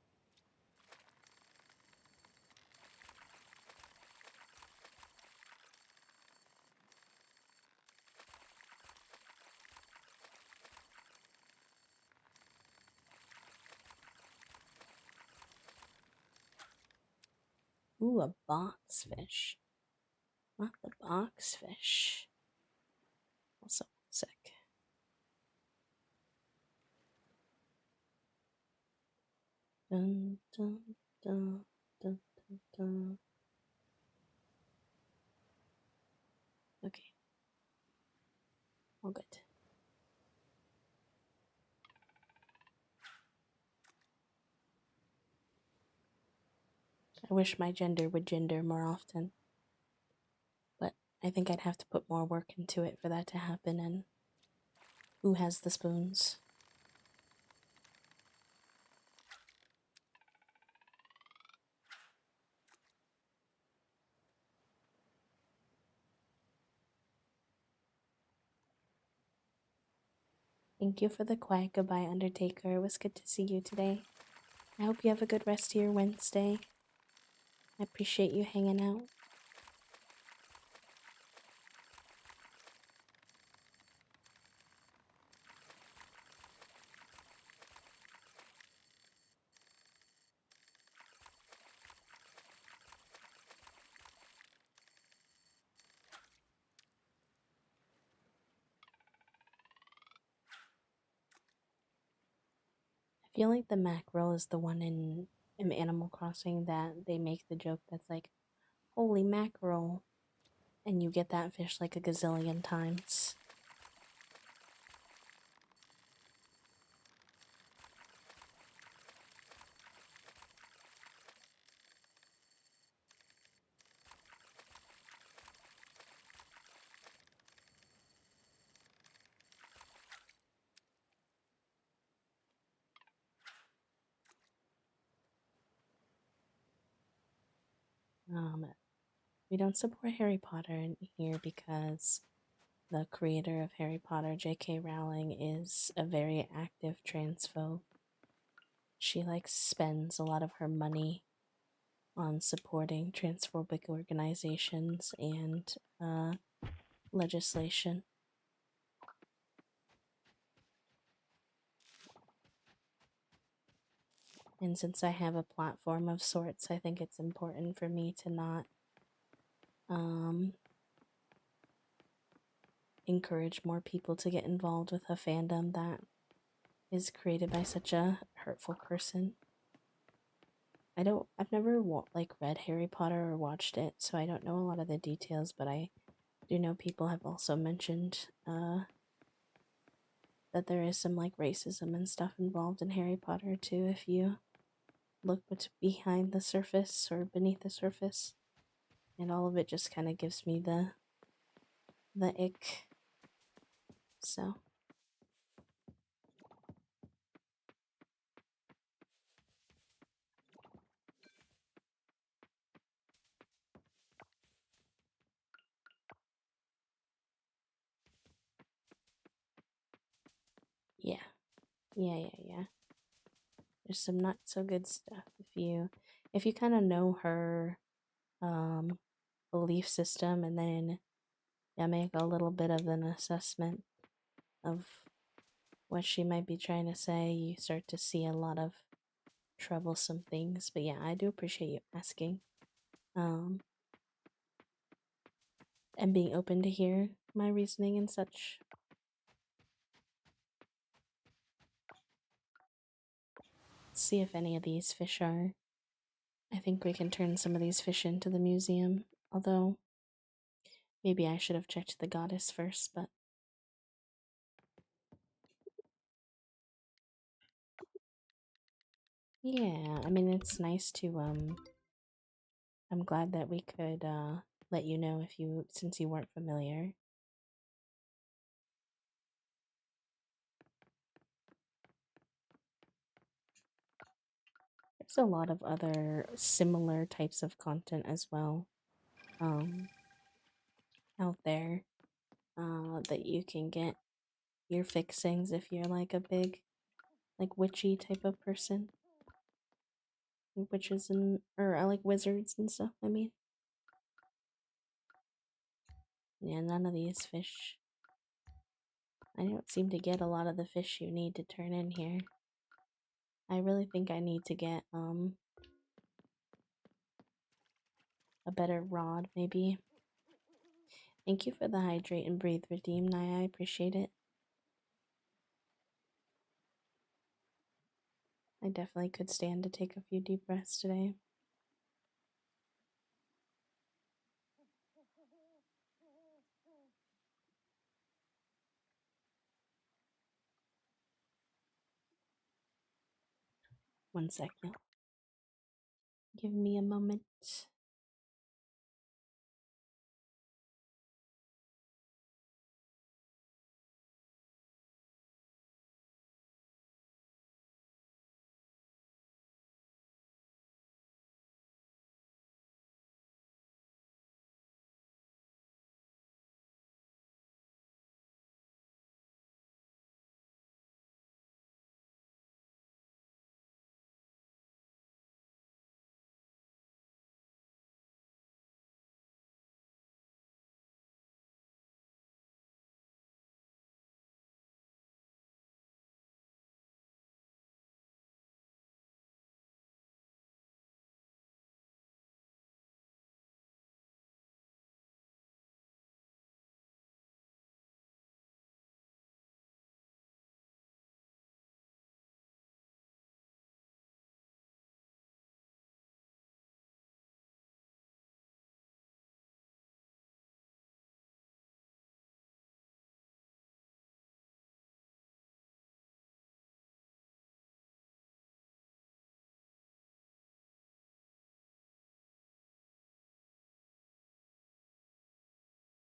Ooh, a box fish. Not the box fish. Also, sick. Dun, dun, dun, dun, dun, dun. Okay, all good. I wish my gender would gender more often, but I think I'd have to put more work into it for that to happen. And who has the spoons? Thank you for the quiet goodbye, Undertaker. It was good to see you today. I hope you have a good rest of your Wednesday. I appreciate you hanging out. I feel like the mackerel is the one in Animal Crossing that they make the joke that's like, holy mackerel, and you get that fish like a gazillion times. Um, we don't support Harry Potter in here because the creator of Harry Potter, J.K. Rowling, is a very active transphobe. She like spends a lot of her money on supporting transphobic organizations and legislation. And since I have a platform of sorts, I think it's important for me to not um, encourage more people to get involved with a fandom that is created by such a hurtful person. I've never like read Harry Potter or watched it, so I don't know a lot of the details, but I do know people have also mentioned that there is some like racism and stuff involved in Harry Potter too, if you look what's behind the surface or beneath the surface. And all of it just kind of gives me the ick. So, yeah. Yeah. There's some not so good stuff if you kind of know her um belief system, and then make a little bit of an assessment of what she might be trying to say, you start to see a lot of troublesome things. But yeah, I do appreciate you asking. Um and being open to hear my reasoning and such. Let's see if any of these fish are. I think we can turn some of these fish into the museum, although maybe I should have checked the goddess first, but yeah, I mean it's nice to I'm glad that we could let you know if you since you weren't familiar. There's a lot of other similar types of content as well um out there that you can get your fixings if you're like a big like witchy type of person. Like witches and or I like wizards and stuff, I mean. Yeah, none of these fish. I don't seem to get a lot of the fish you need to turn in here. I really think I need to get a better rod maybe. Thank you for the hydrate and breathe redeem, Naya. I appreciate it. I definitely could stand to take a few deep breaths today. One second. Give me a moment.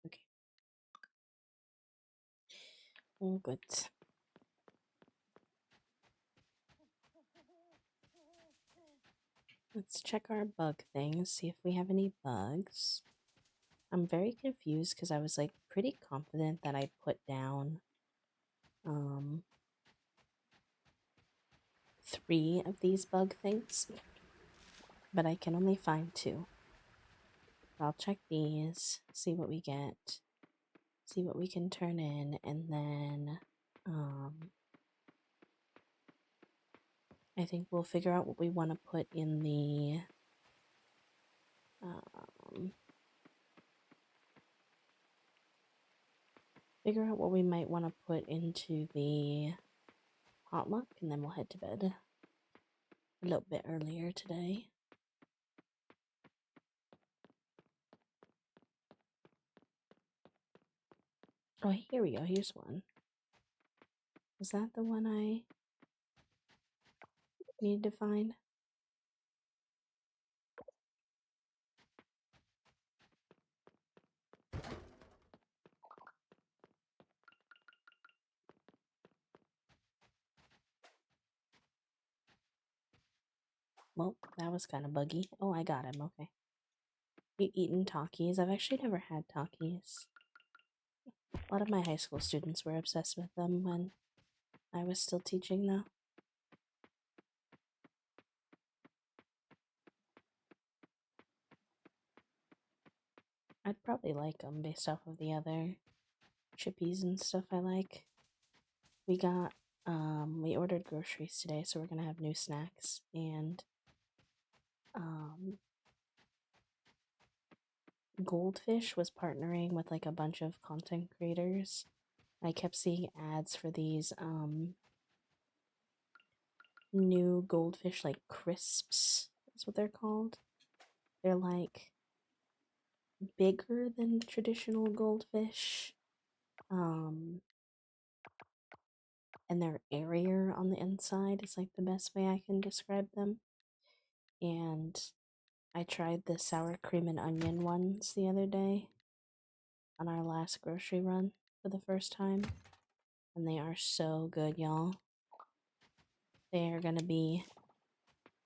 Okay. All good. Let's check our bug things, see if we have any bugs. I'm very confused because I was like pretty confident that I put down um 3 of these bug things, but I can only find 2. I'll check these, see what we get, see what we can turn in, and then I think we'll figure out what we want to put in the figure out what we might want to put into the potluck, and then we'll head to bed a little bit earlier today. Oh, here we go. Here's one. Was that the one I needed to find? Well, that was kind of buggy. Oh, I got him. Okay. You eaten Takis? I've actually never had Takis. A lot of my high school students were obsessed with them when I was still teaching, though. I'd probably like them based off of the other chippies and stuff I like. We ordered groceries today, so we're gonna have new snacks, and Goldfish was partnering with like a bunch of content creators. I kept seeing ads for these new goldfish, like crisps, is what they're called. They're like bigger than traditional goldfish. And they're airier on the inside is like the best way I can describe them. And I tried the sour cream and onion ones the other day on our last grocery run for the first time. And they are so good, y'all. They are gonna be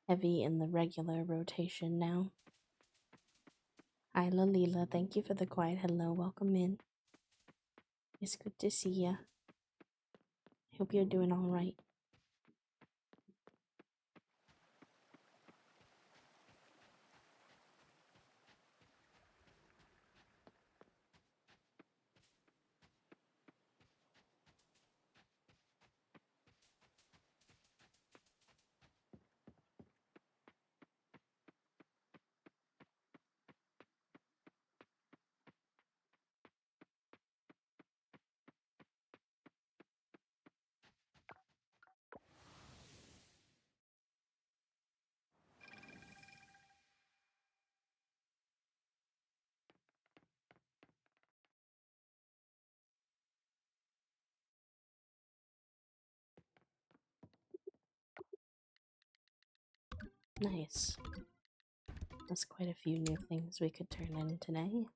heavy in the regular rotation now. Hi, Lalila. Thank you for the quiet hello. Welcome in. It's good to see ya. Hope you're doing all right. Nice. That's quite a few new things we could turn in today.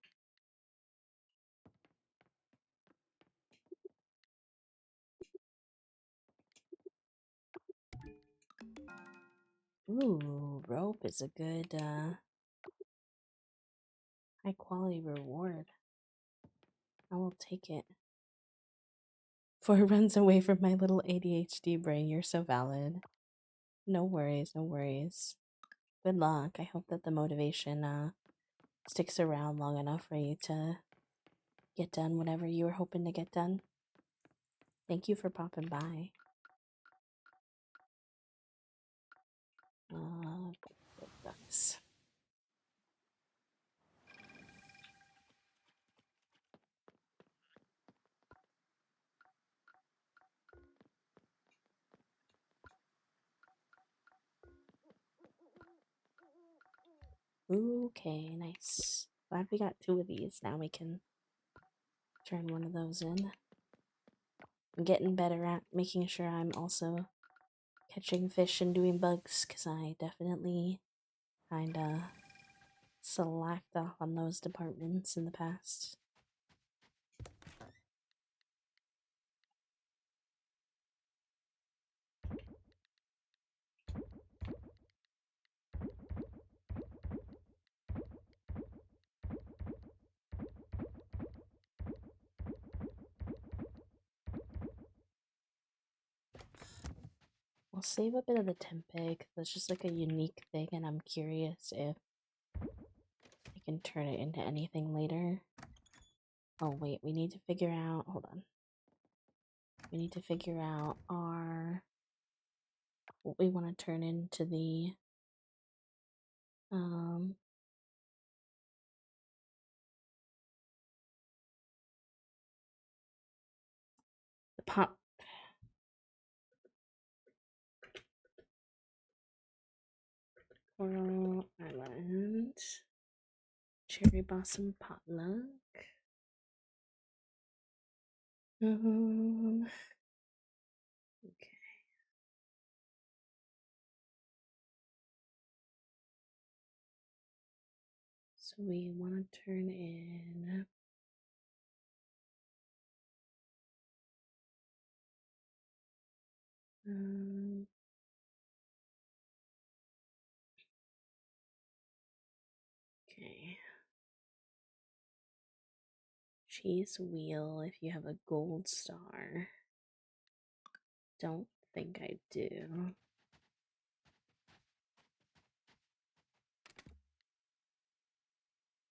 Ooh, rope is a good, high quality reward. I will take it. Before it runs away from my little ADHD brain, you're so valid. No worries, no worries. Good luck. I hope that the motivation, sticks around long enough for you to get done whatever you were hoping to get done. Thank you for popping by. Ducks. Okay, nice. Glad we got two of these. Now we can turn one of those in. I'm getting better at making sure I'm also catching fish and doing bugs, because I definitely kinda slacked off on those departments in the past. We'll save a bit of the tempeh, 'cause that's just like a unique thing, and I'm curious if I can turn it into anything later. Oh wait, we need to figure out, hold on. We need to figure out our what we want to turn into the um pop Coral Island Cherry Blossom Potluck. Okay. So we want to turn in um okay. Cheese wheel if you have a gold star. Don't think I do.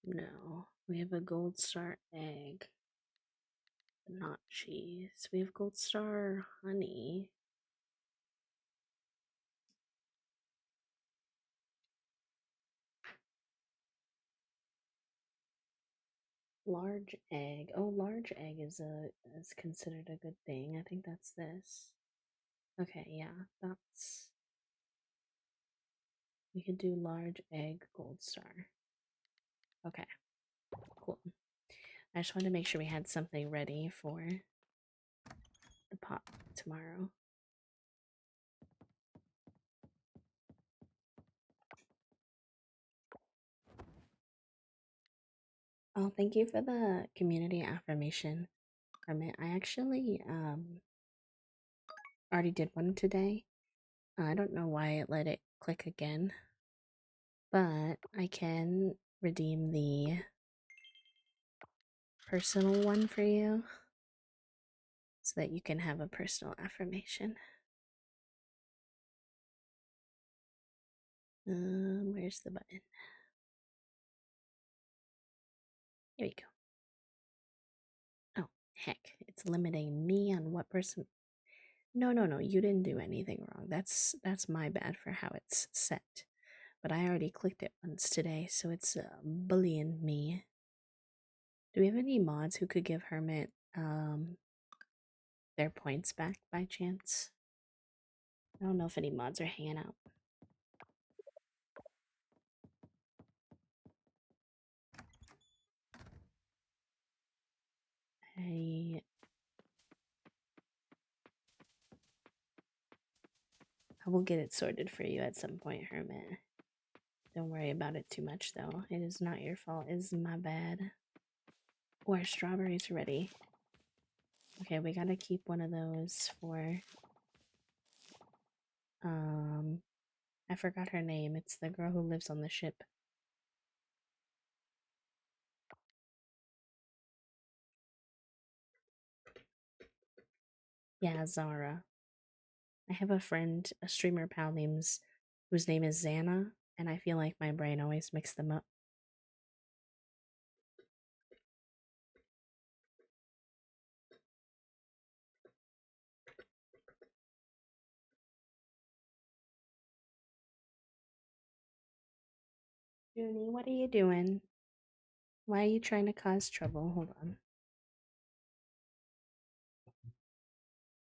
No, we have a gold star egg, not cheese. We have gold star honey. Large egg. Oh, large egg is considered a good thing. I think that's this. Okay, yeah, that's we could do large egg gold star. Okay, cool. I just wanted to make sure we had something ready for the pop tomorrow. Oh, thank you for the community affirmation, Hermit. I actually already did one today. I don't know why it let it click again, but I can redeem the personal one for you so that you can have a personal affirmation. Where's the button? Here we go. Oh, heck, it's limiting me on what person. No, no, no, you didn't do anything wrong. That's my bad for how it's set. But I already clicked it once today, so it's bullying me. Do we have any mods who could give Hermit their points back by chance? I don't know if any mods are hanging out. I will get it sorted for you at some point, Hermit. Don't worry about it too much, though. It is not your fault. It is my bad. Oh, our strawberries ready. Okay, we gotta keep one of those for I forgot her name. It's the girl who lives on the ship. Yeah, Zara. I have a friend, a streamer pal names whose name is Xana, and I feel like my brain always mixes them up. Junie, what are you doing? Why are you trying to cause trouble? Hold on.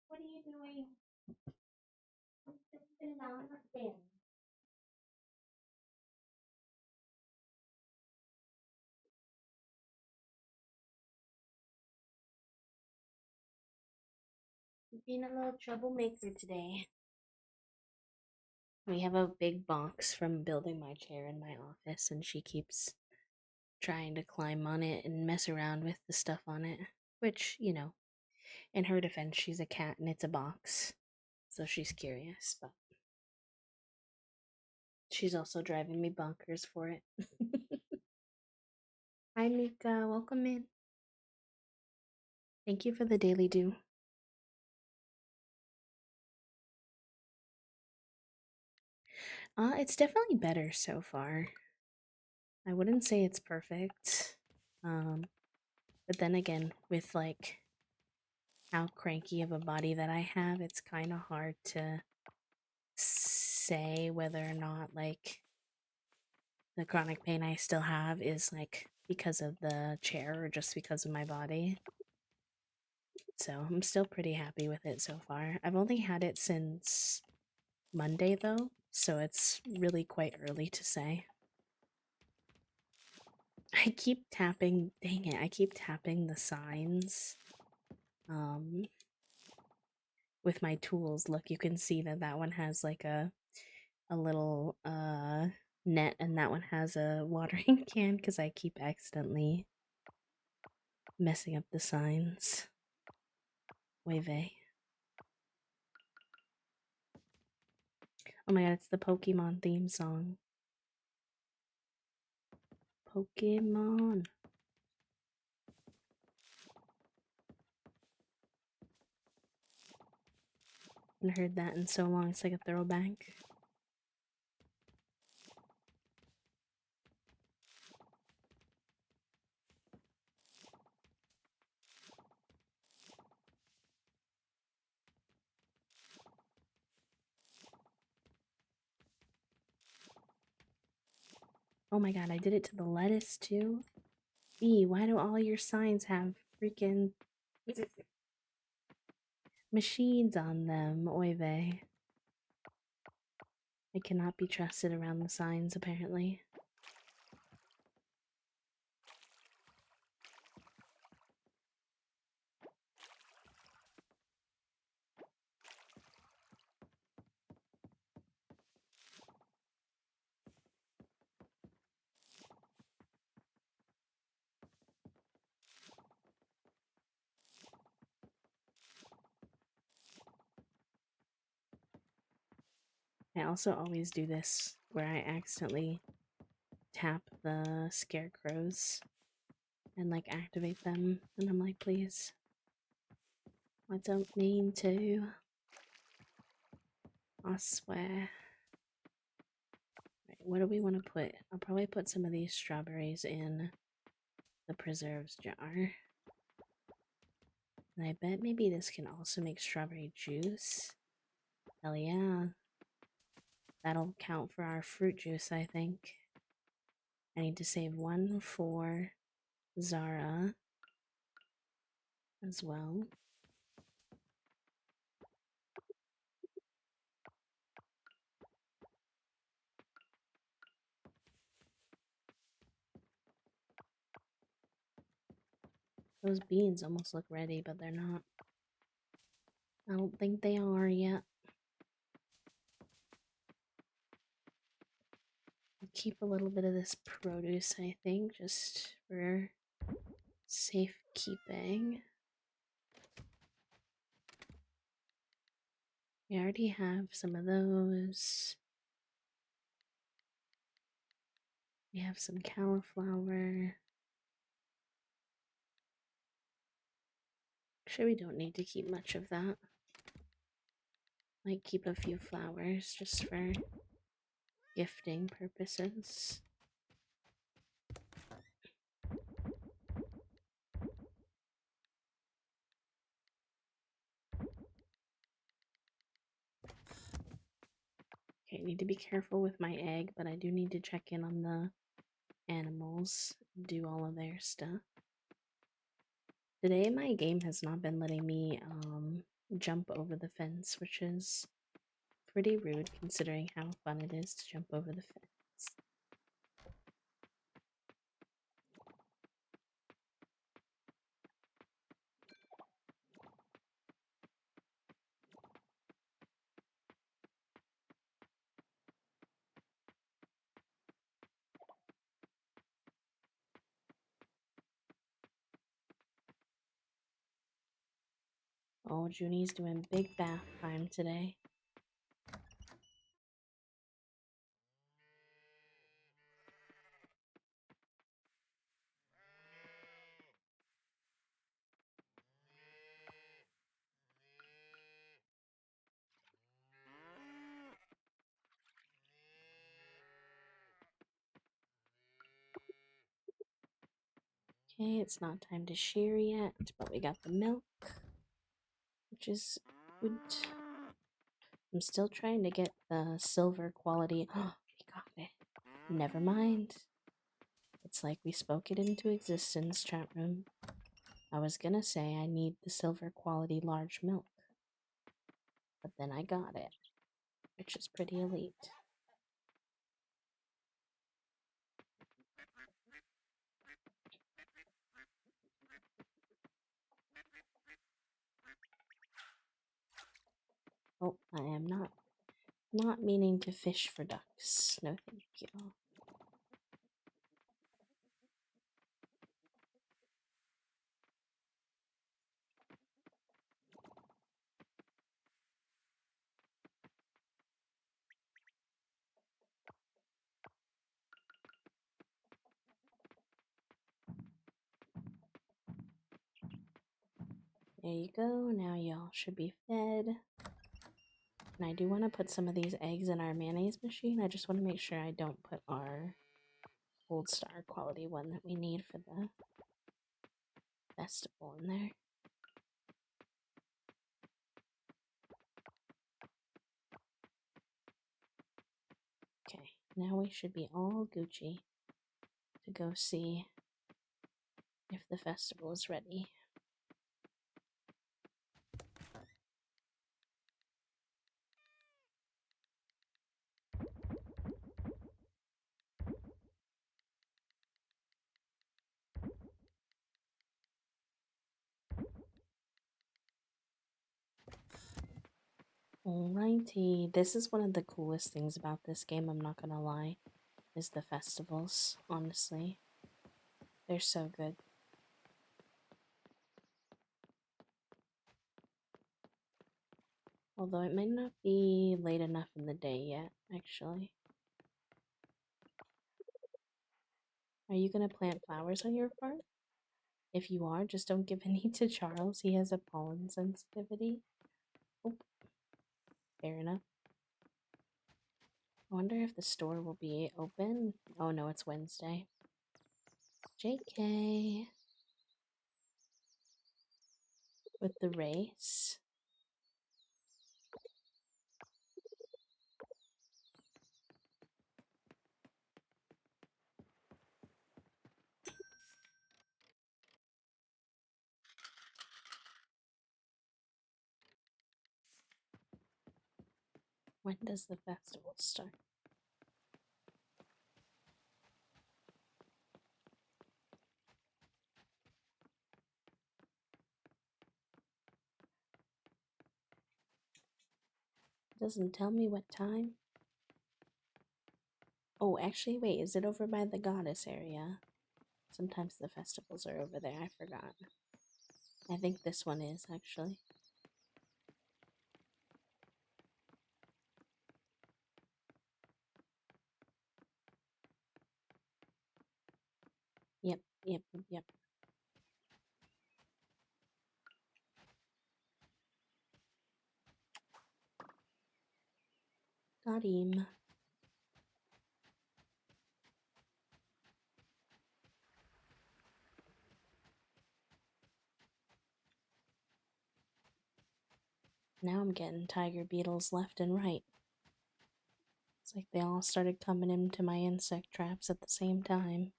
What are you doing? You're being a little troublemaker today. We have a big box from building my chair in my office, and she keeps trying to climb on it and mess around with the stuff on it. Which, you know, in her defense, she's a cat and it's a box. So she's curious, but she's also driving me bonkers for it. Hi, Mika. Welcome in. Thank you for the daily do. It's definitely better so far. I wouldn't say it's perfect. But then again, with like how cranky of a body that I have, it's kind of hard to say whether or not like the chronic pain I still have is like because of the chair or just because of my body. So I'm still pretty happy with it so far. I've only had it since Monday though, so it's really quite early to say. I keep tapping, dang it, I keep tapping the signs with my tools. Look, you can see that that one has like a little net and that one has a watering can because I keep accidentally messing up the signs. Way vey. Oh my god, it's the Pokemon theme song. Pokemon. I haven't heard that in so long, it's like a throwback. Oh my god, I did it to the lettuce too. Why do all your signs have freaking machines on them? Oy vey. I cannot be trusted around the signs, apparently. I also always do this where I accidentally tap the scarecrows and like activate them, and I'm like, please, I don't mean to. I swear. Right, what do we want to put? I'll probably put some of these strawberries in the preserves jar. And I bet maybe this can also make strawberry juice. Hell yeah. That'll count for our fruit juice, I think. I need to save one for Zara as well. Those beans almost look ready, but they're not. I don't think they are yet. I'll keep a little bit of this produce, I think, just for safekeeping. We already have some of those. We have some cauliflower. Actually, we don't need to keep much of that. Might keep a few flowers just for gifting purposes. Okay, I need to be careful with my egg, but I do need to check in on the animals, do all of their stuff. Today my game has not been letting me jump over the fence, which is pretty rude considering how fun it is to jump over the fence. Oh, Junie's doing big bath time today. Okay, it's not time to shear yet, but we got the milk, which is good. I'm still trying to get the silver quality. Oh, we got it. Never mind. It's like we spoke it into existence, chat room. I was gonna say I need the silver quality large milk, but then I got it, which is pretty elite. Oh, I am not meaning to fish for ducks. No, thank you. There you go. Now y'all should be fed. And I do want to put some of these eggs in our mayonnaise machine. I just want to make sure I don't put our gold star quality one that we need for the festival in there. Okay, now we should be all Gucci to go see if the festival is ready. Alrighty, this is one of the coolest things about this game, I'm not gonna lie, is the festivals, honestly. They're so good. Although it might not be late enough in the day yet, actually. Are you gonna plant flowers on your farm? If you are, just don't give any to Charles. He has a pollen sensitivity. Oh, fair enough. I wonder if the store will be open. Oh no, it's Wednesday. JK. With the race. When does the festival start? Doesn't tell me what time. Oh, actually, wait, is it over by the goddess area? Sometimes the festivals are over there, I forgot. I think this one is, actually. Yep. Got him. Now I'm getting tiger beetles left and right. It's like they all started coming into my insect traps at the same time.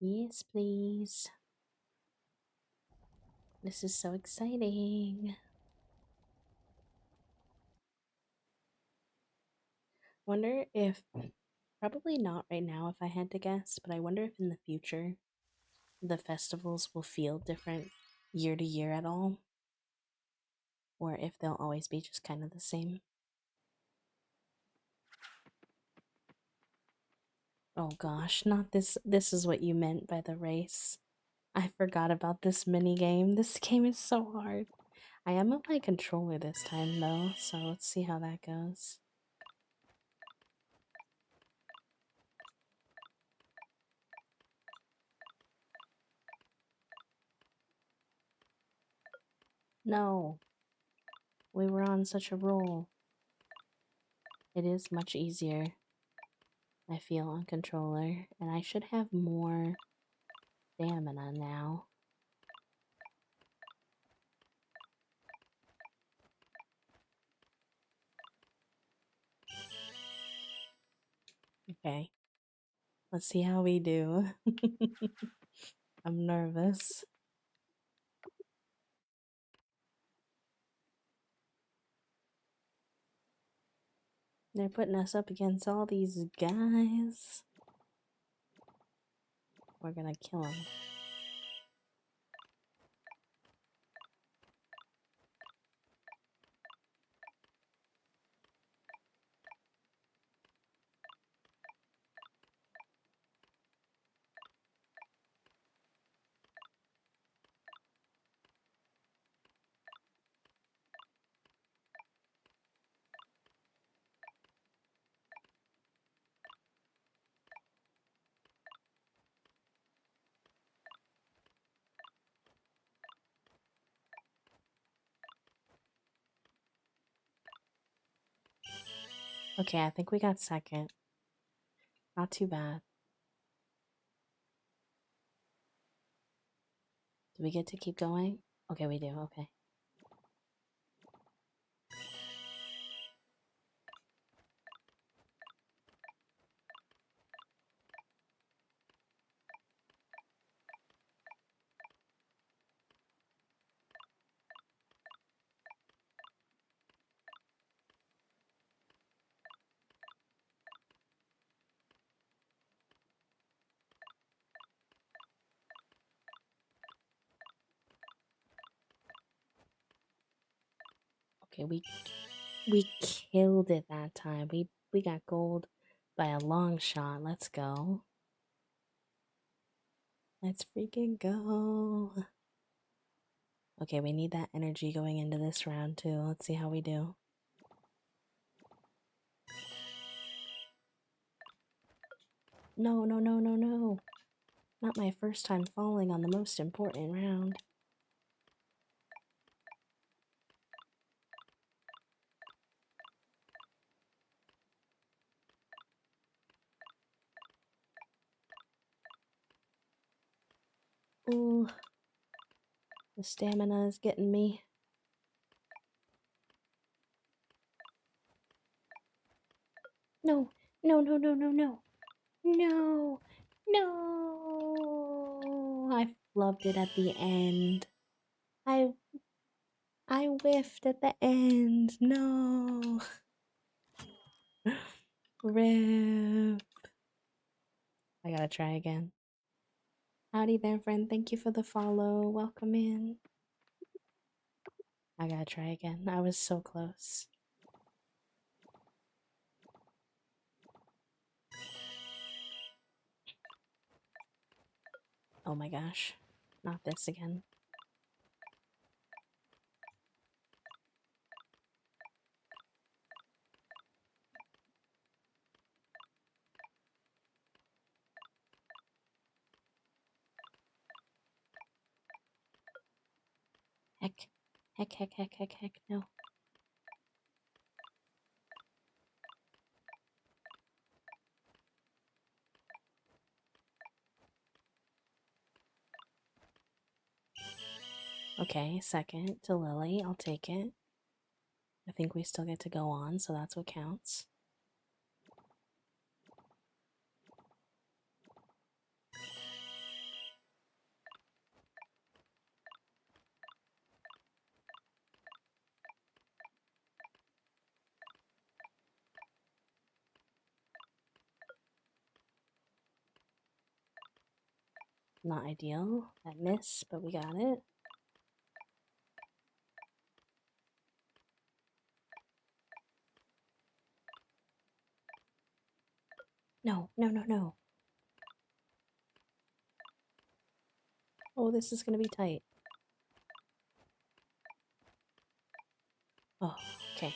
Yes, please. This is so exciting. Wonder if, probably not right now if I had to guess, but I wonder if in the future the festivals will feel different year to year at all, or if they'll always be just kind of the same. Oh gosh, not this. This is what you meant by the race. I forgot about this mini game. This game is so hard. I am on my controller this time though, so let's see how that goes. No, we were on such a roll. It is much easier I feel on controller, and I should have more stamina now. Okay. Let's see how we do. I'm nervous. They're putting us up against all these guys. We're gonna kill them. Okay, I think we got second. Not too bad. Do we get to keep going? Okay, we do. Okay. Okay, we killed it that time. We got gold by a long shot. Let's go. Let's freaking go. Okay, we need that energy going into this round too. Let's see how we do. No, no, no, no, no. Not my first time falling on the most important round. Ooh. The stamina is getting me. No, no, no, no, no, no. No, no. I flubbed it at the end. I whiffed at the end. No. Rip. I gotta try again. Howdy there, friend. Thank you for the follow. Welcome in. I gotta try again. I was so close. Oh my gosh. Not this again. Heck. Heck, heck, heck, heck, heck, no. Okay, second to Lily. I'll take it. I think we still get to go on, so that's what counts. Not ideal. That miss, but we got it. No, no, no, no. Oh, this is gonna be tight. Oh, okay.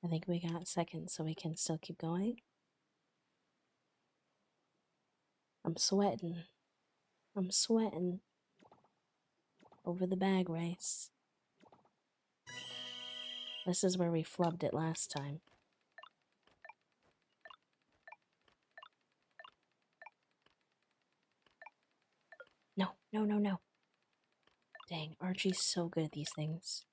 I think we got second, so we can still keep going. I'm sweating. I'm sweating. Over the bag race. This is where we flubbed it last time. No, no, no. Dang, Archie's so good at these things.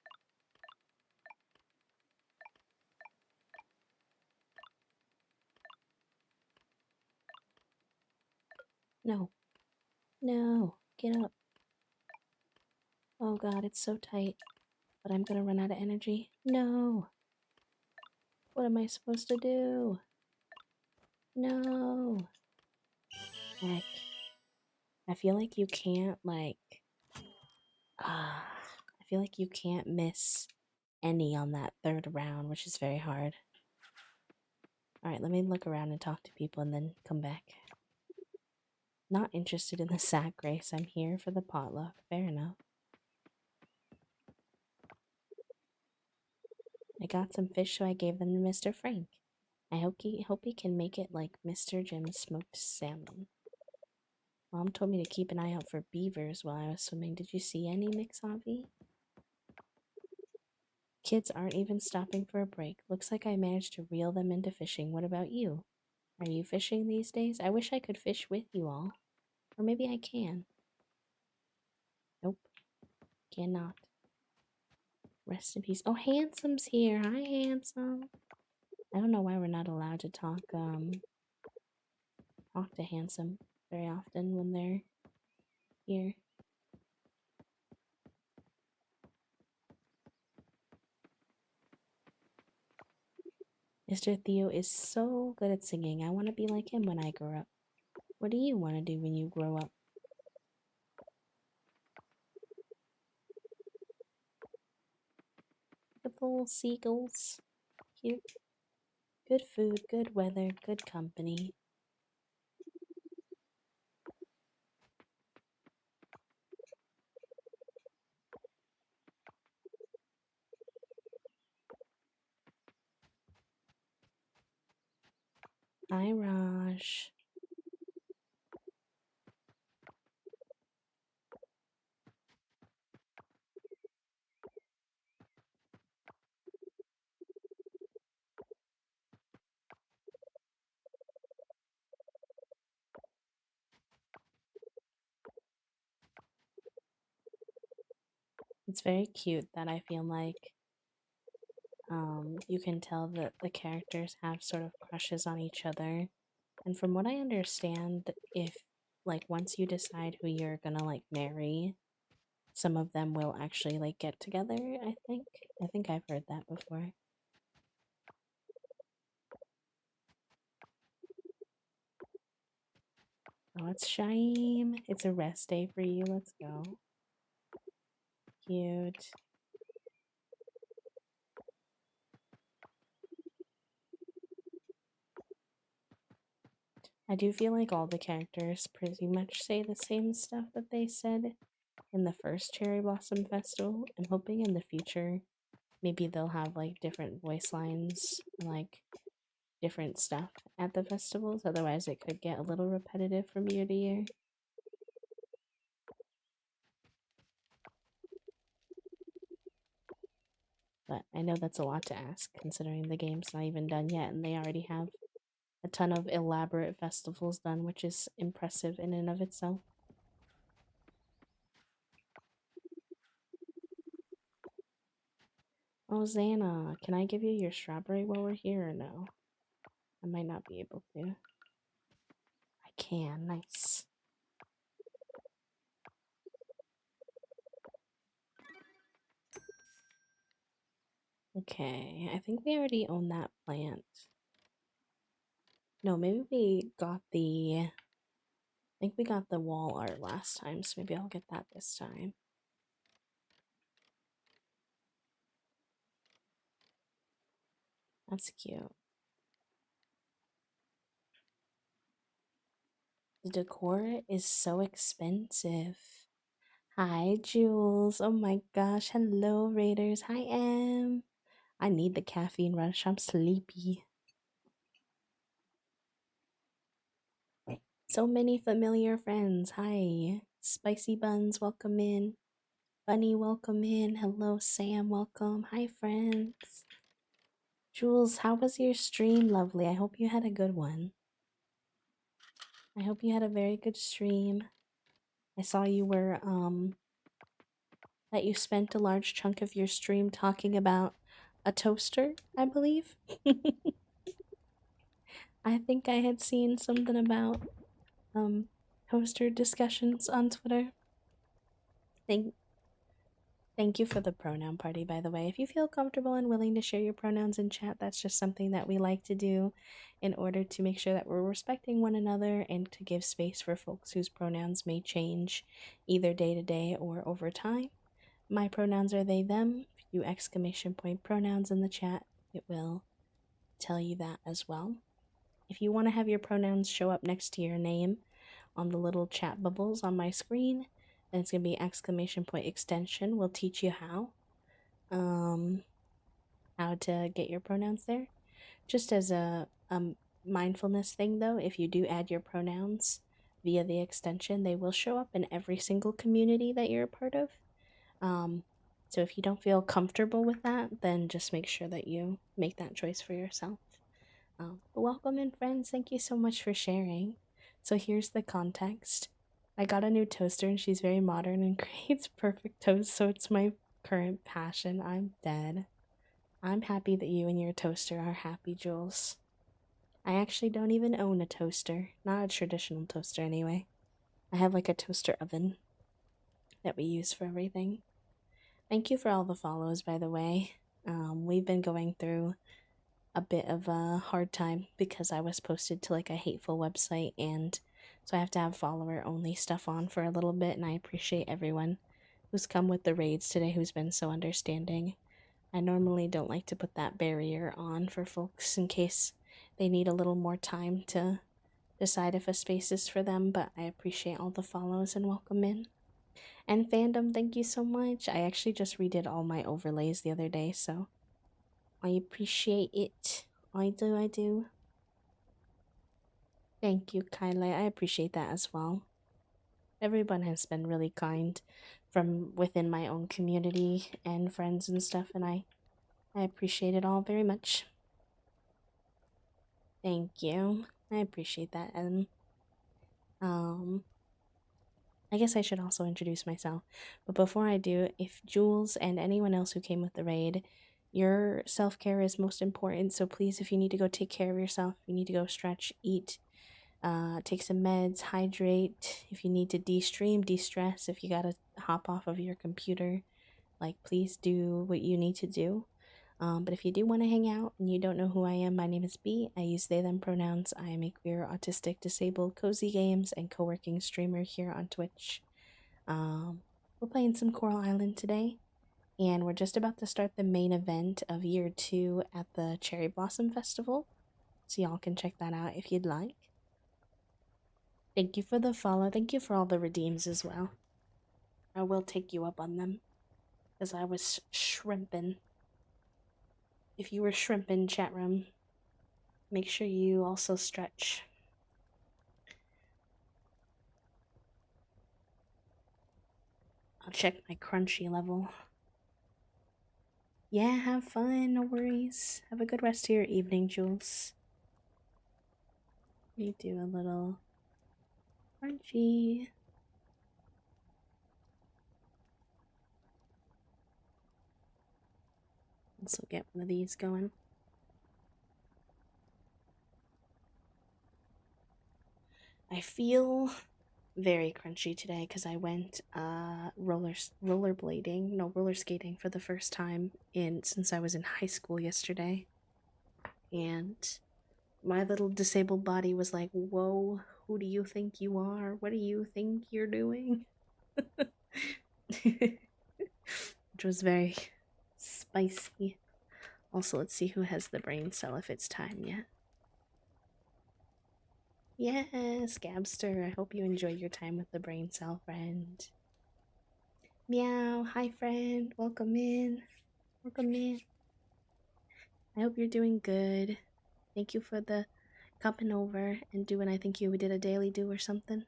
No. No. Get up. Oh god, it's so tight. But I'm gonna run out of energy. No. What am I supposed to do? No. Heck. I feel like you can't, like... I feel like you can't miss any on that third round, which is very hard. Alright, let me look around and talk to people and then come back. Not interested in the sack race. I'm here for the potluck. Fair enough. I got some fish, so I gave them to Mr. Frank. I hope he can make it like Mr. Jim's smoked salmon. Mom told me to keep an eye out for beavers while I was swimming. Did you see any, McSavi? Kids aren't even stopping for a break. Looks like I managed to reel them into fishing. What about you? Are you fishing these days? I wish I could fish with you all. Or maybe I can. Nope. Cannot. Rest in peace. Oh, Handsome's here. Hi, Handsome. I don't know why we're not allowed to talk to Handsome very often when they're here. Mr. Theo is so good at singing. I want to be like him when I grow up. What do you want to do when you grow up? The little seagulls. Cute. Good food, good weather, good company. Hi, Raj. It's very cute that I feel like you can tell that the characters have sort of crushes on each other. And from what I understand, if like once you decide who you're gonna like marry, some of them will actually like get together, I think. I think I've heard that before. Oh, it's Shaim. It's a rest day for you. Let's go. Cute. I do feel like all the characters pretty much say the same stuff that they said in the first Cherry Blossom Festival. I'm hoping in the future maybe they'll have like different voice lines, like different stuff at the festivals. Otherwise, it could get a little repetitive from year to year. But I know that's a lot to ask considering the game's not even done yet and they already have a ton of elaborate festivals done, which is impressive in and of itself. Oh, Xana, can I give you your strawberry while we're here or no? I might not be able to. I can, nice. Okay, I think we already own that plant. No, maybe we got the... I think we got the wall art last time, so maybe I'll get that this time. That's cute. The decor is so expensive. Hi, Jules. Oh my gosh. Hello, Raiders. Hi, Em. I need the caffeine rush. I'm sleepy. So many familiar friends. Hi. Spicy Buns, welcome in. Bunny, welcome in. Hello, Sam, welcome. Hi, friends. Jules, how was your stream? Lovely. I hope you had a good one. I hope you had a very good stream. I saw you were that you spent a large chunk of your stream talking about a toaster, I believe. I think I had seen something about um toaster discussions on Twitter. Thank Thank you for the pronoun party, by the way. If you feel comfortable and willing to share your pronouns in chat, that's just something that we like to do in order to make sure that we're respecting one another and to give space for folks whose pronouns may change either day to day or over time. My pronouns are they, them. If you exclamation point pronouns in the chat, it will tell you that as well. If you want to have your pronouns show up next to your name on the little chat bubbles on my screen, then it's going to be exclamation point extension. We'll teach you um, how to get your pronouns there. Just as a mindfulness thing, though, if you do add your pronouns via the extension, they will show up in every single community that you're a part of. So if you don't feel comfortable with that, then just make sure that you make that choice for yourself. But welcome in, friends. Thank you so much for sharing. So here's the context. I got a new toaster and she's very modern and creates perfect toast, so it's my current passion. I'm dead. I'm happy that you and your toaster are happy, Jules. I actually don't even own a toaster. Not a traditional toaster, anyway. I have like a toaster oven that we use for everything. Thank you for all the follows, by the way. We've been going through a bit of a hard time because I was posted to like a hateful website, and so I have to have follower only stuff on for a little bit, and I appreciate everyone who's come with the raids today who's been so understanding. I normally don't like to put that barrier on for folks in case they need a little more time to decide if a space is for them, but I appreciate all the follows and welcome in. And fandom, thank you so much. I actually just redid all my overlays the other day, so I appreciate it. I do. Thank you, Kylie. I appreciate that as well. Everyone has been really kind from within my own community and friends and stuff, and I appreciate it all very much. Thank you. I appreciate that. And I guess I should also introduce myself. But before I do, if Jules and anyone else who came with the raid, your self-care is most important. So please, if you need to go take care of yourself, you need to go stretch, eat, take some meds, hydrate. If you need to de-stream, de-stress, if you gotta hop off of your computer, like please do what you need to do. But if you do want to hang out and you don't know who I am, my name is B. I use they, them pronouns. I am a queer, autistic, disabled, cozy games, and co-working streamer here on Twitch. We're playing some Coral Island today, and we're just about to start the main event of year 2 at the Cherry Blossom Festival, so y'all can check that out if you'd like. Thank you for the follow. Thank you for all the redeems as well. I will take you up on them, because I was shrimping. If you were shrimping, chat room, make sure you also stretch. I'll check my crunchy level. Yeah, have fun, no worries. Have a good rest of your evening, Jules. You do a little crunchy. Also get one of these going. I feel very crunchy today because I went roller skating for the first time since I was in high school yesterday, and my little disabled body was like, whoa, who do you think you are? What do you think you're doing? Which was very spicy. Also, let's see who has the brain cell if it's time yet. Yes, Gabster, I hope you enjoy your time with the brain cell, friend. Meow, hi friend, welcome in. Welcome in. I hope you're doing good. Thank you for the coming over and doing, I think you did a daily do or something.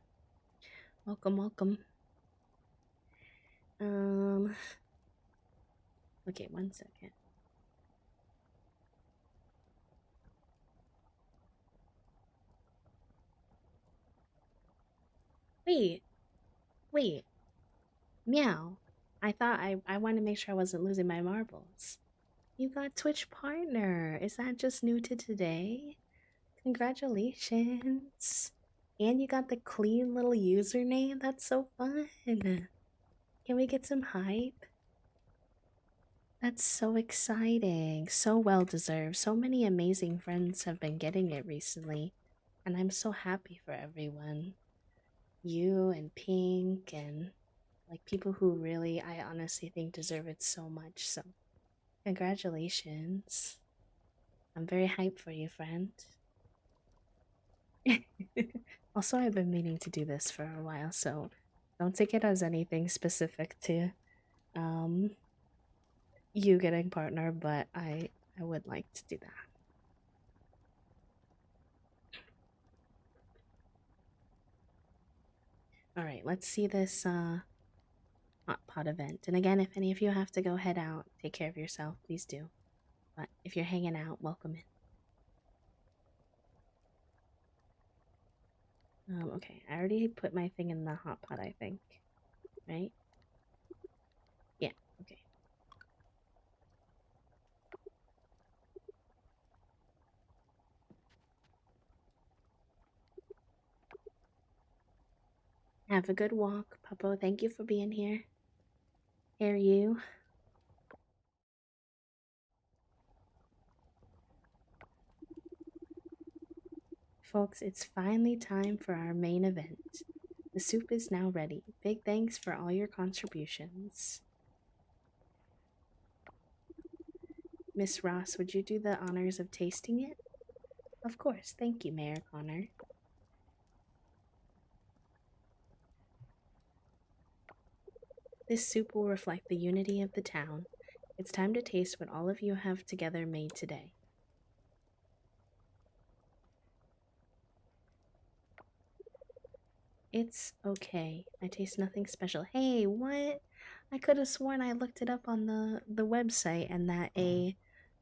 Welcome. Okay, 1 second. Wait, Wait, meow. I want to make sure I wasn't losing my marbles. You got Twitch partner. Is that just new to today? Congratulations. And you got the clean little username. That's so fun. Can we get some hype? That's so exciting. So well deserved. So many amazing friends have been getting it recently. And I'm so happy for everyone. You and Pink and like people who really, I honestly think deserve it so much. So, congratulations. I'm very hyped for you, friend. Also, I've been meaning to do this for a while, so don't take it as anything specific to um you getting partner, but I would like to do that. All right, let's see this hot pot event. And again, if any of you have to go head out, take care of yourself, please do. But if you're hanging out, welcome in. Okay, I already put my thing in the hot pot, I think. Right? Yeah, okay. Have a good walk, Puppo. Thank you for being here. Here you. Folks, it's finally time for our main event. The soup is now ready. Big thanks for all your contributions. Miss Ross, would you do the honors of tasting it? Of course, thank you, Mayor Connor. This soup will reflect the unity of the town. It's time to taste what all of you have together made today. It's okay. I taste nothing special. Hey, what? I could have sworn I looked it up on the website and that a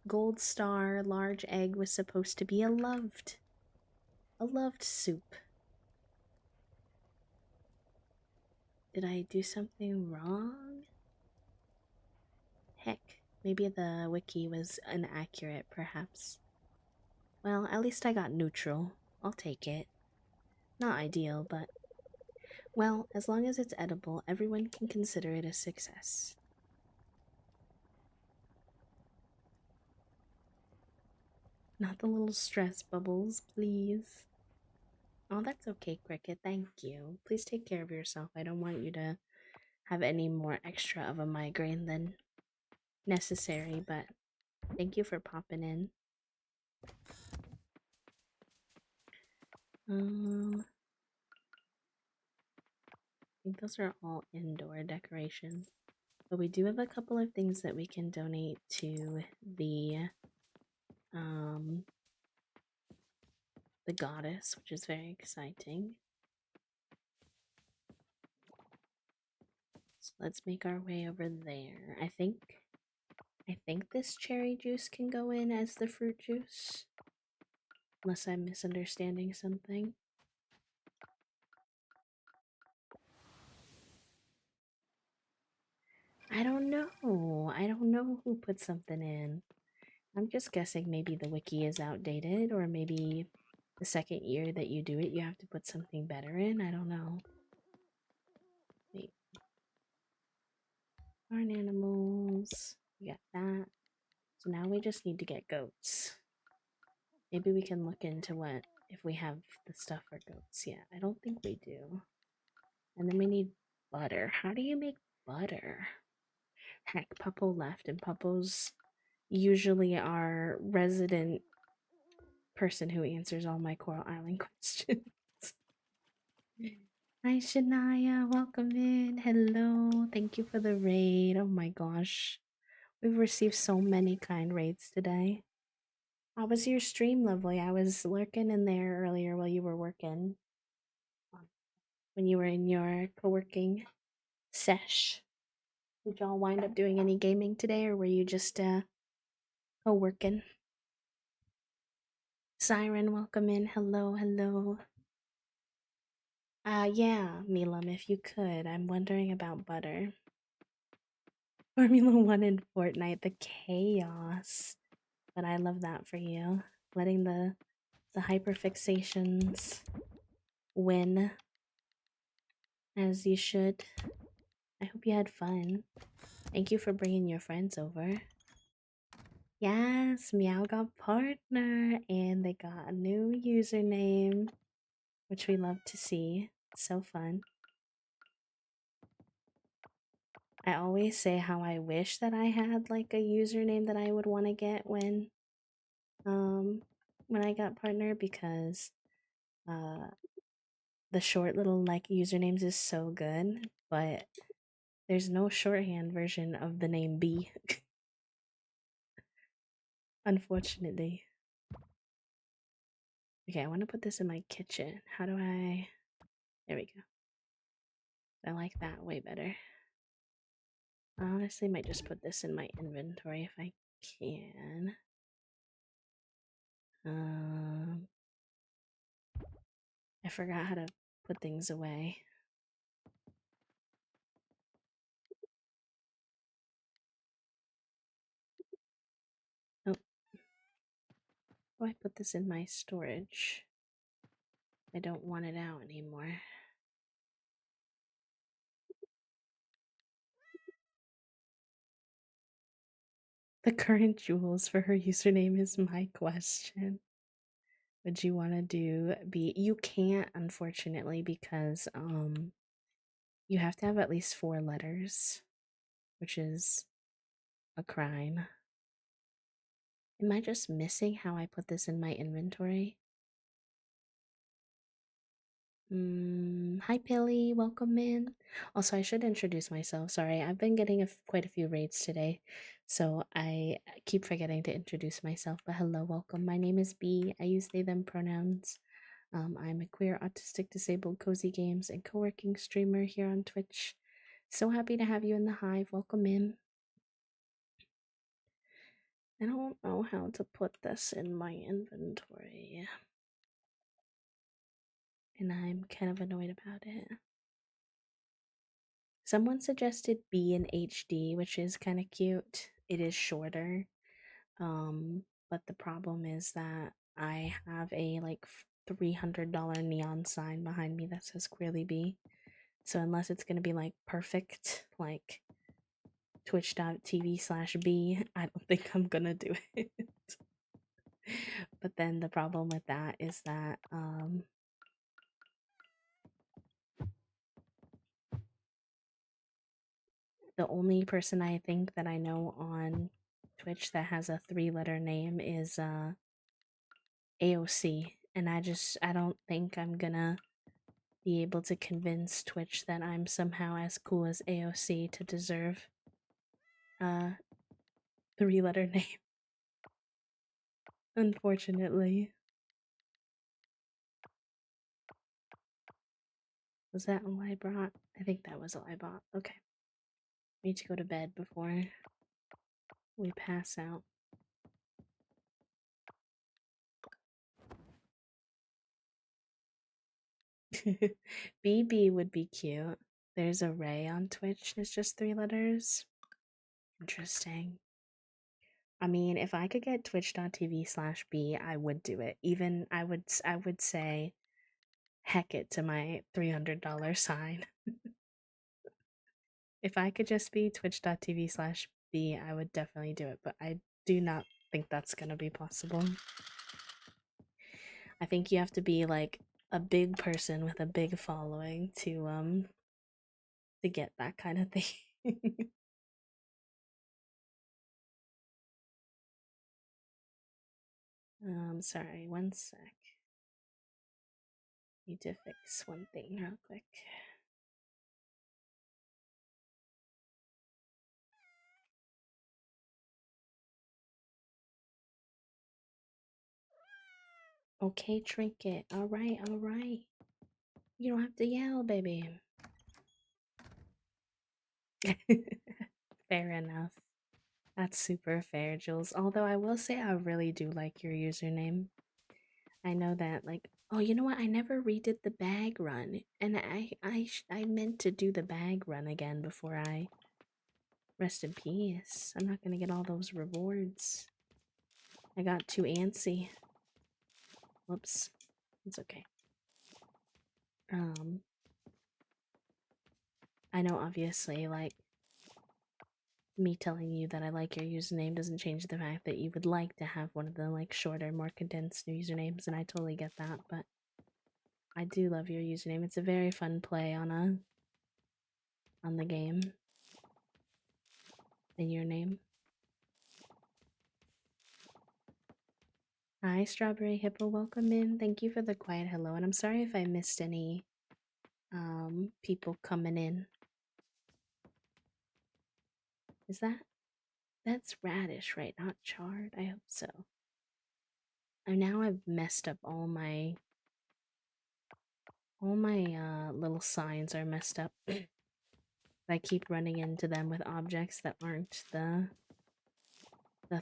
gold star large egg was supposed to be a loved soup. Did I do something wrong? Heck, maybe the wiki was inaccurate, perhaps. Well, at least I got neutral. I'll take it. Not ideal, but well, as long as it's edible, everyone can consider it a success. Not the little stress bubbles, please. Oh, that's okay, Cricket. Thank you. Please take care of yourself. I don't want you to have any more extra of a migraine than necessary, but thank you for popping in. I think those are all indoor decorations. But we do have a couple of things that we can donate to um the goddess, which is very exciting. So let's make our way over there. I think this cherry juice can go in as the fruit juice. Unless I'm misunderstanding something. I don't know. I don't know who put something in. I'm just guessing maybe the wiki is outdated, or maybe the second year that you do it, you have to put something better in. I don't know. Wait. Barn animals. We got that. So now we just need to get goats. Maybe we can look into what if we have the stuff for goats. Yeah, I don't think we do. And then we need butter. How do you make butter? Heck, Puppo left, and Puppo's usually our resident person who answers all my Coral Island questions. Hi, Shania. Welcome in. Hello. Thank you for the raid. Oh my gosh. We've received so many kind raids today. How was your stream, lovely? I was lurking in there earlier while you were working. When you were in your co working sesh. Did y'all wind up doing any gaming today, or were you just co working? Siren, welcome in. Hello, hello. Yeah, Milam, if you could. I'm wondering about butter. Formula One in Fortnite, the chaos. But I love that for you. Letting the hyperfixations win as you should. I hope you had fun. Thank you for bringing your friends over. Yes, Meow got partner and they got a new username, which we love to see. So fun. I always say how I wish that I had like a username that I would want to get um when I got partner because uh the short little like usernames is so good, but there's no shorthand version of the name B, unfortunately. Okay, I want to put this in my kitchen. How do I? There we go. I like that way better. I honestly might just put this in my inventory if I can. Um, I forgot how to put things away. Oh, how do I put this in my storage? I don't want it out anymore. The current jewels for her username is my question. Would you want to do B? You can't, unfortunately, because you have to have at least 4 letters, which is a crime. Am I just missing how I put this in my inventory? Hi Pilly, welcome in. Also, I should introduce myself. Sorry, I've been getting quite a few raids today, so I keep forgetting to introduce myself. But hello, welcome. My name is B. I use they them pronouns. I'm a queer, autistic, disabled, cozy games and co-working streamer here on Twitch. So happy to have you in the hive. Welcome in. I don't know how to put this in my inventory, and I'm kind of annoyed about it. Someone suggested B in HD, which is kind of cute. It is shorter. But the problem is that I have a like $300 neon sign behind me that says Queerly B. So unless it's gonna be like perfect, like twitch.tv/B, I don't think I'm gonna do it. But then the problem with that is that the only person I think that I know on Twitch that has a 3-letter name is AOC, and I don't think I'm gonna be able to convince Twitch that I'm somehow as cool as AOC to deserve a 3-letter name. Unfortunately. Was that all I brought? I think that was all I bought. Okay. We need to go to bed before we pass out. BB would be cute. There's a Ray on Twitch. It's just 3 letters. Interesting. I mean, if I could get twitch.tv/B, I would do it. Even I would say heck it to my $300 sign. If I could just be twitch.tv/B, I would definitely do it, but I do not think that's gonna be possible. I think you have to be like a big person with a big following to get that kind of thing. Sorry, one sec. Need to fix one thing real quick. Okay, Trinket. Alright, alright. You don't have to yell, baby. Fair enough. That's super fair, Jules. Although I will say I really do like your username. I know that, like, oh, you know what? I never redid the bag run, and I meant to do the bag run again before I rest in peace. I'm not gonna get all those rewards. I got too antsy. Whoops. It's okay. I know obviously, like, me telling you that I like your username doesn't change the fact that you would like to have one of the, like, shorter, more condensed usernames, and I totally get that, but I do love your username. It's a very fun play on the game. And your name. Hi, Strawberry Hippo. Welcome in. Thank you for the quiet hello, and I'm sorry if I missed any people coming in. Is that's radish, right? Not chard. I hope so. And now I've messed up all my little signs are messed up. I keep running into them with objects that aren't the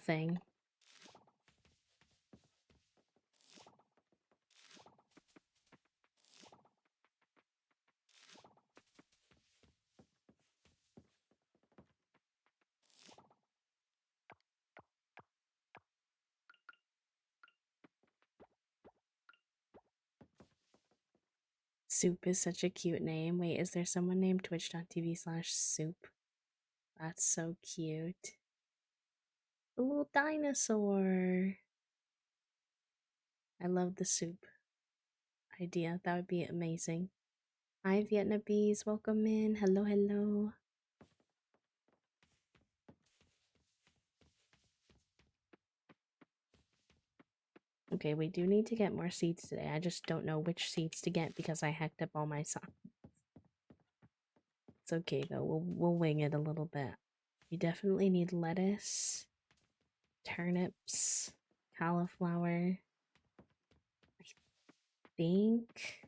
thing. Soup is such a cute name. Wait, is there someone named twitch.tv/soup? That's so cute. A little dinosaur. I love the soup idea. That would be amazing. Hi, Vietnamese. Welcome in. Hello, hello. Okay, we do need to get more seeds today. I just don't know which seeds to get because I hacked up all my songs. It's okay though. We'll wing it a little bit. You definitely need lettuce, turnips, cauliflower. I think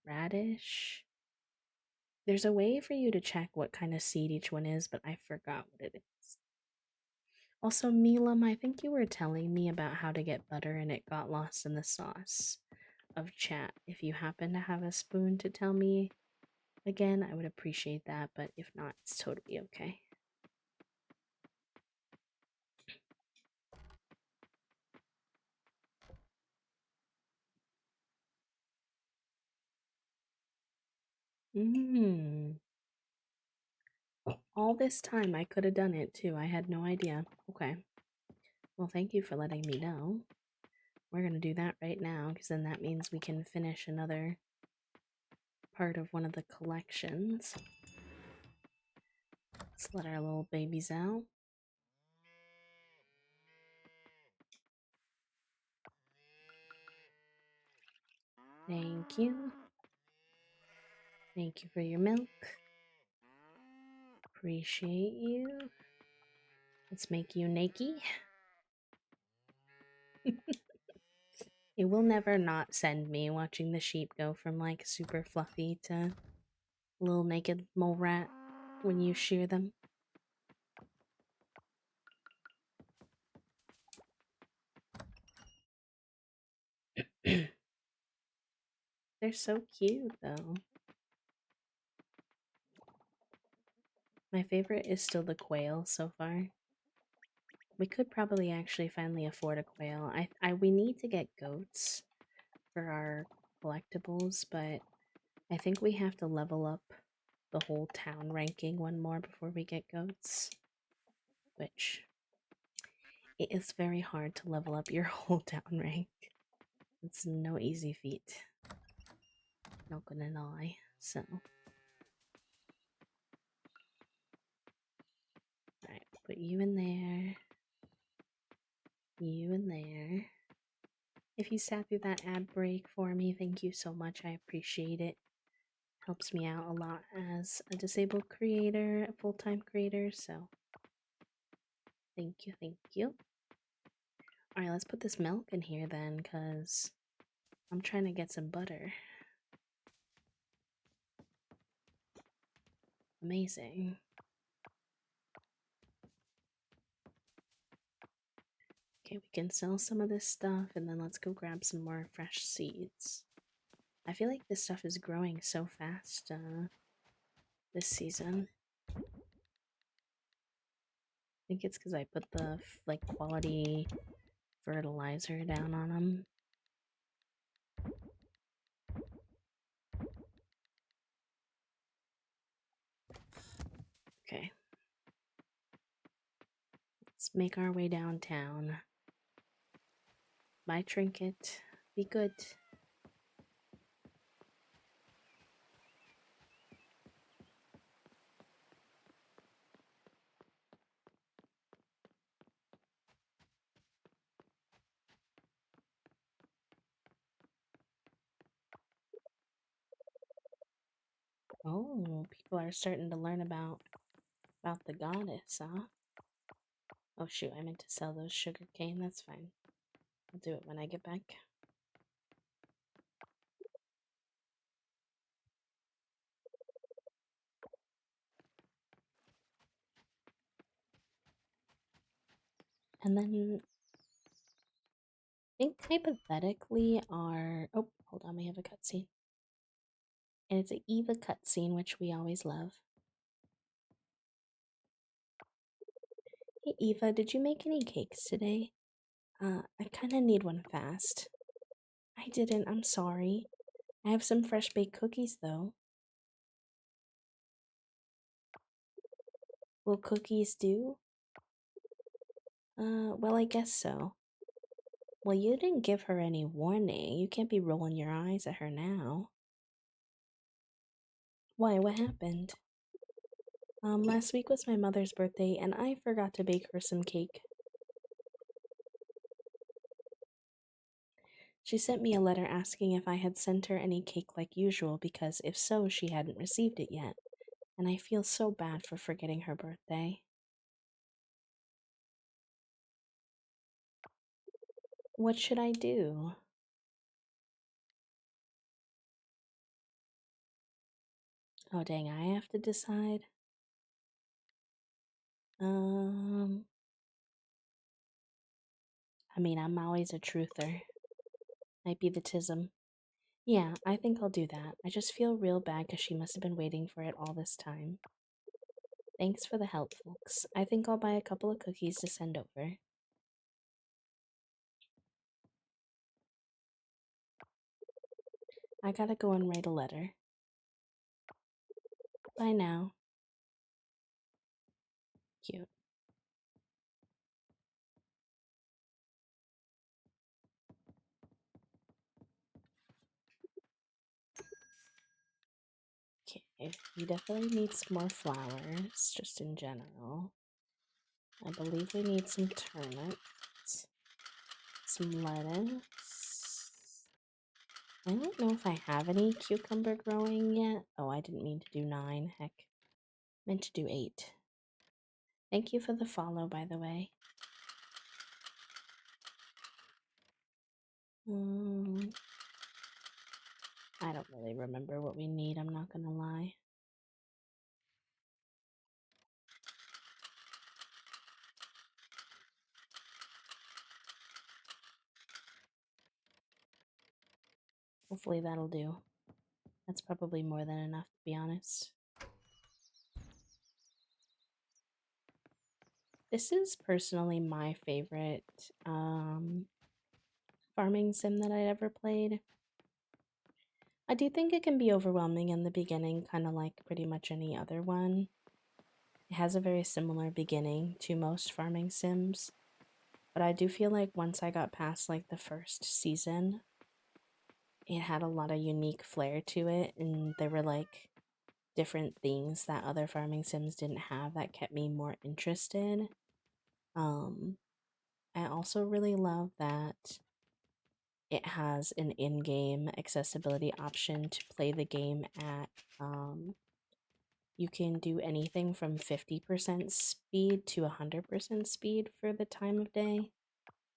radish. There's a way for you to check what kind of seed each one is, but I forgot what it is. Also, Milam, I think you were telling me about how to get butter and it got lost in the sauce of chat. If you happen to have a spoon to tell me again, I would appreciate that, but if not, it's totally okay. All this time I could have done it too. I had no idea. Okay. Well, thank you for letting me know. We're going to do that right now because then that means we can finish another part of one of the collections. Let's let our little babies out. Thank you. Thank you for your milk. Appreciate you. Let's make you naked. It will never not send me watching the sheep go from like super fluffy to little naked mole rat when you shear them. They're so cute though. My favorite is still the quail so far. We could probably actually finally afford a quail. We need to get goats for our collectibles, but I think we have to level up the whole town ranking one more before we get goats. Which it is very hard to level up your whole town rank. It's no easy feat. Not gonna lie. So alright, put you in there. You in there. If you sat through that ad break for me, thank you so much. I appreciate it. Helps me out a lot as a disabled creator, a full-time creator, so thank you, thank you. Alright, let's put this milk in here then, because I'm trying to get some butter. Amazing. Okay, we can sell some of this stuff and then let's go grab some more fresh seeds. I feel like this stuff is growing so fast this season. I think it's because I put the like quality fertilizer down on them. Okay. Let's make our way downtown. Buy trinket. Be good. Oh, people are starting to learn about the goddess, huh? Oh shoot, I meant to sell those sugar cane. That's fine. I'll do it when I get back. And then I think hypothetically our oh, hold on, we have a cutscene. And it's an Eva cutscene, which we always love. Hey Eva, did you make any cakes today? I kinda need one fast. I didn't, I'm sorry. I have some fresh baked cookies though. Will cookies do? Well, I guess so. Well, you didn't give her any warning. You can't be rolling your eyes at her now. Why, what happened? Last week was my mother's birthday and I forgot to bake her some cake. She sent me a letter asking if I had sent her any cake like usual because if so, she hadn't received it yet. And I feel so bad for forgetting her birthday. What should I do? Oh dang, I have to decide. Um, I mean, I'm always a truther. Might be the tism. Yeah, I think I'll do that. I just feel real bad because she must have been waiting for it all this time. Thanks for the help, folks. I think I'll buy a couple of cookies to send over. I gotta go and write a letter. Bye now. Cute. Okay, we definitely need some more flowers, just in general. I believe we need some turnips, some lettuce. I don't know if I have any cucumber growing yet. Oh, I didn't mean to do 9. Heck. Meant to do 8. Thank you for the follow, by the way. I don't really remember what we need, I'm not gonna lie. Hopefully that'll do. That's probably more than enough, to be honest. This is personally my favorite farming sim that I ever played. I do think it can be overwhelming in the beginning, kind of like pretty much any other one. It has a very similar beginning to most farming sims, but I do feel like once I got past like the first season, it had a lot of unique flair to it, and there were like different things that other farming sims didn't have that kept me more interested. I also really love that it has an in-game accessibility option to play the game at you can do anything from 50% speed to 100% speed for the time of day.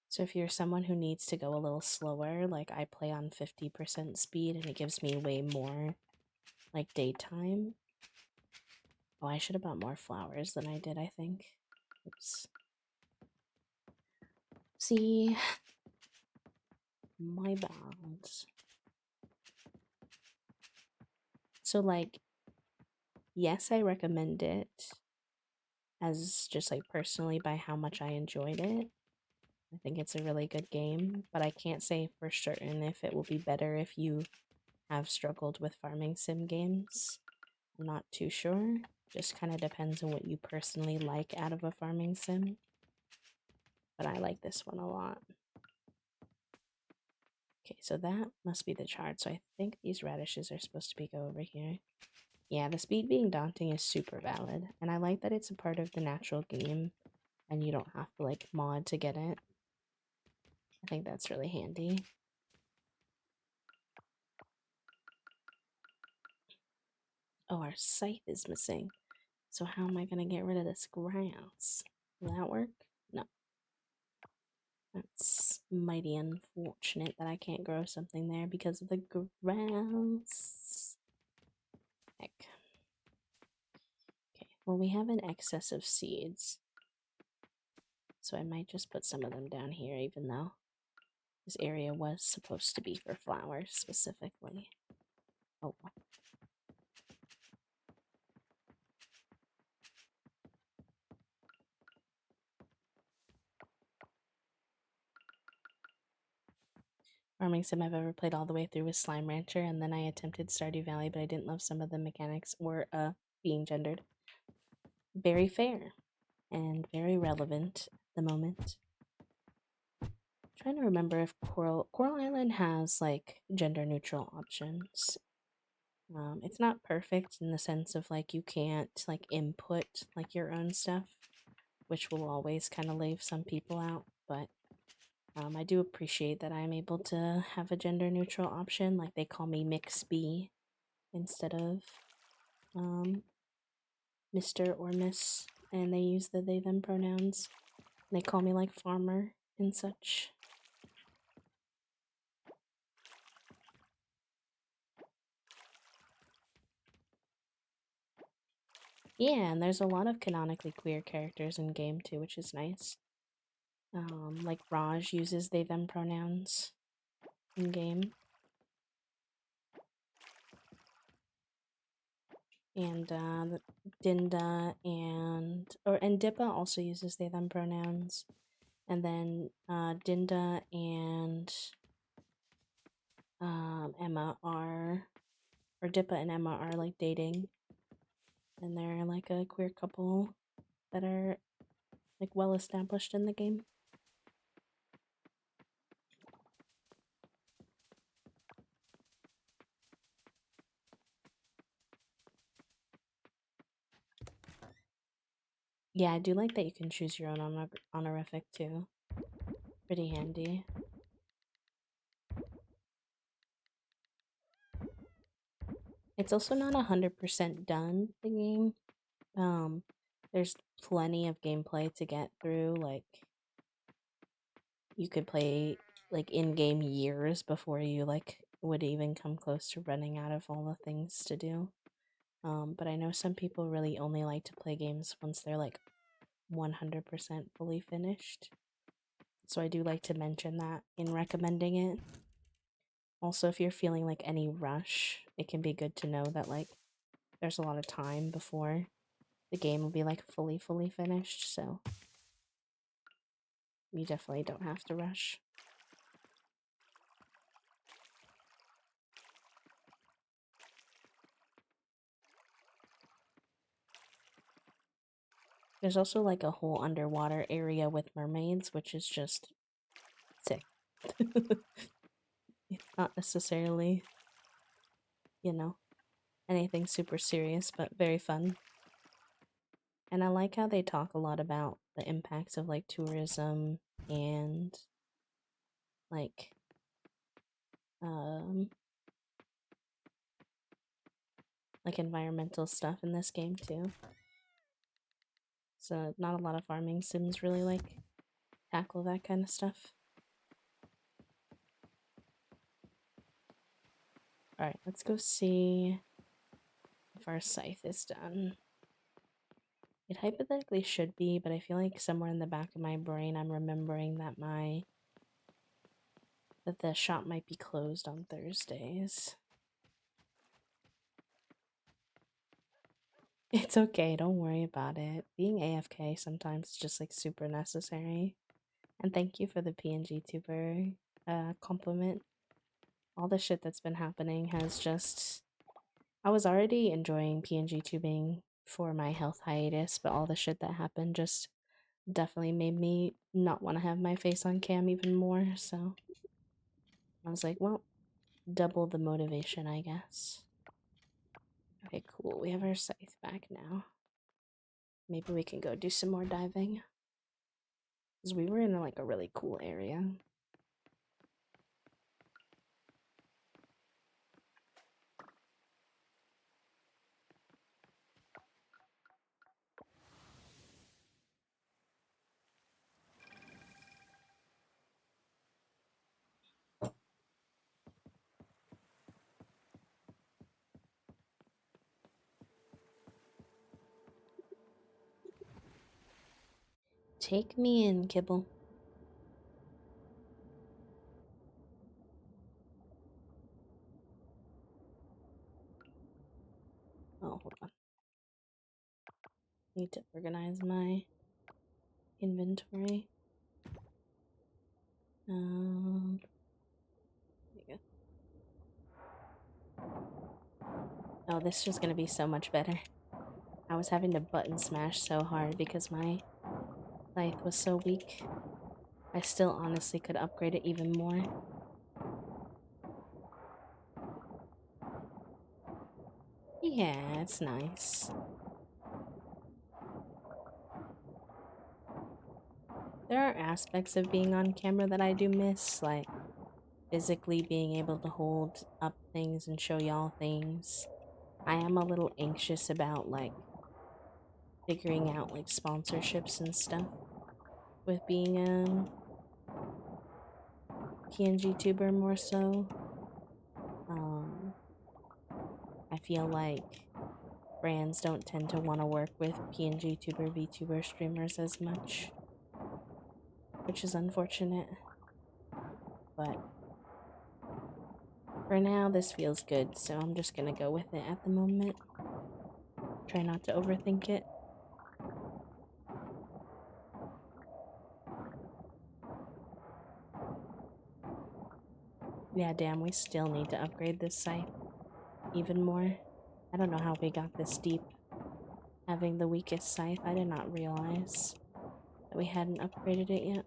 So if you're someone who needs to go a little slower, like I play on 50% speed and it gives me way more like daytime. Oh, I should have bought more flowers than I did, I think. Oops. Oopsie. My bad. So, like, yes, I recommend it as just like personally by how much I enjoyed it. I think it's a really good game, but I can't say for certain if it will be better if you have struggled with farming sim games. I'm not too sure. Just kind of depends on what you personally like out of a farming sim. But I like this one a lot. Okay, so that must be the chart. So I think these radishes are supposed to be go over here. Yeah, the speed being daunting is super valid. And I like that it's a part of the natural game and you don't have to like mod to get it. I think that's really handy. Oh, our scythe is missing. So how am I going to get rid of this grass? Will that work? No. That's mighty unfortunate that I can't grow something there because of the grass. Heck. Okay, well we have an excess of seeds. So I might just put some of them down here even though this area was supposed to be for flowers specifically. Oh. Farming sim I've ever played all the way through was Slime Rancher, and then I attempted Stardew Valley, but I didn't love some of the mechanics or being gendered. Very fair and very relevant at the moment. I'm trying to remember if Coral Island has like gender neutral options. It's not perfect in the sense of like you can't like input like your own stuff, which will always kind of leave some people out, but I do appreciate that I'm able to have a gender neutral option. Like they call me Mix B instead of Mr. or Miss, and they use the they them pronouns. They call me like farmer and such. Yeah, and there's a lot of canonically queer characters in game too, which is nice. Like Raj uses they them pronouns in game. And Dinda and Dippa also uses they them pronouns. And then Dinda and Emma are, or Dippa and Emma are like dating, and they're like a queer couple that are like well established in the game. Yeah, I do like that you can choose your own honorific too. Pretty handy. It's also not 100% done, the game. There's plenty of gameplay to get through. Like, you could play like in-game years before you like would even come close to running out of all the things to do. But I know some people really only like to play games once they're like 100% fully finished. So I do like to mention that in recommending it. Also, if you're feeling like any rush, it can be good to know that like there's a lot of time before the game will be like fully finished, so you definitely don't have to rush. There's also like a whole underwater area with mermaids, which is just sick. It's not necessarily, you know, anything super serious, but very fun. And I like how they talk a lot about the impacts of like tourism and like um like environmental stuff in this game too. So not a lot of farming sims really like tackle that kind of stuff. Alright, let's go see if our scythe is done. It hypothetically should be, but I feel like somewhere in the back of my brain I'm remembering that the shop might be closed on Thursdays. It's okay, don't worry about it. Being AFK sometimes is just like super necessary. And thank you for the PNG tuber compliment. All the shit that's been happening has just I was already enjoying PNG tubing for my health hiatus, but all the shit that happened just definitely made me not want to have my face on cam even more, so I was like, well, double the motivation, I guess. Okay, cool. We have our scythe back now. Maybe we can go do some more diving. Because we were in like a really cool area. Take me in, Kibble. Oh, hold on. Need to organize my inventory. There you go. Oh, this is gonna be so much better. I was having to button smash so hard because my scythe was so weak. I still honestly could upgrade it even more. Yeah, it's nice. There are aspects of being on camera that I do miss, like physically being able to hold up things and show y'all things. I am a little anxious about like figuring out like sponsorships and stuff with being a PNG tuber more so. I feel like brands don't tend to want to work with PNG tuber VTuber streamers as much, which is unfortunate. But for now, this feels good, so I'm just gonna go with it at the moment. Try not to overthink it. Yeah, damn, we still need to upgrade this site even more. I don't know how we got this deep. Having the weakest scythe, I did not realize that we hadn't upgraded it yet.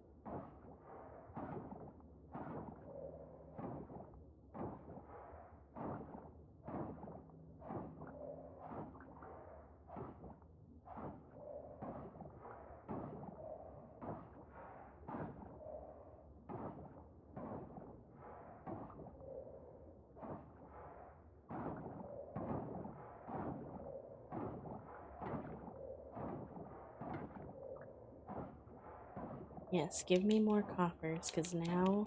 Yes, give me more coffers, because now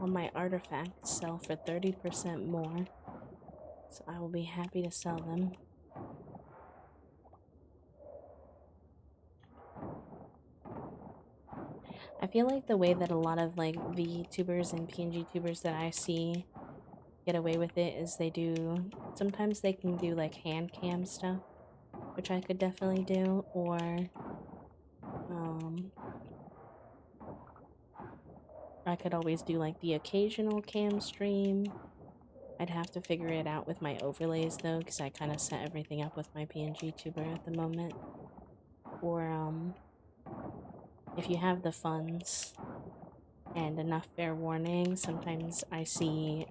all my artifacts sell for 30% more. So I will be happy to sell them. I feel like the way that a lot of like VTubers and PNG tubers that I see get away with it is they do, sometimes they can do like hand cam stuff, which I could definitely do, or I could always do like the occasional cam stream. I'd have to figure it out with my overlays though, because I kind of set everything up with my PNG tuber at the moment. Or if you have the funds and enough fair warning, sometimes I see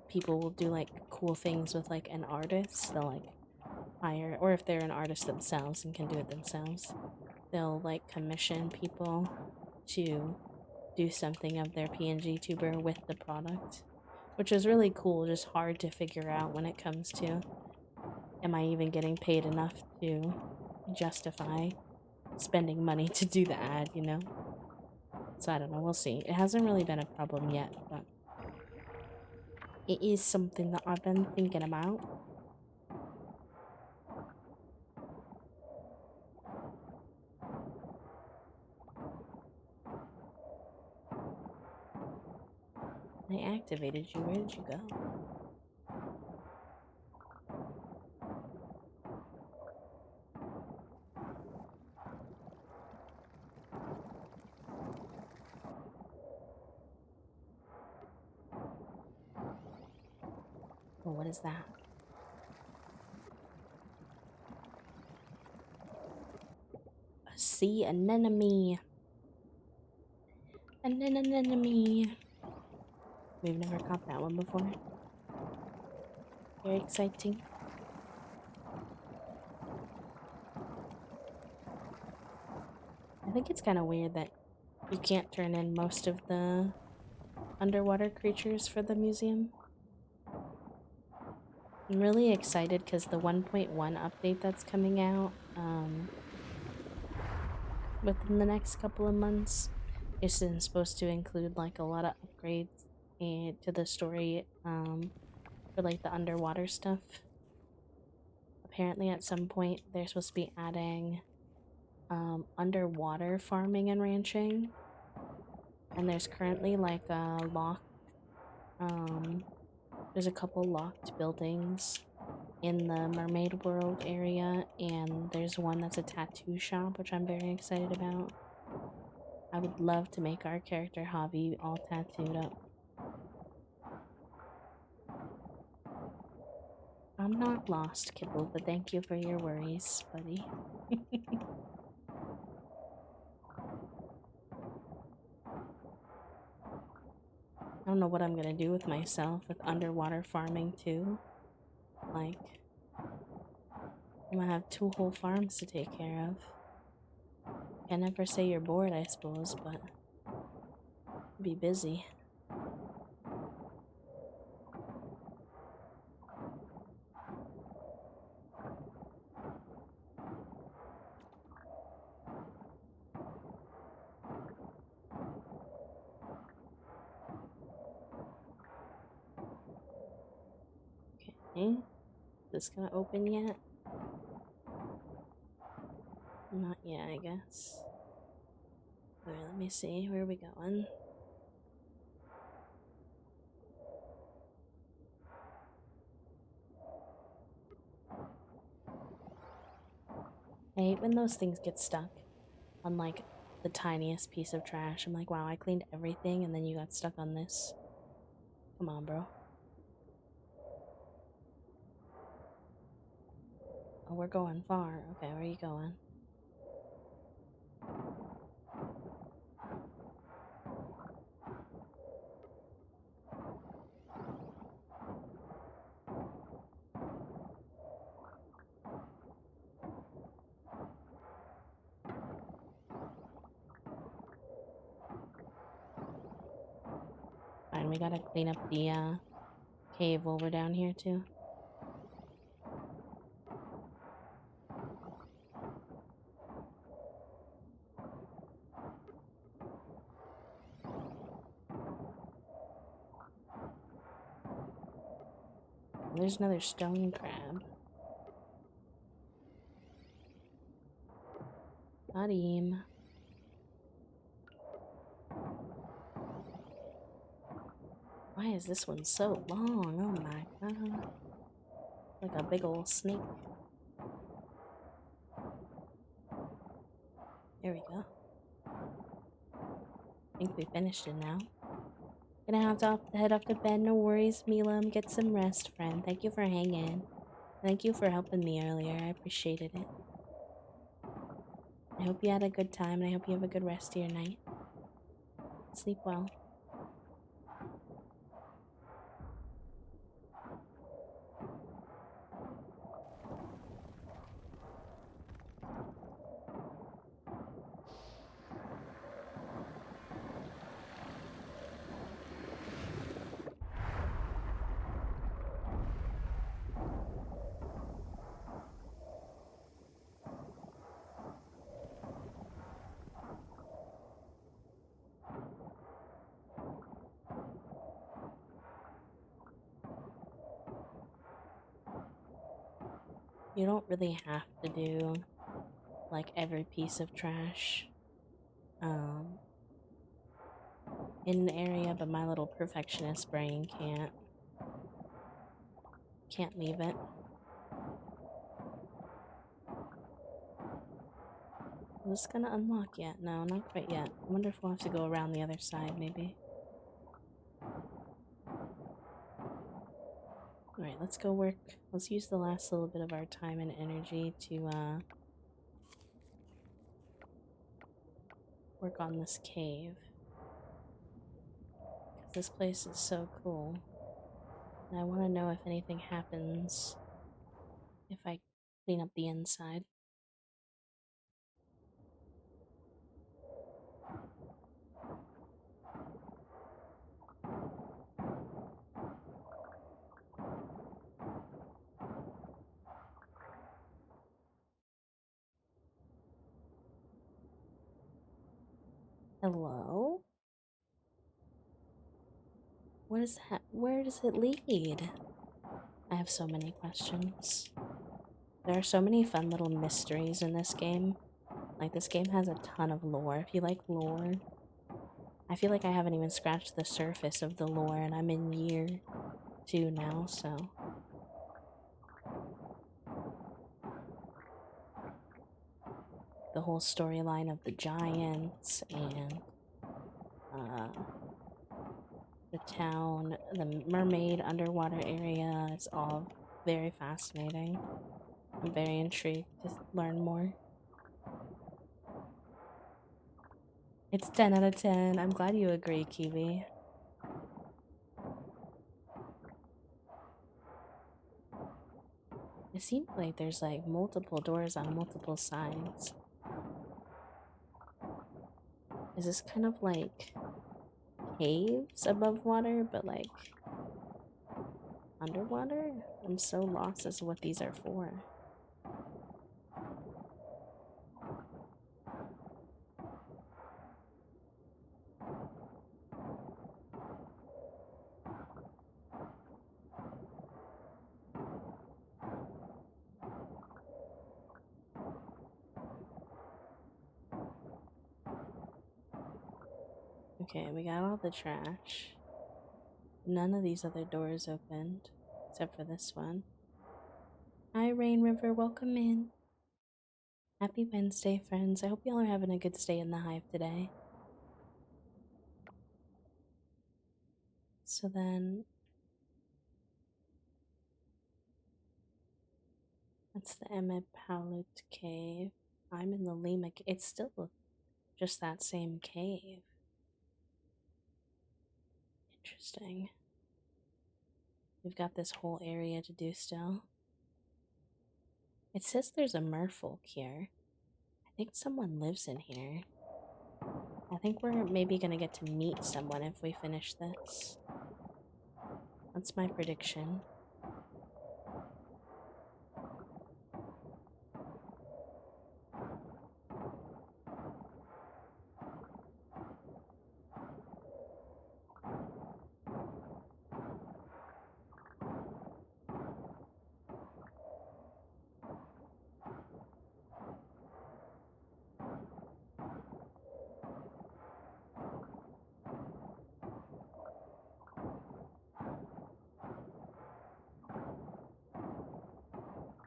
people will do like cool things with like an artist. They'll like hire, or if they're an artist themselves and can do it themselves, they'll like commission people to do something of their PNG tuber with the product, which is really cool, just hard to figure out when it comes to, am I even getting paid enough to justify spending money to do the ad, you know? So I don't know, we'll see. It hasn't really been a problem yet, but it is something that I've been thinking about. deactivated you. Where did you go? Oh, what is that? A sea anemone. An anemone. We've never caught that one before. Very exciting. I think it's kind of weird that you can't turn in most of the underwater creatures for the museum. I'm really excited because the 1.1 update that's coming out within the next couple of months is supposed to include like a lot of upgrades to the story for like the underwater stuff. Apparently at some point they're supposed to be adding underwater farming and ranching, and there's currently like a locked there's a couple locked buildings in the Mermaid World area, and there's one that's a tattoo shop, which I'm very excited about. I would love to make our character Javi all tattooed up. I'm not lost, Kibble, but thank you for your worries, buddy. I don't know what I'm gonna do with myself with underwater farming too. Like, I'm gonna have 2 whole farms to take care of. Can't never say you're bored, I suppose, but be busy. Okay, this gonna open yet? Not yet, I guess. Alright, let me see. Where are we going? I hate when those things get stuck on like the tiniest piece of trash. I'm like, wow, I cleaned everything and then you got stuck on this. Come on, bro. Oh, we're going far. Okay, where are you going? Fine, we gotta clean up the cave while we're down here too. There's another stone crab. Got him. Why is this one so long? Oh my god. Like a big old snake. There we go. I think we finished it now. Gonna have to head off to bed. No worries, Milam. Get some rest, friend. Thank you for hanging. Thank you for helping me earlier. I appreciated it. I hope you had a good time, and I hope you have a good rest of your night. Sleep well. You don't really have to do like every piece of trash. hidden area, but my little perfectionist brain can't leave it. Is this gonna unlock yet? No, not quite yet. I wonder if we'll have to go around the other side, maybe. Alright, let's go work. Let's use the last little bit of our time and energy to, work on this cave. Because this place is so cool. And I want to know if anything happens if I clean up the inside. Hello? What is that? Where does it lead? I have so many questions. There are so many fun little mysteries in this game. Like, this game has a ton of lore. If you like lore, I feel like I haven't even scratched the surface of the lore, and I'm in year 2 now, so. The whole storyline of the giants and the town, the mermaid underwater area, it's all very fascinating. I'm very intrigued to learn more. It's 10 out of 10. I'm glad you agree, Kiwi. It seems like there's like multiple doors on multiple sides. Is this kind of like caves above water, but like underwater? I'm so lost as to what these are for. Okay, we got all the trash. None of these other doors opened, except for this one. Hi, Rain River, welcome in. Happy Wednesday, friends. I hope y'all are having a good stay in the hive today. So then, that's the Emipalut cave. I'm in the Lima cave. It's still just that same cave. Interesting. We've got this whole area to do still. It says there's a merfolk here. I think someone lives in here. I think we're maybe gonna get to meet someone if we finish this. That's my prediction.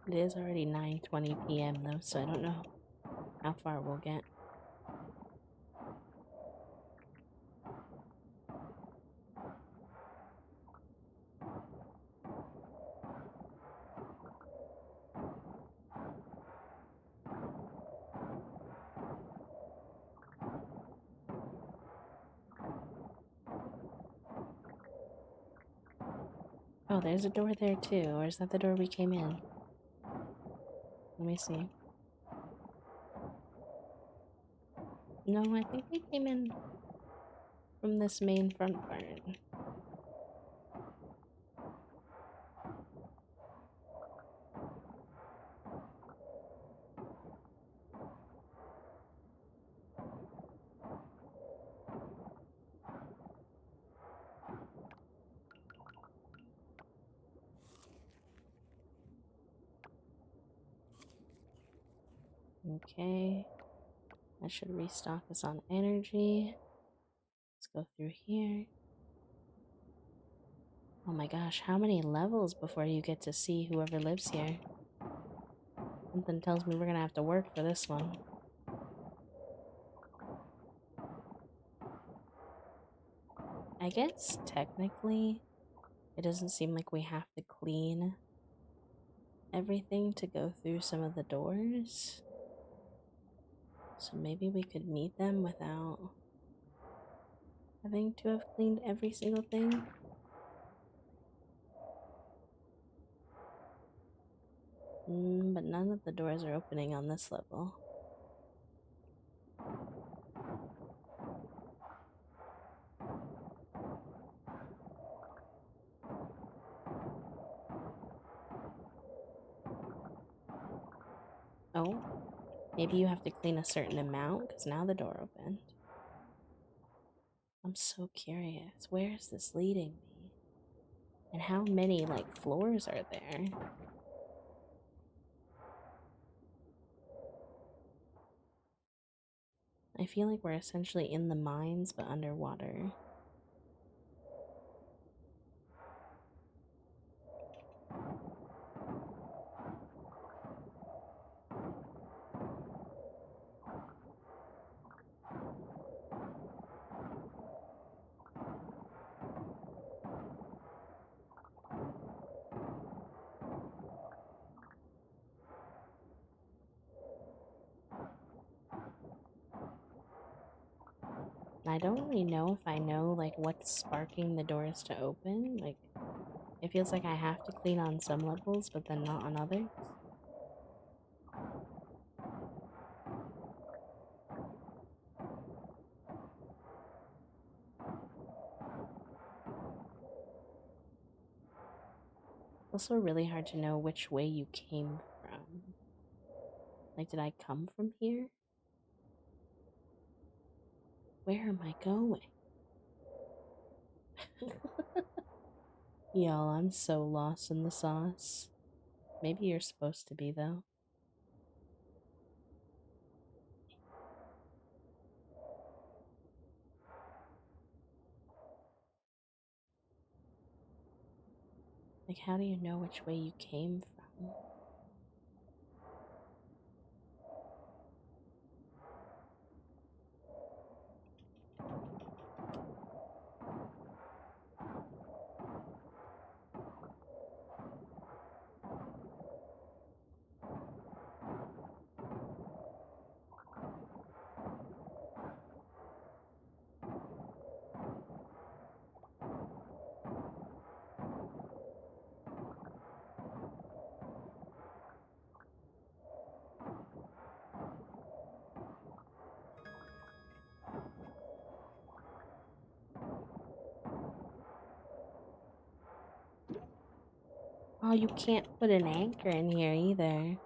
It is already 9:20 p.m. though, so I don't know how far we'll get. Oh, there's a door there too, or is that the door we came in? Let me see. No, I think we came in from this main front part. Okay. That should restock us on energy. Let's go through here. Oh my gosh, how many levels before you get to see whoever lives here? Something tells me we're gonna have to work for this one. I guess technically it doesn't seem like we have to clean everything to go through some of the doors. So maybe we could meet them without having to have cleaned every single thing. But none of the doors are opening on this level. Oh, maybe you have to clean a certain amount because now the door opened. I'm so curious. Where is this leading me? And how many, like, floors are there? I feel like we're essentially in the mines but underwater. I don't really know if I know, like, what's sparking the doors to open. Like, it feels like I have to clean on some levels, but then not on others. It's also really hard to know which way you came from. Like, did I come from here? Where am I going? Y'all, I'm so lost in the sauce. Maybe you're supposed to be, though. Like, how do you know which way you came from? Oh, you can't put an anchor in here either.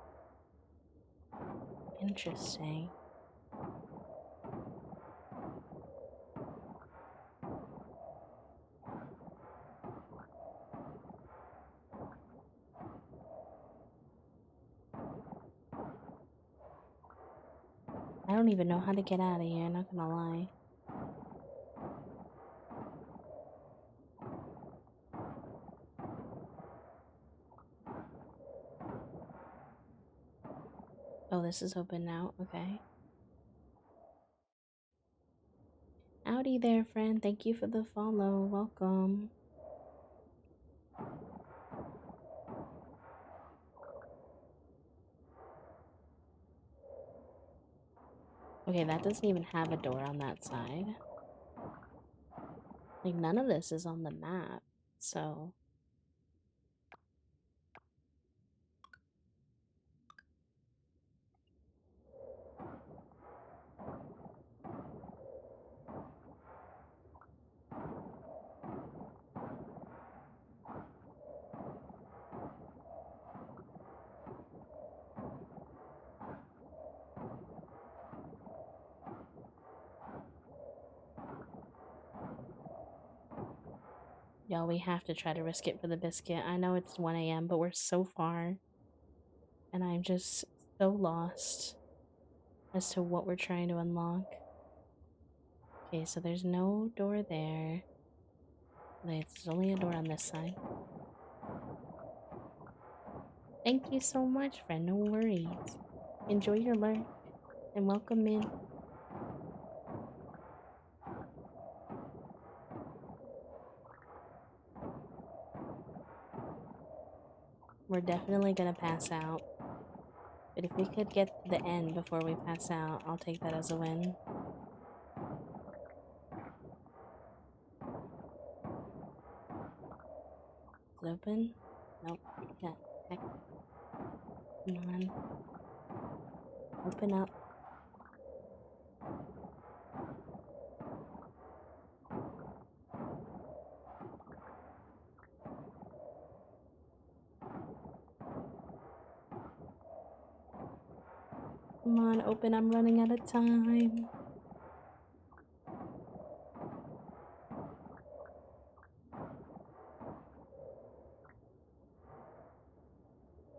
Interesting. I don't even know how to get out of here, not gonna lie. Oh, this is open now? Okay. Howdy there, friend. Thank you for the follow. Welcome. Okay, that doesn't even have a door on that side. Like, none of this is on the map, so... Y'all, we have to try to risk it for the biscuit. I know it's 1 a.m., but we're so far. And I'm just so lost as to what we're trying to unlock. Okay, so there's no door there. There's only a door on this side. Thank you so much, friend. No worries. Enjoy your lurk and welcome in. We're definitely gonna pass out. But if we could get to the end before we pass out, I'll take that as a win. Is it open? Nope. Yeah. Heck. Come on. Open up. Come on, open. I'm running out of time.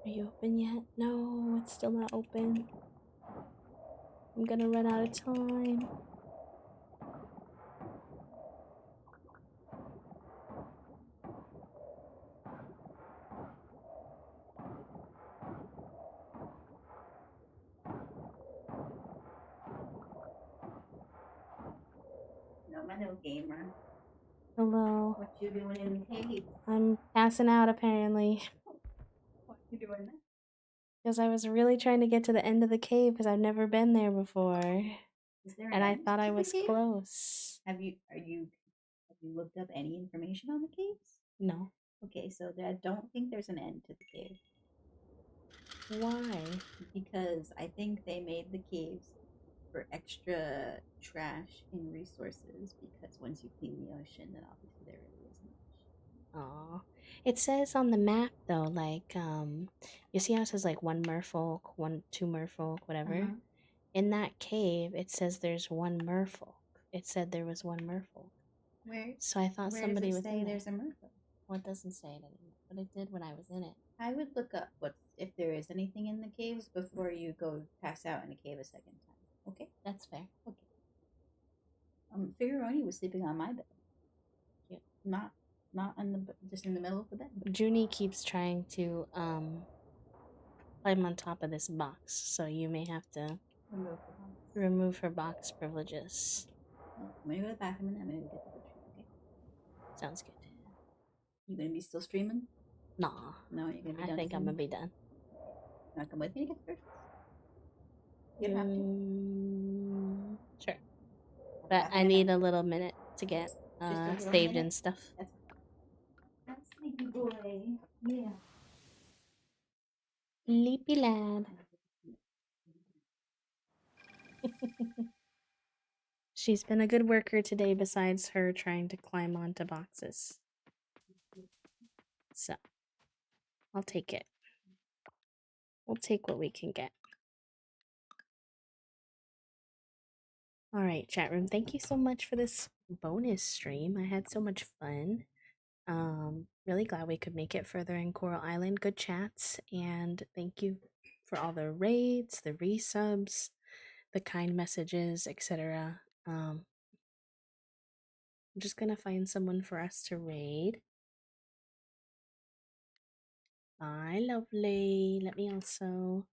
Are you open yet? No, it's still not open. I'm gonna run out of time. No, my little gamer. Hello. What you doing in the cave? I'm passing out apparently. What you doing there? Because I was really trying to get to the end of the cave because I've never been there before. Is there an And I end thought I to the was cave? close. Have you looked up any information on the caves? No. Okay, so I don't think there's an end to the cave Why? because I think they made the caves for extra trash and resources because once you clean the ocean, then obviously there really isn't much. Aw. It says on the map though, like, you see how it says like one merfolk, two merfolk, whatever? Uh-huh. In that cave, it says there's one merfolk. It said there was one merfolk. Where So I thought where does somebody it was say in there. there's a merfolk? Well, it doesn't say it anymore, but it did when I was in it. I would look up what if there is anything in the caves before you go pass out in a cave a second time. Okay? That's fair. Okay. Figuroni was sleeping on my bed. Cute. Not on the just in the middle of the bed. Junie keeps trying to climb on top of this box, so you may have to remove her box privileges. Well, I'm gonna go to the bathroom and I'm gonna get the bookshelf. Okay. Sounds good. You gonna be still streaming? Nah, No, you're gonna be I done. think I'm gonna be done. You wanna come with me to get the groceries? You don't have to. Sure. But I need a little minute to get Just a little saved minute. and stuff. That's sleepy boy. Yeah. Sleepy lad. She's been a good worker today besides her trying to climb onto boxes. So, I'll take it. We'll take what we can get. Alright, chat room, thank you so much for this bonus stream. I had so much fun. Really glad we could make it further in Coral Island. Good chats, and thank you for all the raids, the resubs, the kind messages, etc. I'm just gonna find someone for us to raid. Hi, lovely. Let me also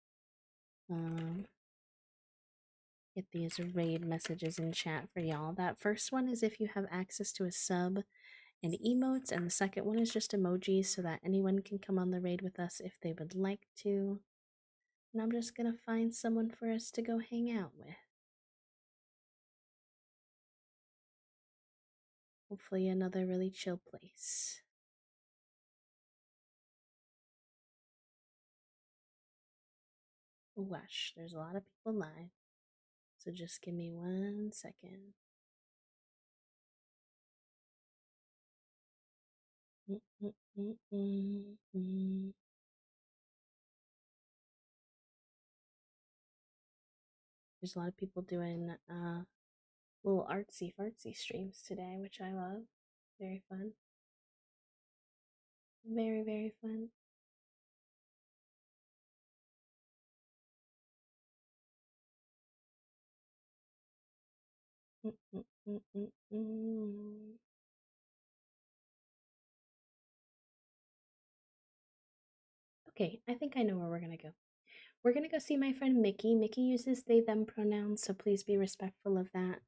get these raid messages in chat for y'all. That first one is if you have access to a sub and emotes, and the second one is just emojis so that anyone can come on the raid with us if they would like to. And I'm just gonna find someone for us to go hang out with. Hopefully, another really chill place. Oh gosh, there's a lot of people live. So just give me 1 second. There's a lot of people doing little artsy fartsy streams today, which I love. Very fun. Very, very fun. Mm-mm-mm. Okay, I think I know where we're gonna go. We're gonna go see my friend Mickey. Mickey uses they them pronouns, so please be respectful of that.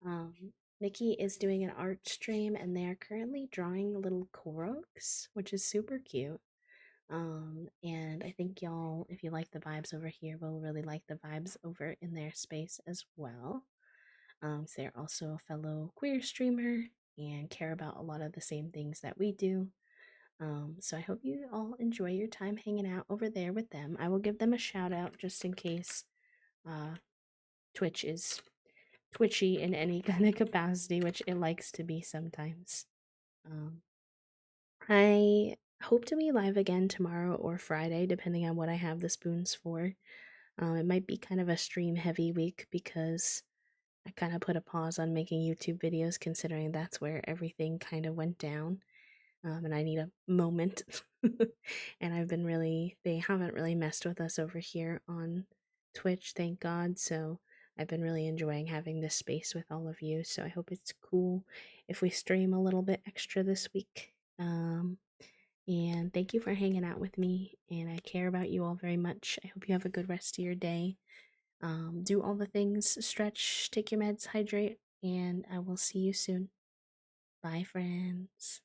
Um, Mickey is doing an art stream and they are currently drawing little Koroks, which is super cute. And I think y'all, if you like the vibes over here, will really like the vibes over in their space as well. So they're also a fellow queer streamer and care about a lot of the same things that we do. So I hope you all enjoy your time hanging out over there with them. I will give them a shout out just in case uh, Twitch is twitchy in any kind of capacity, which it likes to be sometimes. Um, I hope to be live again tomorrow or Friday, depending on what I have the spoons for. It might be kind of a stream heavy week because I kind of put a pause on making YouTube videos, considering that's where everything kind of went down. And I need a moment. And they haven't really messed with us over here on Twitch, thank God. So I've been really enjoying having this space with all of you. So I hope it's cool if we stream a little bit extra this week. And thank you for hanging out with me. And I care about you all very much. I hope you have a good rest of your day. Do all the things, stretch, take your meds, hydrate, and I will see you soon. Bye, friends.